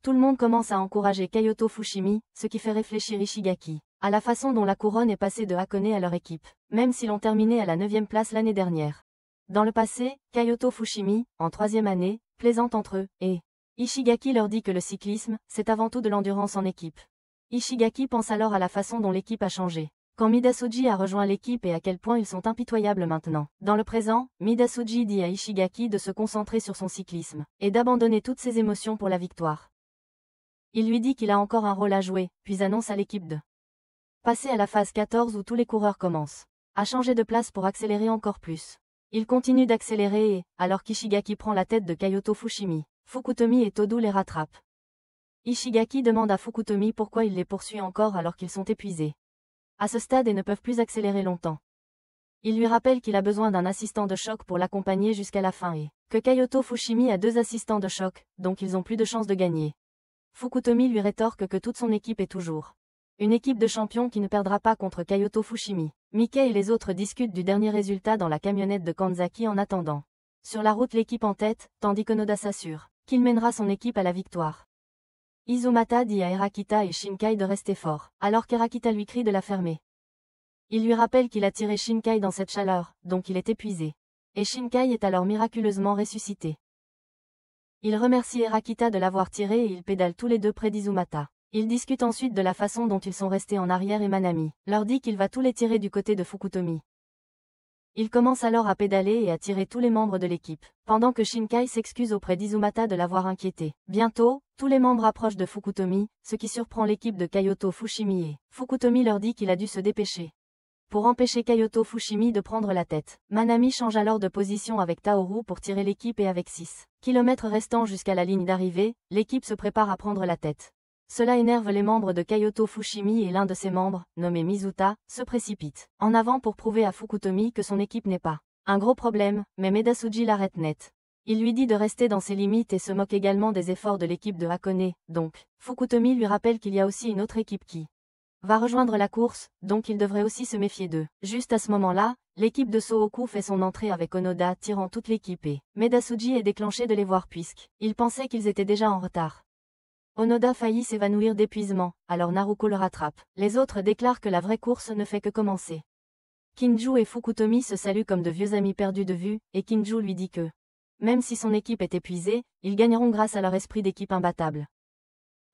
Tout le monde commence à encourager Kyoto Fushimi, ce qui fait réfléchir Ishigaki à la façon dont la couronne est passée de Hakone à leur équipe, même s'ils ont terminé à la 9e place l'année dernière. Dans le passé, Kyoto Fushimi, en 3e année, plaisante entre eux, et Ishigaki leur dit que le cyclisme, c'est avant tout de l'endurance en équipe. Ishigaki pense alors à la façon dont l'équipe a changé. Quand Midasuji a rejoint l'équipe et à quel point ils sont impitoyables maintenant. Dans le présent, Midasuji dit à Ishigaki de se concentrer sur son cyclisme, et d'abandonner toutes ses émotions pour la victoire. Il lui dit qu'il a encore un rôle à jouer, puis annonce à l'équipe de passer à la phase 14 où tous les coureurs commencent à changer de place pour accélérer encore plus. Il continue d'accélérer et, alors qu'Ishigaki prend la tête de Kyoto Fushimi, Fukutomi et Todo les rattrapent. Ishigaki demande à Fukutomi pourquoi il les poursuit encore alors qu'ils sont épuisés à ce stade et ne peuvent plus accélérer longtemps. Il lui rappelle qu'il a besoin d'un assistant de choc pour l'accompagner jusqu'à la fin et que Kyoto Fushimi a 2 assistants de choc, donc ils ont plus de chances de gagner. Fukutomi lui rétorque que toute son équipe est toujours une équipe de champions qui ne perdra pas contre Kyoto Fushimi. Mickey et les autres discutent du dernier résultat dans la camionnette de Kanzaki en attendant. Sur la route l'équipe en tête, tandis qu'Onoda s'assure qu'il mènera son équipe à la victoire. Izumata dit à Arakita et Shinkai de rester fort, alors qu'Arakita lui crie de la fermer. Il lui rappelle qu'il a tiré Shinkai dans cette chaleur, donc il est épuisé. Et Shinkai est alors miraculeusement ressuscité. Il remercie Arakita de l'avoir tiré et ils pédalent tous les deux près d'Izumata. Ils discutent ensuite de la façon dont ils sont restés en arrière et Manami leur dit qu'il va tous les tirer du côté de Fukutomi. Il commence alors à pédaler et à tirer tous les membres de l'équipe, pendant que Shinkai s'excuse auprès d'Izumata de l'avoir inquiété. Bientôt, tous les membres approchent de Fukutomi, ce qui surprend l'équipe de Kyoto Fushimi et Fukutomi leur dit qu'il a dû se dépêcher pour empêcher Kyoto Fushimi de prendre la tête. Manami change alors de position avec Taoru pour tirer l'équipe et avec 6 km restants jusqu'à la ligne d'arrivée, l'équipe se prépare à prendre la tête. Cela énerve les membres de Kyoto Fushimi et l'un de ses membres, nommé Mizuta, se précipite en avant pour prouver à Fukutomi que son équipe n'est pas un gros problème, mais Midasuji l'arrête net. Il lui dit de rester dans ses limites et se moque également des efforts de l'équipe de Hakone, donc, Fukutomi lui rappelle qu'il y a aussi une autre équipe qui va rejoindre la course, donc il devrait aussi se méfier d'eux. Juste à ce moment-là, l'équipe de Sooku fait son entrée avec Onoda tirant toute l'équipe et Midasuji est déclenché de les voir puisqu'il pensait qu'ils étaient déjà en retard. Onoda faillit s'évanouir d'épuisement, alors Naruko le rattrape. Les autres déclarent que la vraie course ne fait que commencer. Kinju et Fukutomi se saluent comme de vieux amis perdus de vue, et Kinju lui dit que, même si son équipe est épuisée, ils gagneront grâce à leur esprit d'équipe imbattable.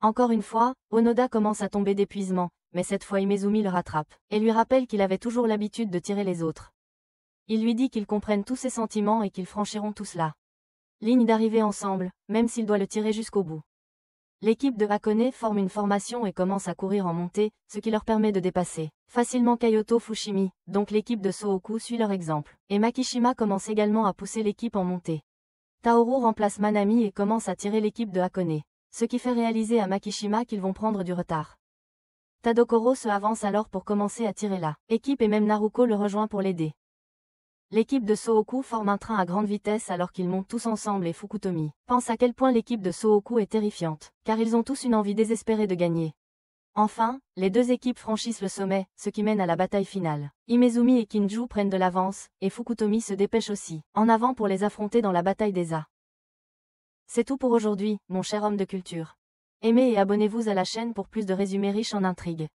Encore une fois, Onoda commence à tomber d'épuisement, mais cette fois Imezumi le rattrape, et lui rappelle qu'il avait toujours l'habitude de tirer les autres. Il lui dit qu'ils comprennent tous ses sentiments et qu'ils franchiront tout cela. Ligne d'arrivée ensemble, même s'il doit le tirer jusqu'au bout. L'équipe de Hakone forme une formation et commence à courir en montée, ce qui leur permet de dépasser facilement Kyoto Fushimi, donc l'équipe de Sooku suit leur exemple. Et Makishima commence également à pousser l'équipe en montée. Taoru remplace Manami et commence à tirer l'équipe de Hakone, ce qui fait réaliser à Makishima qu'ils vont prendre du retard. Tadokoro se avance alors pour commencer à tirer la équipe et même Naruko le rejoint pour l'aider. L'équipe de Sooku forme un train à grande vitesse alors qu'ils montent tous ensemble et Fukutomi pense à quel point l'équipe de Sooku est terrifiante, car ils ont tous une envie désespérée de gagner. Enfin, les deux équipes franchissent le sommet, ce qui mène à la bataille finale. Imezumi et Kinju prennent de l'avance, et Fukutomi se dépêche aussi en avant pour les affronter dans la bataille des A. C'est tout pour aujourd'hui, mon cher homme de culture. Aimez et abonnez-vous à la chaîne pour plus de résumés riches en intrigues.